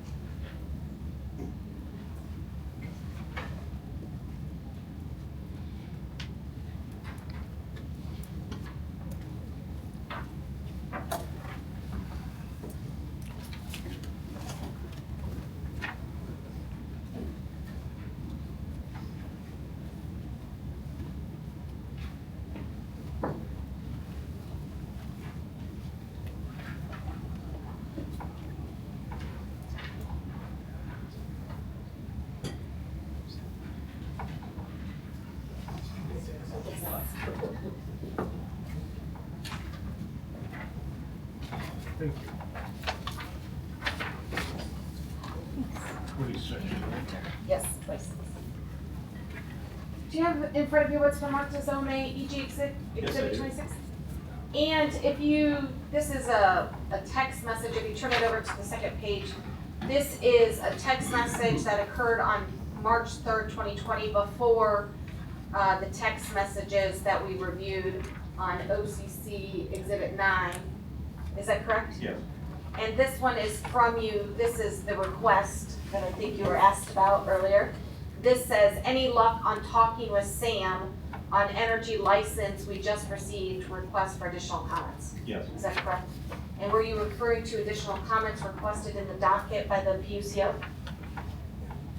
Thank you. 26. Yes, please. Do you have in front of you what's been marked as OMA EG Exhibit Yes, I do. 26? And if you, this is a text message, if you turn it over to the second page, this is a text message that occurred on March 3rd, 2020, before the text messages that we reviewed on OCC Exhibit 9. Is that correct? Yes. And this one is from you, this is the request that I think you were asked about earlier. This says, any luck on talking with Sam on energy license we just received, request for additional comments? Yes. Is that correct? And were you referring to additional comments requested in the docket by the PUCO?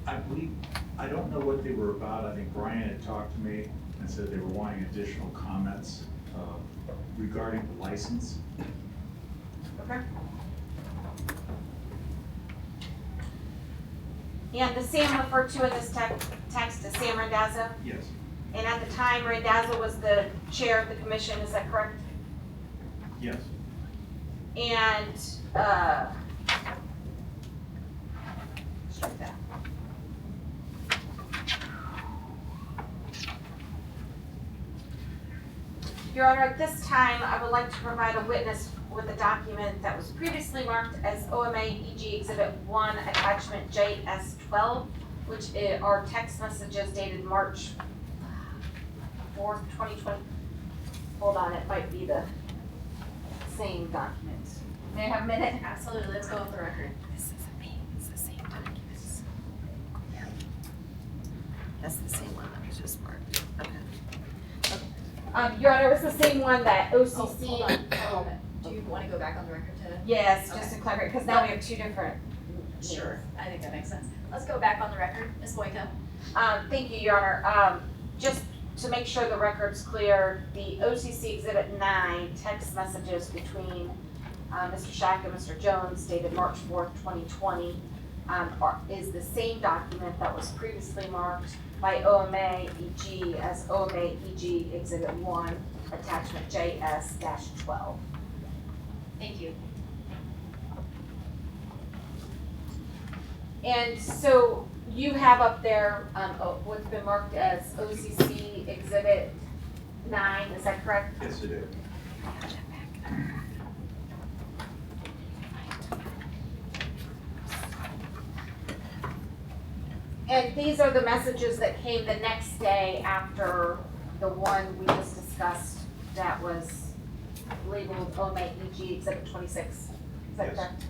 I believe, I don't know what they were about. I think Brian had talked to me and said they were wanting additional comments regarding the license. Okay. And the Sam referred to in this text is Sam Randazzo? Yes. And at the time, Randazzo was the chair of the commission, is that correct? Yes. And, strike that. Your Honor, at this time, I would like to provide a witness with a document that was previously marked as OMA EG Exhibit 1 Attachment JS12, which are text messages dated March 4th, 2020. Hold on, it might be the same document. May I have a minute? Absolutely, let's go off the record. This isn't me, it's the same documents. That's the same one that was just marked. Okay. Your Honor, it was the same one that Oh, OCC. hold on. Do you want to go back on the record to? Yes, just Okay. to clarify, because now we have two different. Sure, I think that makes sense. Let's go back on the record. Ms. Boyko? Thank you, Your Honor. Just to make sure the record's clear, the OCC Exhibit 9 text messages between Mr. Chack and Mr. Jones dated March 4th, 2020 is the same document that was previously marked by OMA EG as OMA EG Exhibit 1, Attachment JS-12. Thank you. And so you have up there what's been marked as OCC Exhibit 9, is that correct? Yes, I do. And these are the messages that came the next day after the one we just discussed that was labeled OMA EG Exhibit 26. Is that Yes. correct?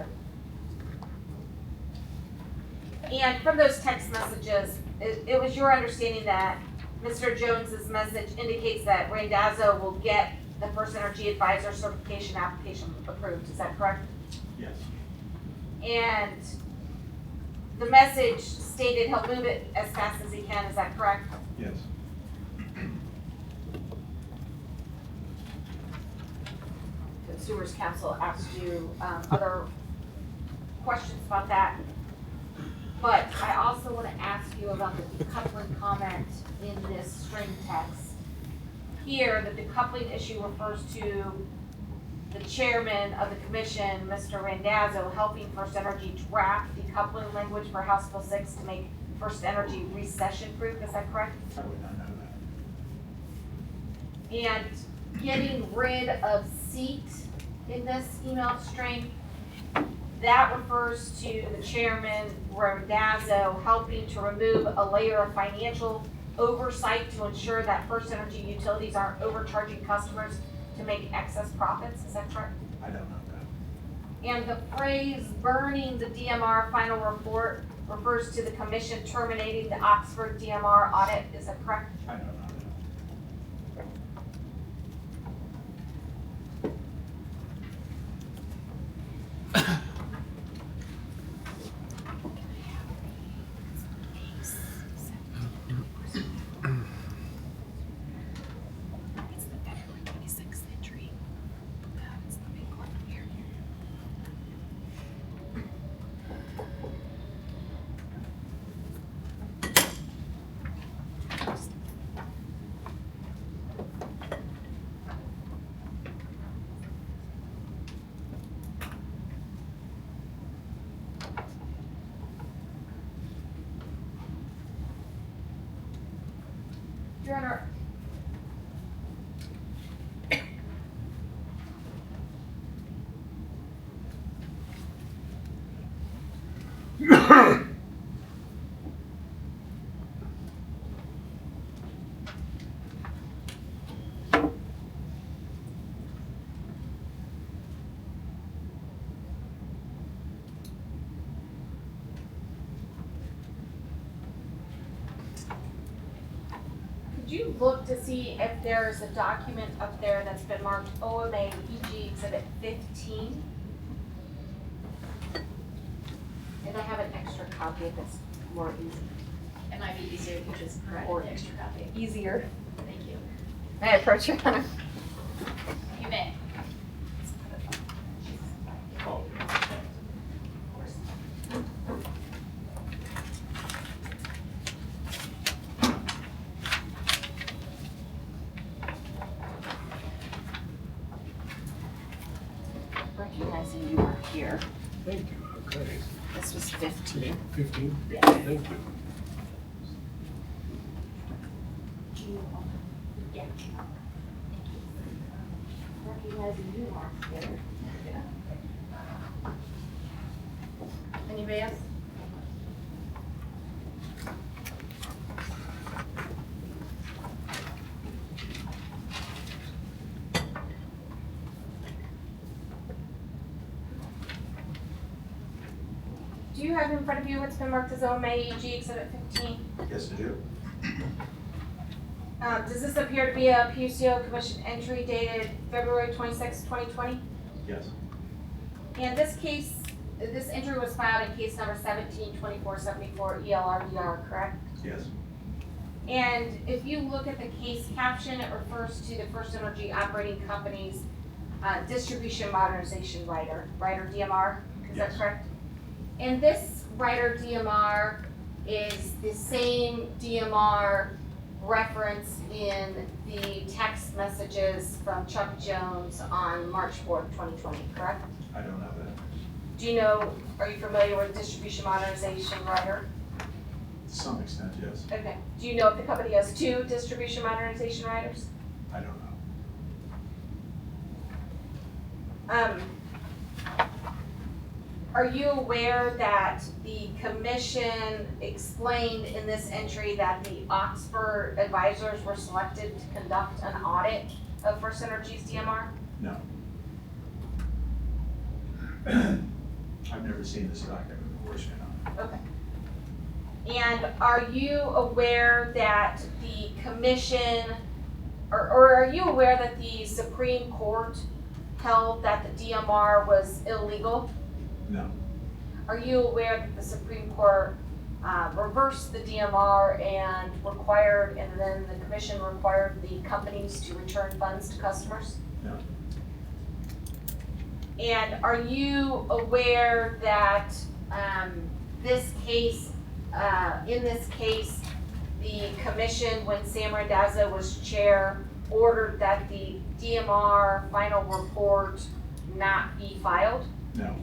And from those text messages, it was your understanding that Mr. Jones's message indicates that Randazzo will get the FirstEnergy Advisor certification application approved. Is that correct? Yes. And the message stated he'll move it as fast as he can, is that correct? Yes. Consumers Council asked you other questions about that. But I also want to ask you about the decoupling comment in this string text. Here, the decoupling issue refers to the chairman of the commission, Mr. Randazzo, helping FirstEnergy draft decoupling language for House Bill 6 to make FirstEnergy recession-proof, is that correct? I would not know that. And getting rid of seat in this email string, that refers to the chairman, Randazzo, helping to remove a layer of financial oversight to ensure that FirstEnergy utilities aren't overcharging customers to make excess profits, is that correct? I don't know that. And the phrase burning the DMR final report refers to the commission terminating the Oxford DMR audit, is that correct? I don't know that. It's the February 26th entry. That's the big one here. Your Honor, could you look to see if there's a document up there that's been marked OMA EG Exhibit 15? And I have an extra copy if it's more easy. It might be easier if you just provide Or- an extra copy. Easier. Thank you. May I approach Your Honor? You may. Recognizing you are here. Thank you, okay. This was 15. 15? Yeah. Thank you. Yeah. Recognizing you are here. Anybody else? Do you have in front of you what's been marked as OMA EG Exhibit 15? Yes, I do. Does this appear to be a PUCO commission entry dated February 26, 2020? Yes. And this case, this entry was filed in case number 172474 ELRDR, correct? Yes. And if you look at the case caption, it refers to the FirstEnergy Operating Company's distribution modernization rider DMR, is that Yes. correct? And this rider DMR is the same DMR reference in the text messages from Chuck Jones on March 4th, 2020, correct? I don't know that. Do you know, are you familiar with distribution modernization rider? To some extent, yes. Okay. Do you know if the company has two distribution modernization riders? I don't know. Are you aware that the commission explained in this entry that the Oxford advisors were selected to conduct an audit of FirstEnergy's DMR? No. I've never seen this document before, Shannon. Okay. And are you aware that the commission, or are you aware that the Supreme Court held that the DMR was illegal? No. are you aware that the Supreme Court reversed the DMR and then the commission required the companies to return funds to customers? No. And are you aware that in this case, the commission, when Sam Randazzo was chair, ordered that the DMR final report not be filed? No.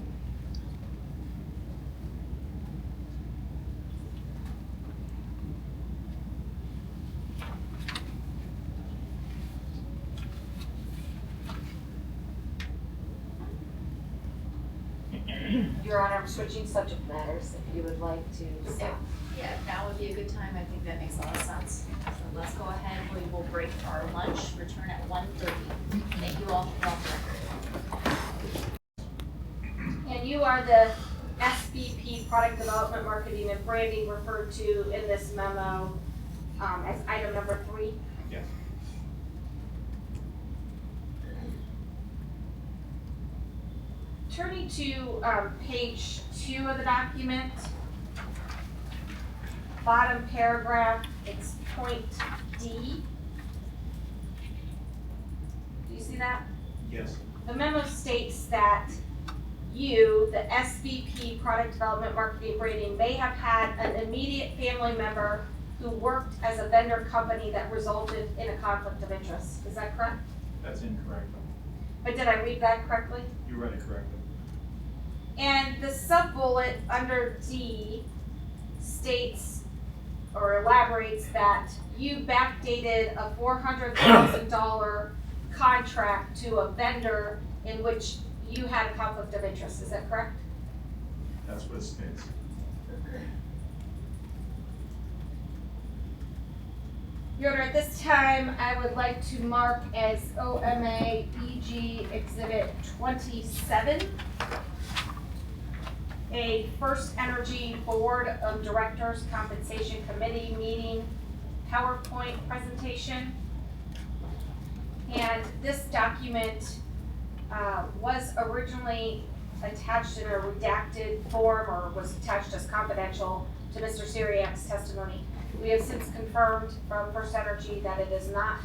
Your Honor, I'm switching subject matters if you would like to stop. Yeah, now would be a good time, I think that makes a lot of sense. So let's go ahead, we will break for our lunch, return at 1:30. Thank you all for the record. And you are the SVP, Product Development, Marketing, and Branding referred to in this memo as item number 3. Yes. Turning to page 2 of the document, bottom paragraph, it's point D. Do you see that? Yes. The memo states that you, the SVP, Product Development, Marketing, Branding, may have had an immediate family member who worked as a vendor company that resulted in a conflict of interest. Is that correct? That's incorrect. But did I read that correctly? You read it correctly. And the sub-bullet under D states or elaborates that you backdated a $400,000 contract to a vendor in which you had a conflict of interest. Is that correct? That's what it states. Your Honor, at this time, I would like to mark as OMA EG Exhibit 27, a FirstEnergy Board of Directors Compensation Committee meeting PowerPoint presentation. And this document was originally attached in a redacted form or was attached as confidential to Mr. Syriac's testimony. We have since confirmed from FirstEnergy that it is not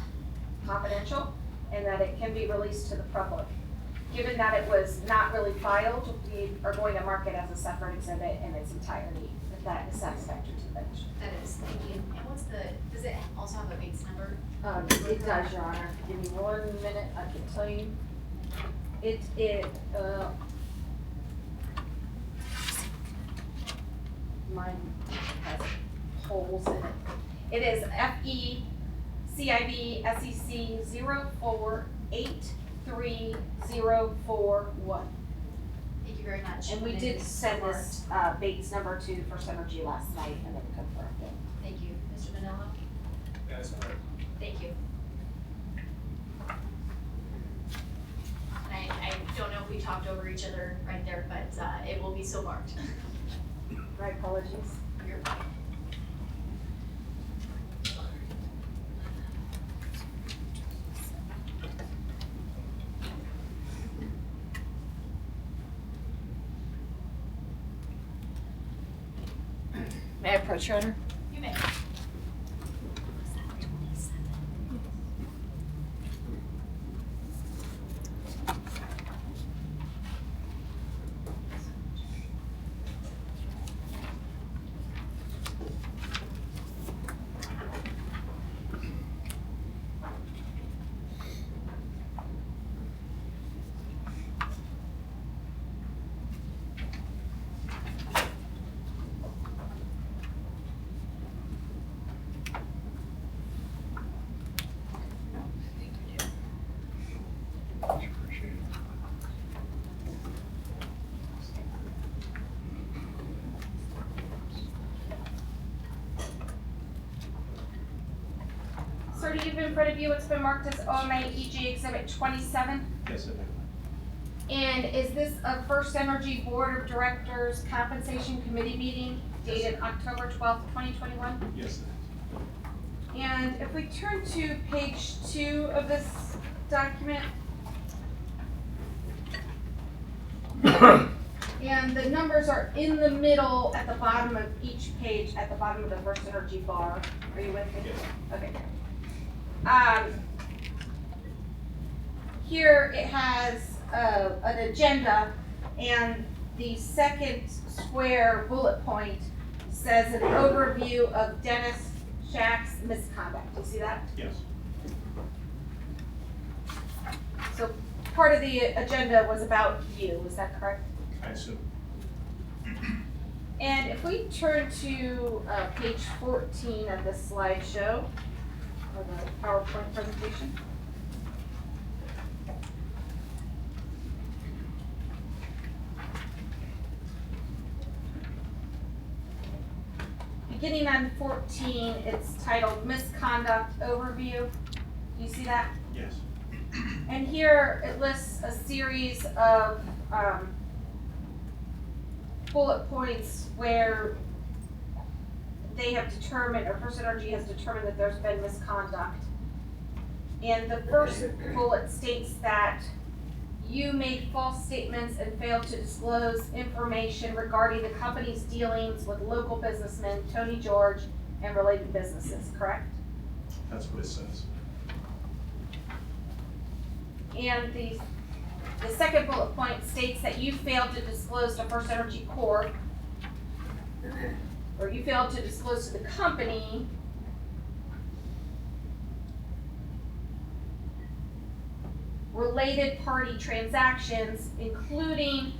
confidential and that it can be released to the public. Given that it was not really filed, we are going to mark it as a separate exhibit in its entirety, if that is satisfactory to the bench. That is, thank you. And what's does it also have a base number? It does, Your Honor. Give me 1 minute, I can tell you. Mine has holes in it. It is FE CIB SEC 04830441. Thank you very much. And we It did is send marked. this Bates number to FirstEnergy last night and it confirmed it. Thank you. Mr. Manillo? That's correct. Thank you. And I don't know if we talked over each other right there, but it will be so marked. My apologies. You're fine. May I approach, Your Honor? You may. Sir, do you have in front of you what's been marked as OMA EG Exhibit 27? Yes, I do. And is this a FirstEnergy Board of Directors Compensation Committee meeting dated October 12th, 2021? Yes, it And if we turn to page 2 of this document, And the numbers are in the middle at the bottom of each page, at the bottom of the FirstEnergy bar. Are you with me? Yes. Okay. Here it has an agenda, and the second square bullet point says an overview of Dennis Chack's misconduct. You see that? Yes. So part of the agenda was about you, is that correct? I assume. And if we turn to page 14 of the slideshow, or the PowerPoint presentation. Beginning on 14, it's titled Misconduct Overview. Do you see that? Yes. And here it lists a series of bullet points where they have determined, or FirstEnergy has determined that there's been misconduct. And the first bullet states that you made false statements and failed to disclose information regarding the company's dealings with local businessmen, Tony George, and related businesses, correct? That's what it says. And the second bullet point states that you failed to disclose to FirstEnergy Corp, or you failed to disclose to the company related party transactions, including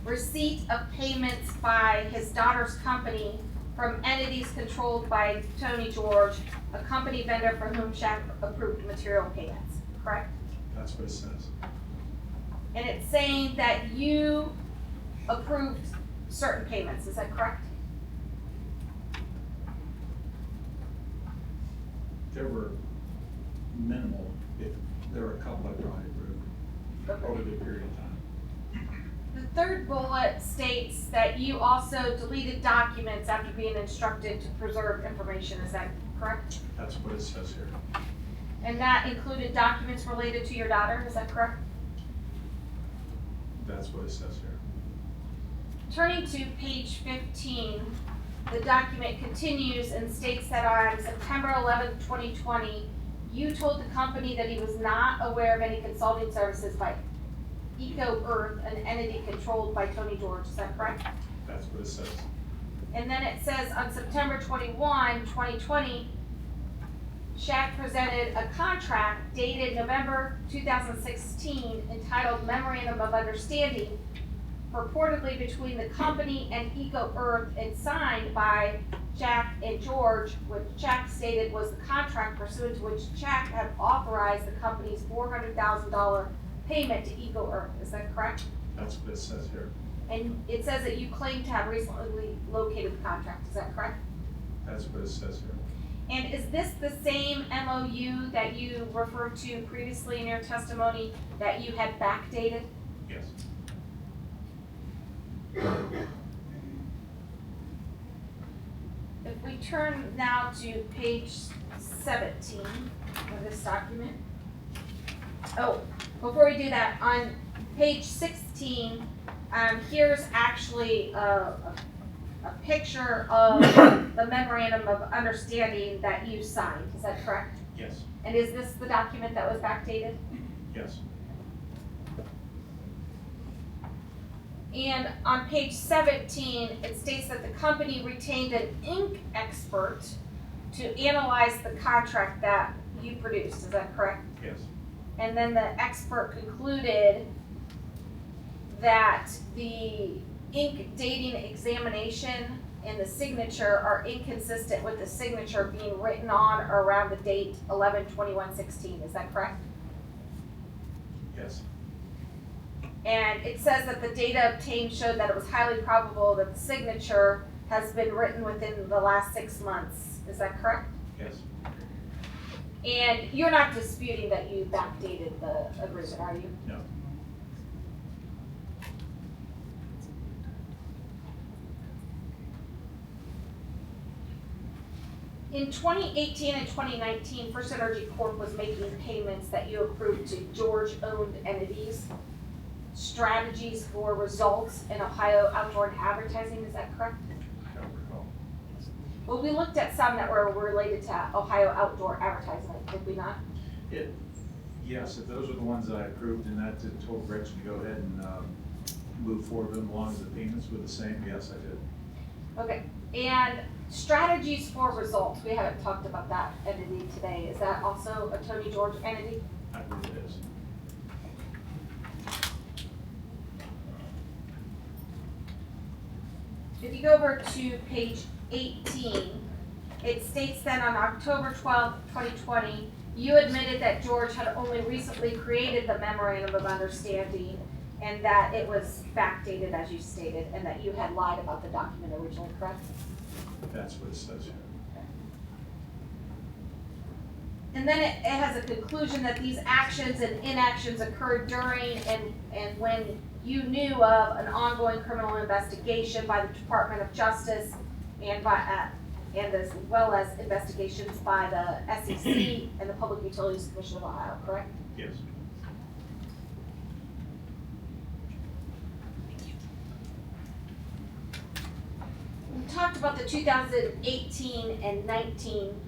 receipt of payments by his daughter's company from entities controlled by Tony George, a company vendor for whom Chack approved material payments, correct? That's what it says. And it's saying that you approved certain payments, is that correct? There were minimal, there were a couple I probably approved over the period of time. The third bullet states that you also deleted documents after being instructed to preserve information, is that correct? That's what it says here. And that included documents related to your daughter, is that correct? That's what it says here. Turning to page 15, the document continues and states that on September 11th, 2020, you told the company that he was not aware of any consulting services by Eco Earth, an entity controlled by Tony George, is that correct? That's what it says. And then it says on September 21, 2020, Chack presented a contract dated November 2016 entitled Memorandum of Understanding, purportedly between the company and Eco Earth, and signed by Chack and George, which Chack stated was the contract pursuant to which Chack had authorized the company's $400,000 payment to Eco Earth. Is that correct? That's what it says here. And it says that you claim to have recently located the contract. Is that correct? That's what it says here. And is this the same MOU that you referred to previously in your testimony that you had backdated? Yes. If we turn now to page 17 of this document. Oh, before we do that, on page 16, here's actually a picture of the memorandum of understanding that you signed. Is that correct? Yes. And is this the document that was backdated? Yes. And on page 17, it states that the company retained an ink expert to analyze the contract that you produced. Is that correct? Yes. And then the expert concluded that the ink dating examination and the signature are inconsistent with the signature being written on or around the date 11/21/16. Is that correct? Yes. And it says that the data obtained showed that it was highly probable that the signature has been written within the last 6 months. Is that correct? Yes. And you're not disputing that you backdated the agreement, are you? No. In 2018 and 2019, FirstEnergy Corp was making payments that you approved to George-owned entities. strategies for results in Ohio outdoor advertising, is that correct? I don't recall. Well, we looked at some that were related to Ohio outdoor advertising, did we not? Yes, if those are the ones that I approved and that told Gretchen to go ahead and move forward with them along as the payments were the same, yes, I did. Okay, and strategies for results, we haven't talked about that entity today. Is that also a Tony George entity? I believe it is. If you go over to page 18, it states that on October 12th, 2020, you admitted that George had only recently created the memorandum of understanding and that it was backdated as you stated and that you had lied about the document originally, correct? That's what it says here. And then it has a conclusion that these actions and inactions occurred during and when you knew of an ongoing criminal investigation by the Department of Justice and by and as well as investigations by the SEC and the Public Utilities Commission of Ohio, correct? Yes. We talked about the 2018 and 19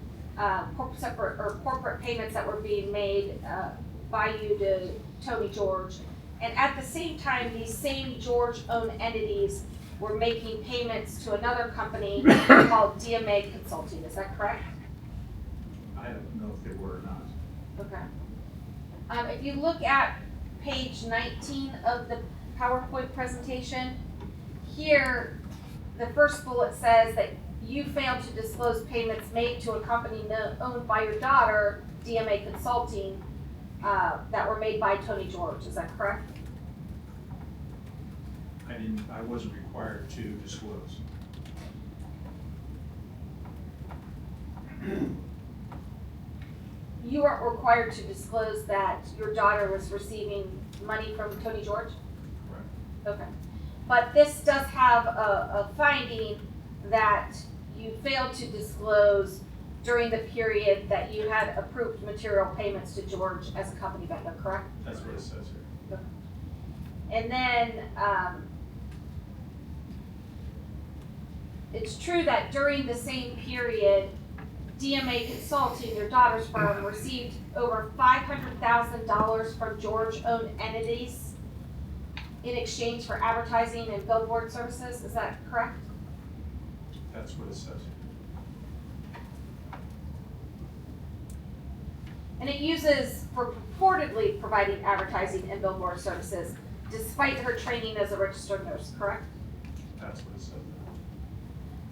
corporate payments that were being made by you to Tony George. And at the same time, these same George-owned entities were making payments to another company called DMA Consulting. Is that correct? I don't know if they were or not. Okay. If you look at page 19 of the PowerPoint presentation, here the first bullet says that you failed to disclose payments made to a company owned by your daughter, DMA Consulting, that were made by Tony George. Is that correct? I wasn't required to disclose. You weren't required to disclose that your daughter was receiving money from Tony George? Correct. Okay. But this does have a finding that you failed to disclose during the period that you had approved material payments to George as a company vendor, correct? That's what it says here. And then it's true that during the same period, DMA Consulting, your daughter's firm, received over $500,000 from George-owned entities in exchange for advertising and billboard services. Is that correct? That's what it says here. And it uses for purportedly providing advertising and billboard services despite her training as a registered nurse, correct? That's what it says there.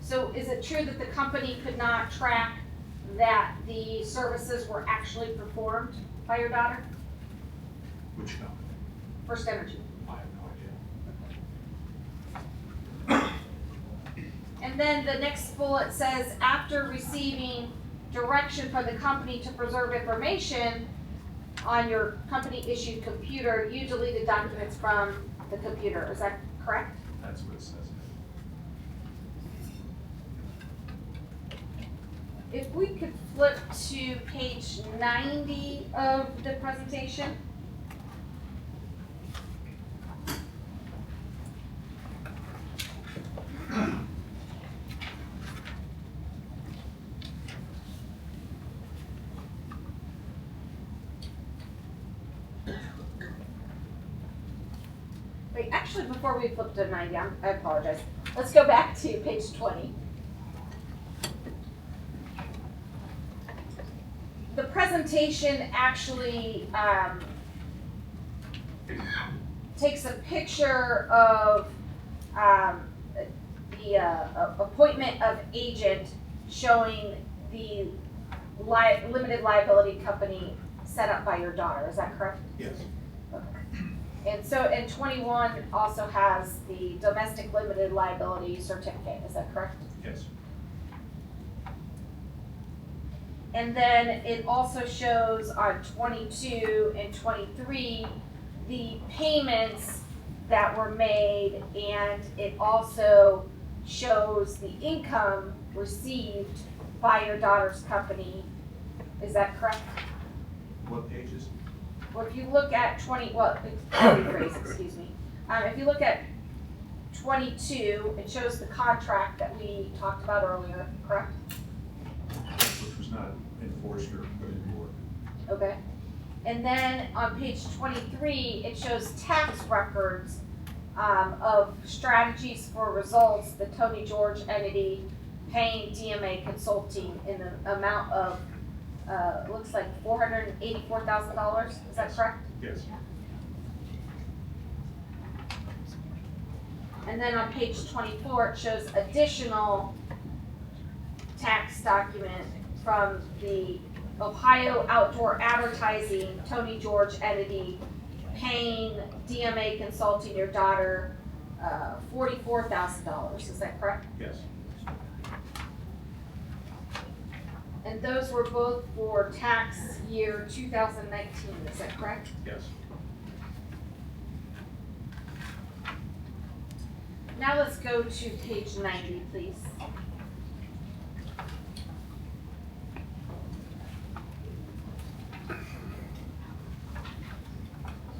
So is it true that the company could not track that the services were actually performed by your daughter? Which company? FirstEnergy. I have no idea. And then the next bullet says, after receiving direction from the company to preserve information on your company-issued computer, you deleted documents from the computer. Is that correct? That's what it says here. If we could flip to page 90 of the presentation. Wait, actually, before we flip to 90, I apologize. Let's go back to page 20. The presentation actually takes a picture of the appointment of agent showing the limited liability company set up by your daughter. Is that correct? Yes. And so, and 21 also has the domestic limited liability certificate. Is that correct? Yes. And then it also shows on 22 and 23 the payments that were made, and it also shows the income received by your daughter's company. Is that correct? What pages? well, if you look at I'll rephrase, excuse me. If you look at 22, it shows the contract that we talked about earlier, correct? Which was not enforced or put into work. Okay. And then on page 23, it shows tax records of strategies for results, the Tony George entity paying DMA Consulting in the amount of, looks like $484,000. Is that correct? Yes. And then on page 24, it shows additional tax document from the Ohio Outdoor Advertising Tony George entity paying DMA Consulting, your daughter, $44,000. Is that correct? Yes. And those were both for tax year 2019. Is that correct? Yes. Now let's go to page 90, please.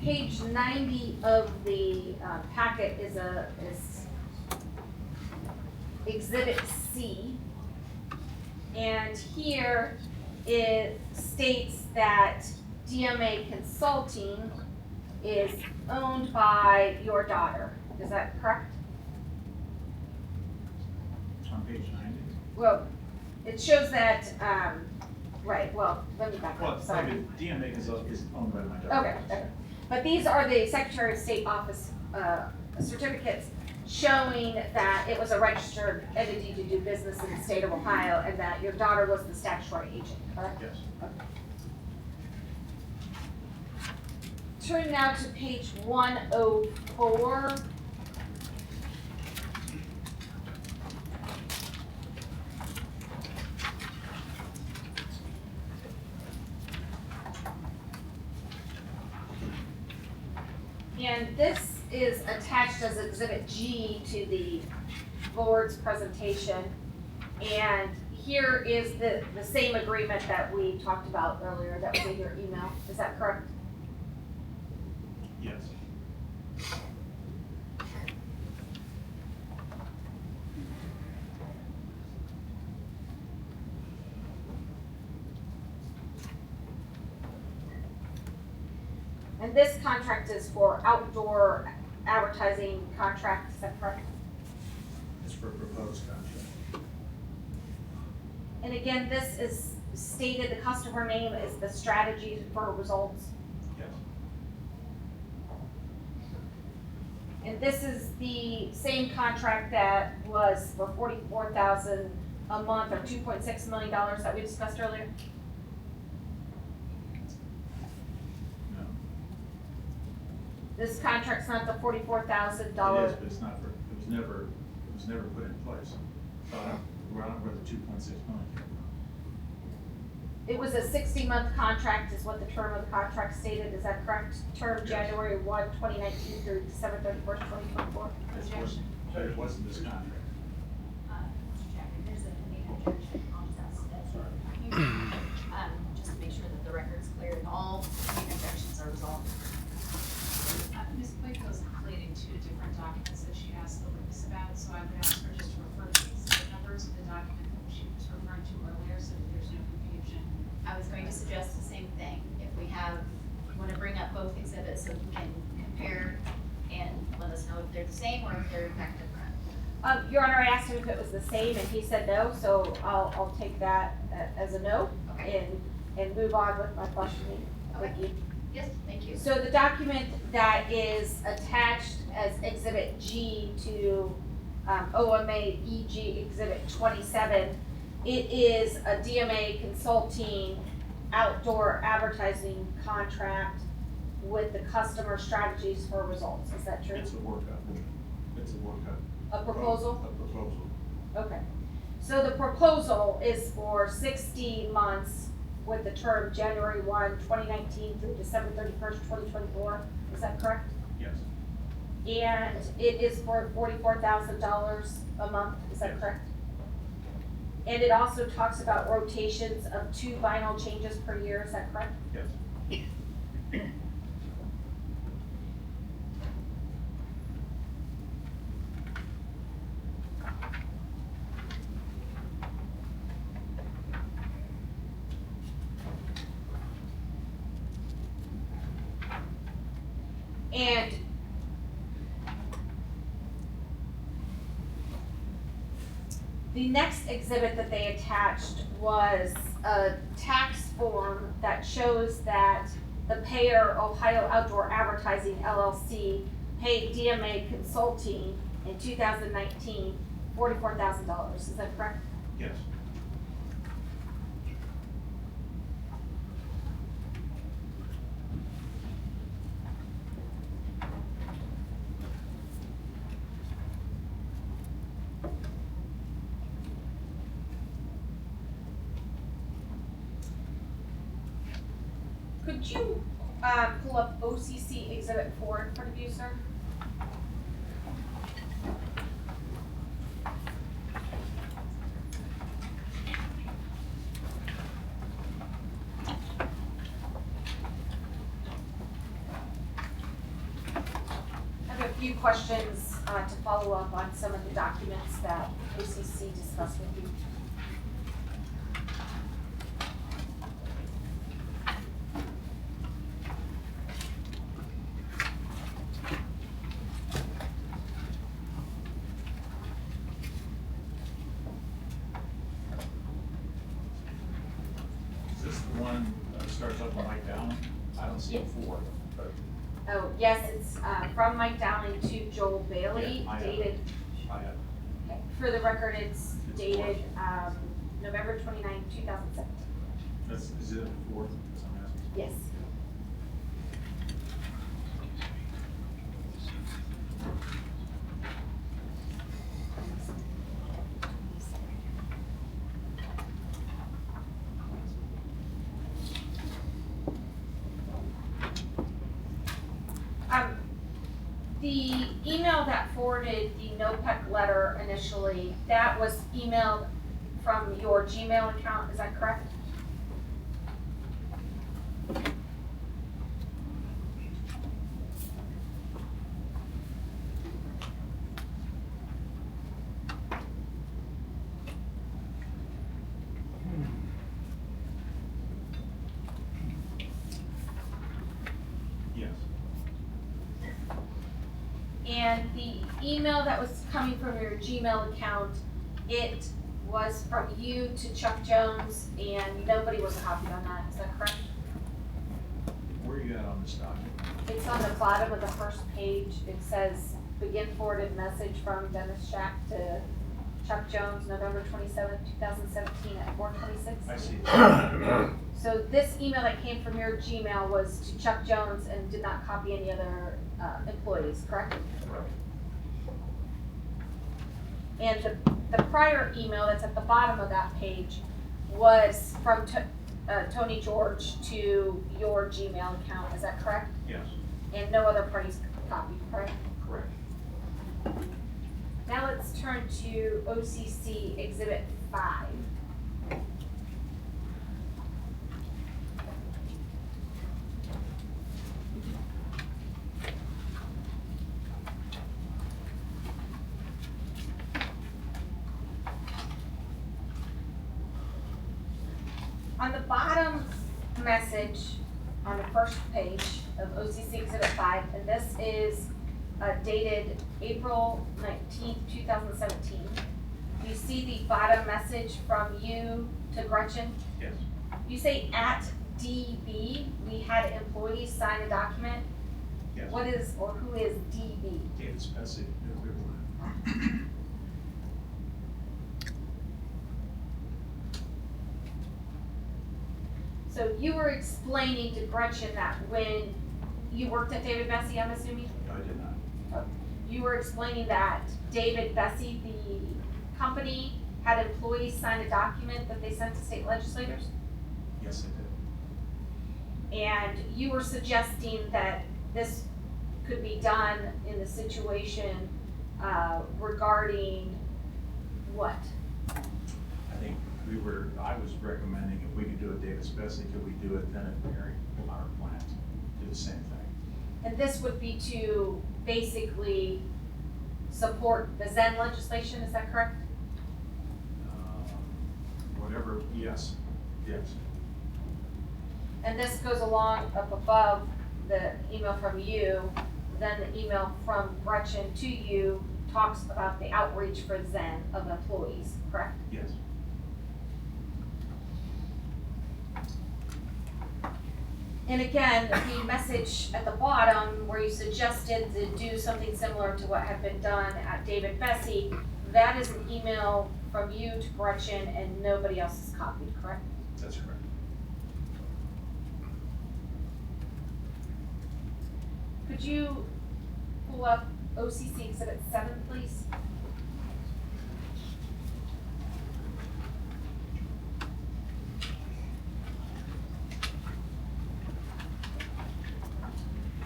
Page 90 of the packet is Exhibit C. And here it states that DMA Consulting is owned by your daughter. Is that correct? On page 90. Well, it shows that, right, well, let me back Well, up, sorry. DMA is owned by my daughter. Okay, okay. But these are the Secretary of State office certificates showing that it was a registered entity to do business in the state of Ohio and that your daughter was the statutory agent, correct? Yes. Turn now to page 104. And this is attached as Exhibit G to the board's presentation. And here is the same agreement that we talked about earlier that was in your email. Is that correct? Yes. And this contract is for outdoor advertising contract, is that correct? It's for a proposed contract. And again, this is stated, the customer name is the strategies for results. Yes. And this is the same contract that was for $44,000 a month or $2.6 million that we discussed earlier? No. This contract's not the $44,000. It is, but it's not for, it was never put in place. So we're not where the 2.6 million came from. It was a 60-month contract is what the term of the contract stated, is that correct? Term Yes. January 1, 2019 through December 31st, 2024? It wasn't this contract. Chack, there's a main objection on this. Just to make sure that the record's clear and all main objections are resolved. Ms. PUCO's conflating two different documents that she asked the witness about, so I would ask her just to refer to the exhibit numbers of the document that she was referring to earlier, so that there's no confusion. I was going to suggest the same thing. If we have, you want to bring up both exhibits so we can compare and let us know if they're the same or if they're in fact different. Your Honor, I asked him if it was the same and he said no, so I'll take that as a no Okay. and move on with my questioning with you. Yes, thank you. So the document that is attached as Exhibit G to OMA EG Exhibit 27, it is a DMA Consulting outdoor advertising contract with the customer strategies for results. Is that true? It's a workup. It's a workup. A proposal? A proposal. Okay. So the proposal is for 60 months with the term January 1, 2019 through December 31st, 2024. Is that correct? Yes. And it is for $44,000 a month. Is that Yes. correct? And it also talks about rotations of 2 vinyl changes per year. Is that correct? Yes. The next exhibit that they attached was a tax form that shows that the payer, Ohio Outdoor Advertising LLC, paid DMA Consulting in 2019 $44,000. Is that correct? Yes. Could you pull up OCC Exhibit 4 in front of you, sir? I have a few questions to follow up on some of the documents that OCC discussed with you. Is this the one that starts up on Mike Down? I don't see a 4, but Oh, yes, it's from Mike Dowling to Joel Bailey, Yeah, I have it. dated, I have. okay, for the record, it's dated November 29, 2017. Is it a 4? That's what I'm asking. Yes. The email that forwarded the NOPEC letter initially, that was emailed from your Gmail account, is that correct? Yes. And the email that was coming from your Gmail account, it was from you to Chuck Jones, and nobody was copied on that, is that correct? Where are you at on this document? It's on the bottom of the first page, it says, begin forwarded message from Dennis Chack to Chuck Jones, November 27, 2017 at 4:26. I see. So this email that came from your Gmail was to Chuck Jones and did not copy any other employees, correct? Correct. And the prior email that's at the bottom of that page was from Tony George to your Gmail account, is that correct? Yes. And no other parties copied, correct? Correct. Now let's turn to OCC Exhibit 5. On the bottom message on the first page of OCC Exhibit 5, and this is dated April 19th, 2017. You see the bottom message from you to Gretchen? Yes. You say at DB, we had employees sign a document. Yes. What is, or who is DB? David Spessy, nuclear plant. So you were explaining to Gretchen that when you worked at David Bessie, I'm assuming? I did not. You were explaining that David Bessie, the company, had employees sign a document that they sent to state legislators? Yes, I did. And you were suggesting that this could be done in the situation regarding what? I think I was recommending if we could do it David Spessy, could we do it then at Mary Power Plant? Do the same thing. And this would be to basically support the Zen legislation, is that correct? Whatever, yes, yes. And this goes along up above the email from you, then the email from Gretchen to you talks about the outreach for Zen of employees, correct? Yes. And again, the message at the bottom where you suggested to do something similar to what had been done at David Bessie, that is an email from you to Gretchen and nobody else is copied, correct? That's correct. Could you pull up OCC Exhibit 7, please?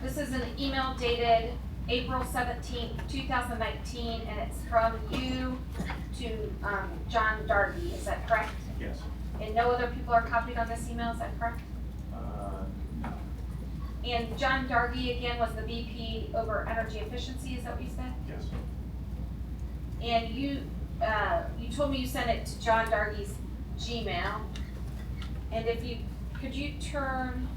This is an email dated April 17th, 2019, and it's from you to John Darby, is that correct? Yes. And no other people are copied on this email, is that correct? No. And John Darby, again, was the VP over energy efficiency, is that what you said? Yes. And you told me you sent it to John Darby's Gmail. And if you, could you turn,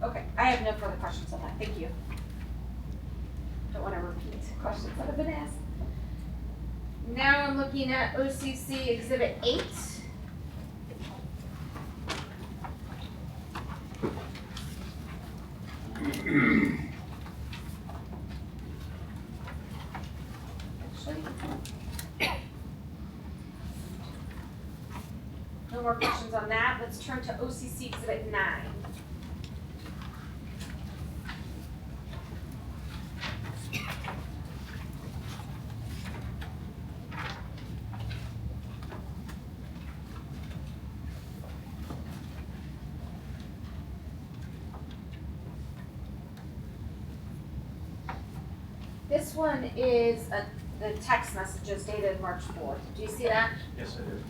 okay, I have no further questions on that, thank you. Don't want to repeat questions that have been asked. Now I'm looking at OCC Exhibit 8. Actually, no more questions on that. Let's turn to OCC Exhibit 9. This one is the text messages dated March 4th. Do you see that? Yes, I did.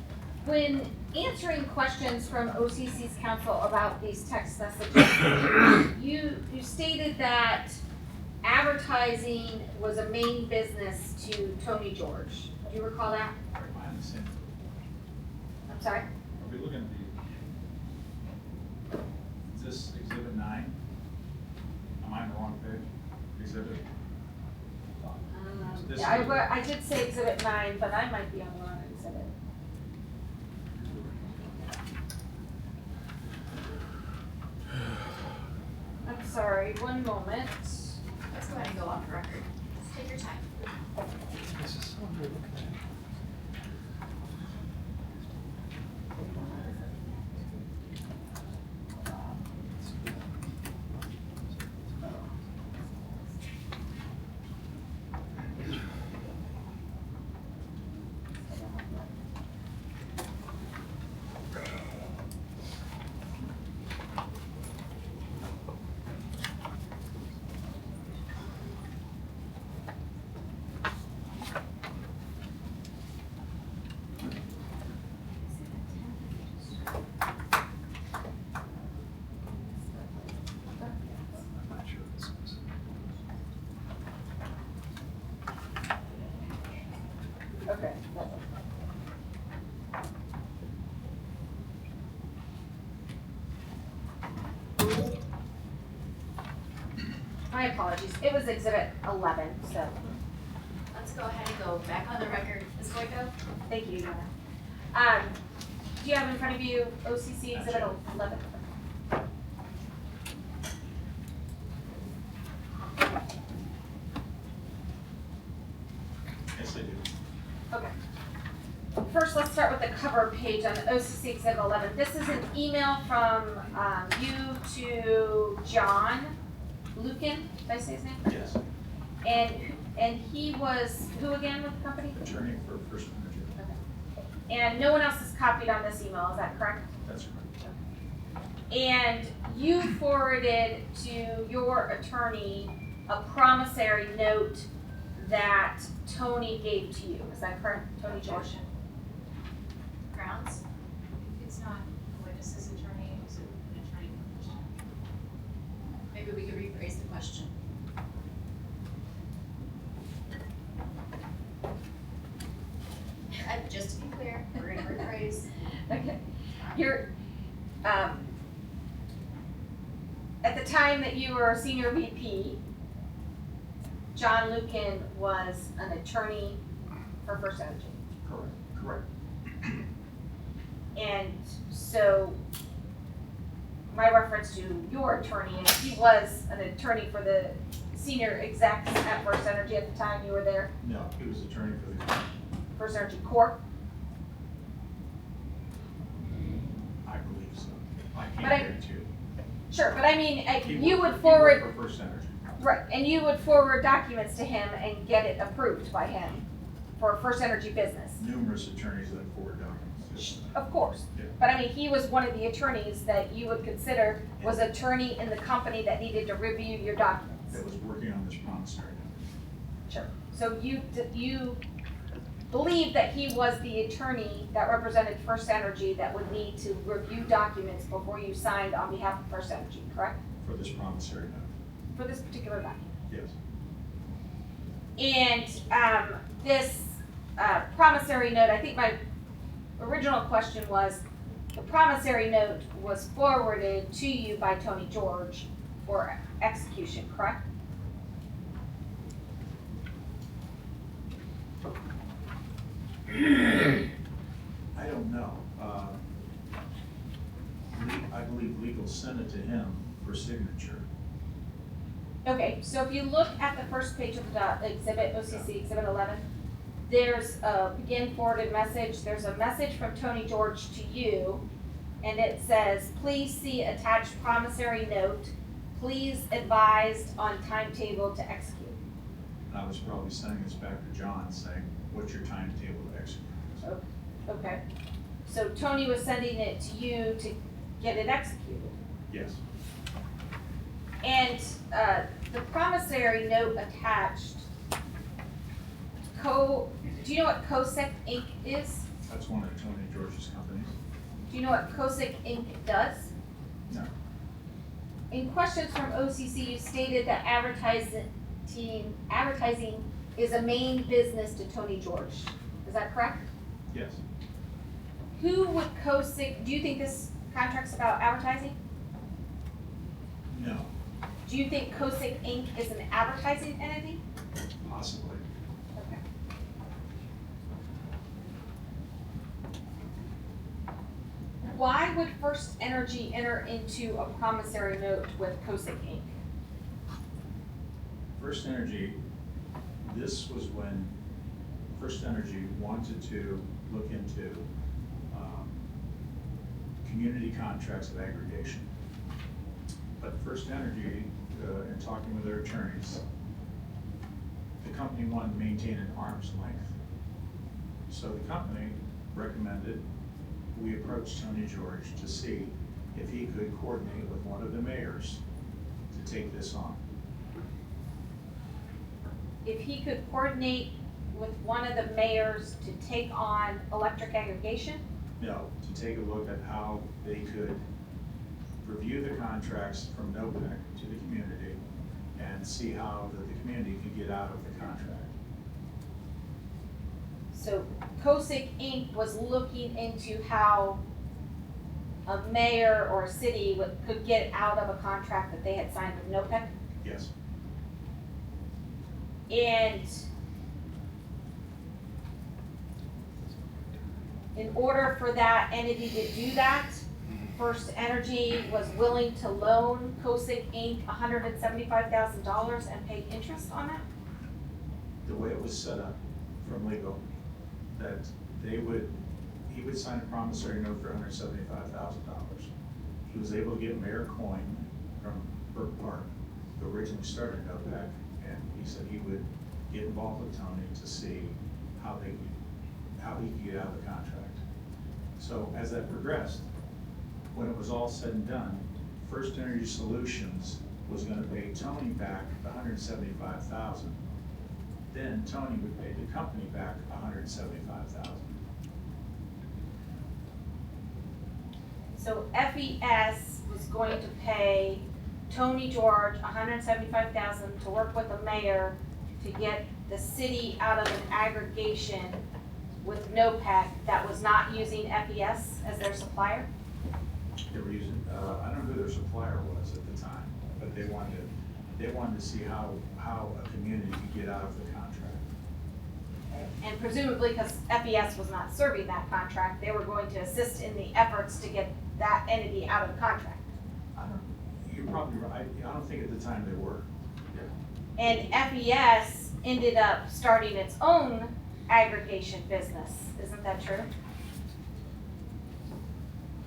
When answering questions from OCC's counsel about these text messages, you stated that advertising was a main business to Tony George. Do you recall that? I understand. I'm sorry? Are we looking at is this exhibit 9? Am I on the wrong page? Exhibit? This Yeah, I did say Exhibit 9, but I might be on the wrong exhibit. I'm sorry, one moment. Let's go ahead and go off the record. Just take your time. This is what we're looking at. I'm not sure this is. Okay. My apologies. It was Exhibit 11, so Let's go ahead and go back on the record. Ms. Boyko? thank you, Donna. Do you have in front of you OCC Exhibit 11? Yes, I do. Okay. First, let's start with the cover page on the OCC Exhibit 11. This is an email from you to John Lucan, did I say his name? Yes. And he was, who again with the company? Attorney for FirstEnergy. And no one else is copied on this email, is that correct? That's correct. And you forwarded to your attorney a promissory note that Tony gave to you, is that correct, Tony George? Grounds? It's not a witness's attorney, it's an attorney for FirstEnergy. Maybe we could rephrase the question. Just to be clear, we're gonna rephrase Grace. Okay. You're, at the time that you were senior VP, John Lucan was an attorney for FirstEnergy. Correct. And so my reference to your attorney is he was an attorney for the senior execs at FirstEnergy at the time you were there, No, he was attorney for the company. FirstEnergy Corp. I believe so. I But can't guarantee you. Sure, but I mean, He you worked would for- forward, He worked for FirstEnergy. right, and you would forward documents to him and get it approved by him for FirstEnergy business. Numerous attorneys that forward documents. Of course, Yeah. but I mean, he was one of the attorneys that you would consider was attorney in the company that needed to review your documents. That was working on this promissory note. Sure. So you believe that he was the attorney that represented FirstEnergy that would need to review documents before you signed on behalf of FirstEnergy, correct? For this promissory note. For this particular document. Yes. And this promissory note, I think my original question was, the promissory note was forwarded to you by Tony George for execution, correct? I don't know. I believe legal sent it to him for signature. Okay, so if you look at the first page of the exhibit, OCC Exhibit 11, there's a begin forwarded message. There's a message from Tony George to you, and it says, please see attached promissory note. Please advised on timetable to execute. And I was probably sending this back to John saying, what's your timetable to execute this? Okay, so Tony was sending it to you to get it executed. Yes. And the promissory note attached, do you know what COSIC Inc. is? That's one of Tony George's companies. Do you know what COSIC Inc. does? No. In questions from OCC, you stated that advertising is a main business to Tony George. Is that correct? Yes. Who would COSIC, do you think this contract's about advertising? No. Do you think COSIC Inc. is an advertising entity? Possibly. Okay. Why would FirstEnergy enter into a promissory note with COSIC Inc.? FirstEnergy, this was when FirstEnergy wanted to look into community contracts of aggregation. But FirstEnergy, in talking with their attorneys, the company wanted to maintain an arm's length. So the company recommended we approach Tony George to see if he could coordinate with one of the mayors to take this on. If he could coordinate with one of the mayors to take on electric aggregation? No, to take a look at how they could review the contracts from NOPEC to the community and see how the community could get out of the contract. So COSIC Inc. was looking into how a mayor or a city could get out of a contract that they had signed with NOPEC? Yes. And in order for that entity to do that, FirstEnergy was willing to loan COSIC Inc. $175,000 and pay interest on that? The way it was set up from legal, that he would sign a promissory note for $175,000. He was able to get Mayor Coyne from Burke Park, who originally started NOPEC, and he said he would get involved with Tony to see how he could get out of the contract. So as that progressed, when it was all said and done, FirstEnergy Solutions was going to pay Tony back $175,000. Then Tony would pay the company back $175,000. So FES was going to pay Tony George $175,000 to work with the mayor to get the city out of an aggregation with NOPEC that was not using FES as their supplier? They were using, I don't know who their supplier was at the time, but they wanted to see how a community could get out of the contract. And presumably, because FES was not serving that contract, they were going to assist in the efforts to get that entity out of the contract. You're probably right. I don't think at the time they were. And FES ended up starting its own aggregation business. Isn't that true?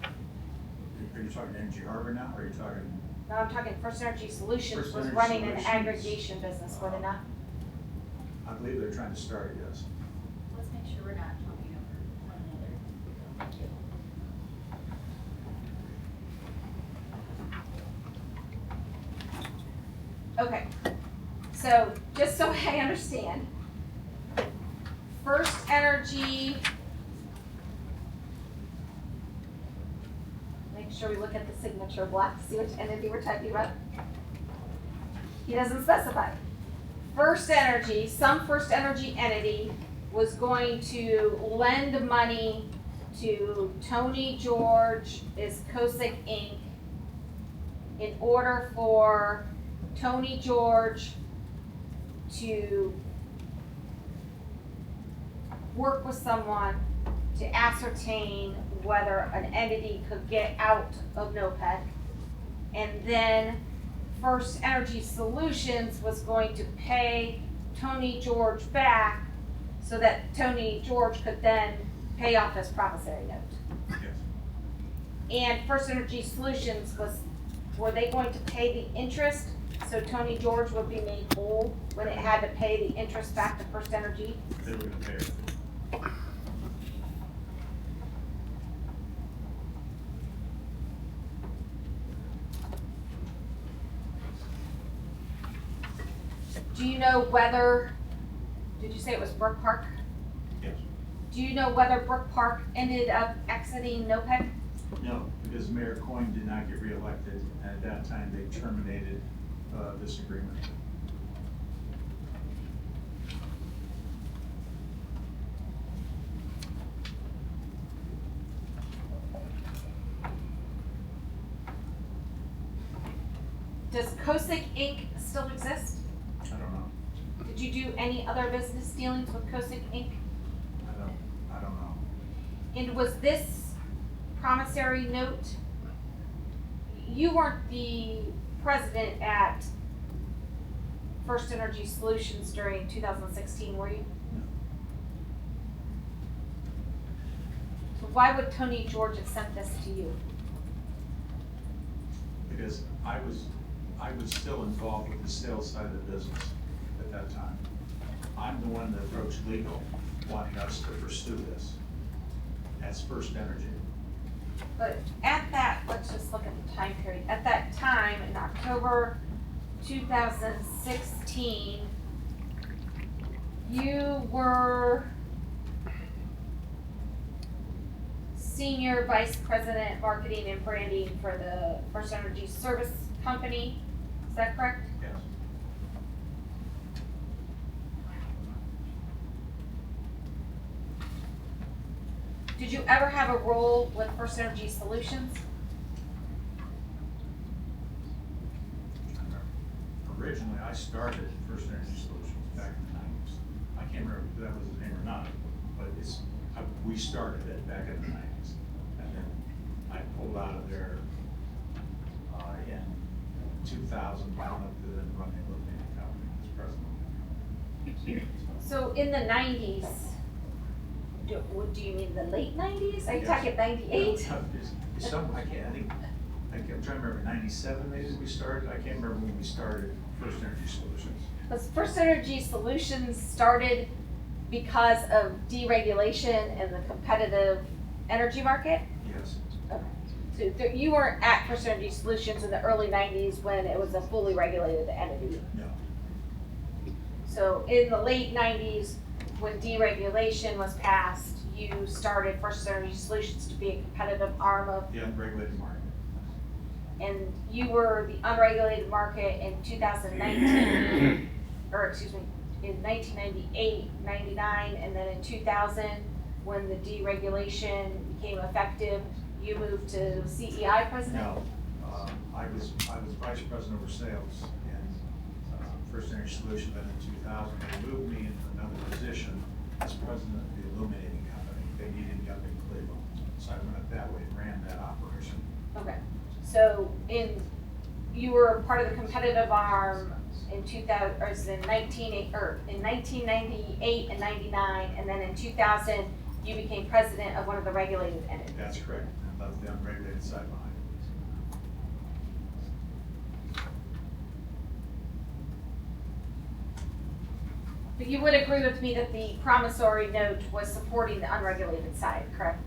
Are you talking Energy Harbor now, or are you talking? No, I'm talking FirstEnergy Solutions was FirstEnergy running an Solutions. aggregation business, were they not? I believe they're trying to start it, yes. Let's make sure we're not talking over one another. Thank you. Okay, so just so I understand, FirstEnergy, make sure we look at the signature block, see which entity we're talking about. He doesn't specify. FirstEnergy, some FirstEnergy entity was going to lend money to Tony George is Cosic Inc. in order for Tony George to work with someone to ascertain whether an entity could get out of NOPEC. And then FirstEnergy Solutions was going to pay Tony George back so that Tony George could then pay off his promissory note. Yes. And FirstEnergy Solutions were they going to pay the interest so Tony George would be made whole when it had to pay the interest back to FirstEnergy? They were gonna pay it. Do you know whether, did you say it was Brook Park? Yes. Do you know whether Brook Park ended up exiting NOPEC? No, because Mayor Coyne did not get reelected, and at that time they terminated this agreement. Does Cosic Inc. still exist? I don't know. Did you do any other business dealings with Cosic Inc.? I don't know. And was this promissory note, you weren't the president at FirstEnergy Solutions during 2016, were you? No. So why would Tony George have sent this to you? Because I was still involved with the sales side of the business at that time. I'm the one that approached legal, wanting us to pursue this as FirstEnergy. But at that, let's just look at the time period. At that time, in October 2016, you were Senior Vice President Marketing and Branding for the FirstEnergy Service Company. Is that correct? Yes. Did you ever have a role with FirstEnergy Solutions? Originally, I started FirstEnergy Solutions back in the 90s. I can't remember if that was his name or not, but we started it back in the 90s. And then I pulled out of there in 2000, I went up to then run the eliminating company as president. So in the 90s, do you mean the late 90s? Are you Yes. talking 98? I'm trying to remember, 97 maybe we started? I can't remember when we started FirstEnergy Solutions. Was FirstEnergy Solutions started because of deregulation and the competitive energy market? Yes. Okay. So you weren't at FirstEnergy Solutions in the early 90s when it was a fully regulated entity? No. So in the late 90s, when deregulation was passed, you started FirstEnergy Solutions to be a competitive arm of, The unregulated market. and you were the unregulated market in 2019, or excuse me, in 1998, 99, and then in 2000, when the deregulation became effective, you moved to CEI president? No, I was vice president over sales in FirstEnergy Solutions, then in 2000, they moved me into another position as president of the illuminating company. They needed me up in Cleveland, so I went up that way and ran that operation. Okay, so you were part of the competitive arm in 2000, or is it in 1998 and 99, and then in 2000, you became president of one of the regulated entities. That's correct, and left the unregulated side behind. But you would agree with me that the promissory note was supporting the unregulated side, correct?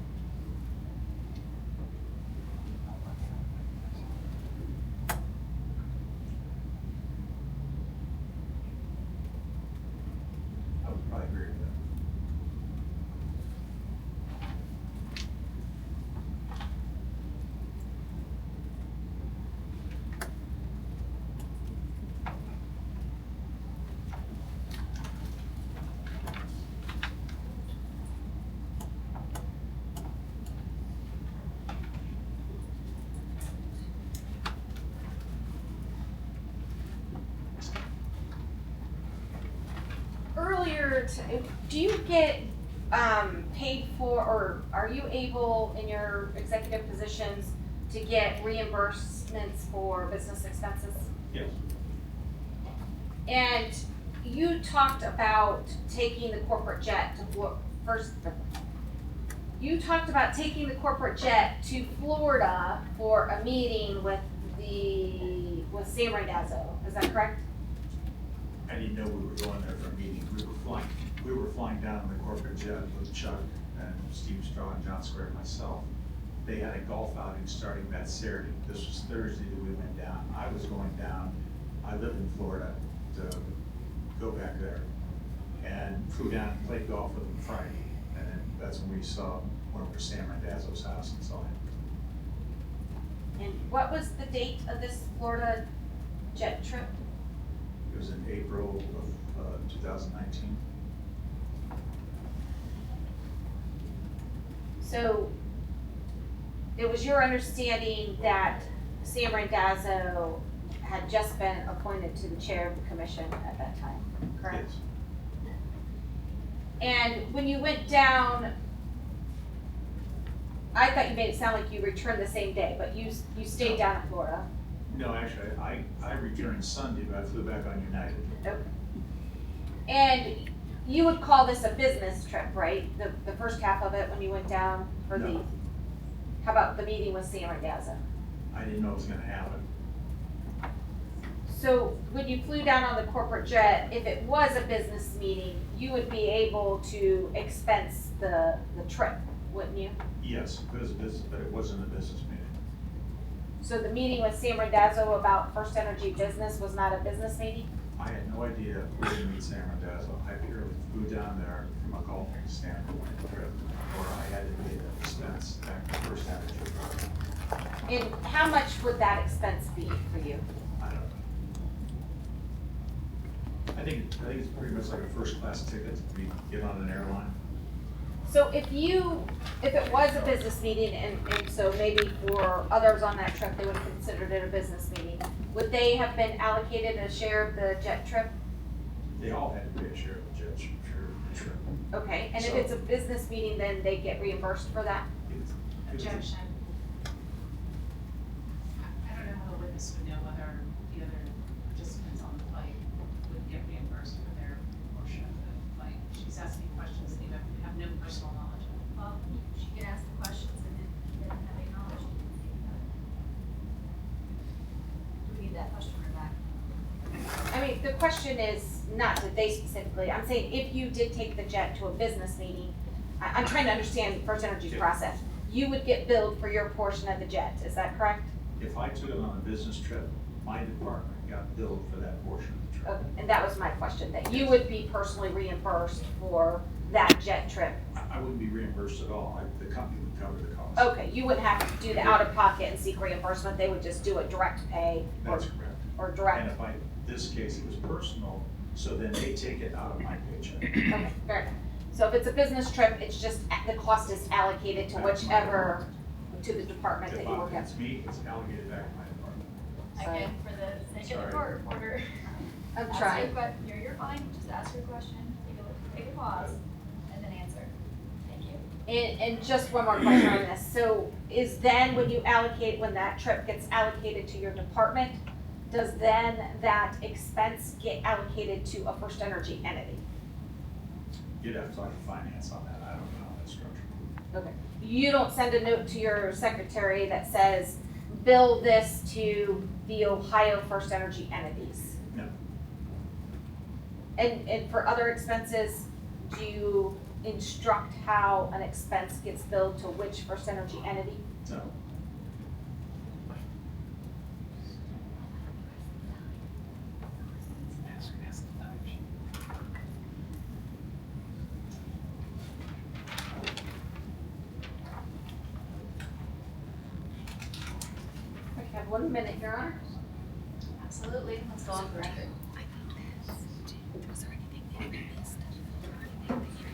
I would probably agree with that. Do you get paid for, or are you able in your executive positions to get reimbursements for business expenses? Yes. And you talked about taking the corporate jet to you talked about taking the corporate jet to Florida for a meeting with Sam Randazzo. Is that correct? I didn't know we were going there for a meeting. We were flying down in the corporate jet with Chuck and Steve Straw and John Square and myself. They had a golf outing starting that Saturday. This was Thursday that we went down. I was going down. I live in Florida to go back there, and flew down and played golf with them Friday. And then that's when we went over to Sam Randazzo's house and saw him. And what was the date of this Florida jet trip? It was in April of 2019. So it was your understanding that Sam Randazzo had just been appointed to the chair of the commission at that time, correct? Yes. And when you went down, I thought you made it sound like you returned the same day, but you stayed down in Florida. No, actually, I returned Sunday, but I flew back on United. Okay. And you would call this a business trip, right? The first half of it when you went down for No. how about the meeting with Sam Randazzo? I didn't know it was gonna happen. So when you flew down on the corporate jet, if it was a business meeting, you would be able to expense the trip, wouldn't you? Yes, it was a business, but it wasn't a business meeting. So the meeting with Sam Randazzo about FirstEnergy business was not a business meeting? I had no idea we didn't meet Sam Randazzo. I purely flew down there from a golfing standpoint trip, where I had to pay the expense back to FirstEnergy. And how much would that expense be for you? I don't know. I think it's pretty much like a first class ticket to get on an airline. So if it was a business meeting, and so maybe for others on that trip, they would have considered it a business meeting, would they have been allocated a share of the jet trip? They all had to pay a share of the jet trip. Okay, and if So- it's a business meeting, then they get reimbursed for that? Objection. I don't know how the witness would know whether the other participants on the flight would get reimbursed for their portion of the flight. She's asking questions that you have no personal knowledge of. Well, she can ask the questions and then have any knowledge. Do we need that questioner back? I mean, the question is not that they specifically, I'm saying if you did take the jet to a business meeting, I'm trying to understand FirstEnergy's Yeah. process. You would get billed for your portion of the jet, is that correct? If I took it on a business trip, my department got billed for that portion of the trip. Okay, and that was my question, that you would be personally reimbursed for that jet trip. I wouldn't be reimbursed at all. The company would cover the cost. Okay, you wouldn't have to do the out-of-pocket and seek reimbursement, they would just do it direct pay That's correct. or And direct. if this case, it was personal, so then they take it out of my paycheck. Okay, fair enough. So if it's a business trip, it's just, the cost is allocated to whichever, to the department that you work at. If it's me, it's allocated back to my department. Again, for the sake of the court reporter. I'm ask trying. your you're fine, just ask your question, take a pause, and then answer. Thank you. And just one more question on this. So is then when you allocate, when that trip gets allocated to your department, does then that expense get allocated to a FirstEnergy entity? You'd have to talk to finance on that, I don't know how that's structured. Okay. You don't send a note to your secretary that says, bill this to the Ohio FirstEnergy entities? No. And for other expenses, do you instruct how an expense gets billed to which FirstEnergy entity? No. I have 1 minute, Your Honor. Absolutely, let's go off the record. I know this. Was there anything that you missed? Or anything that you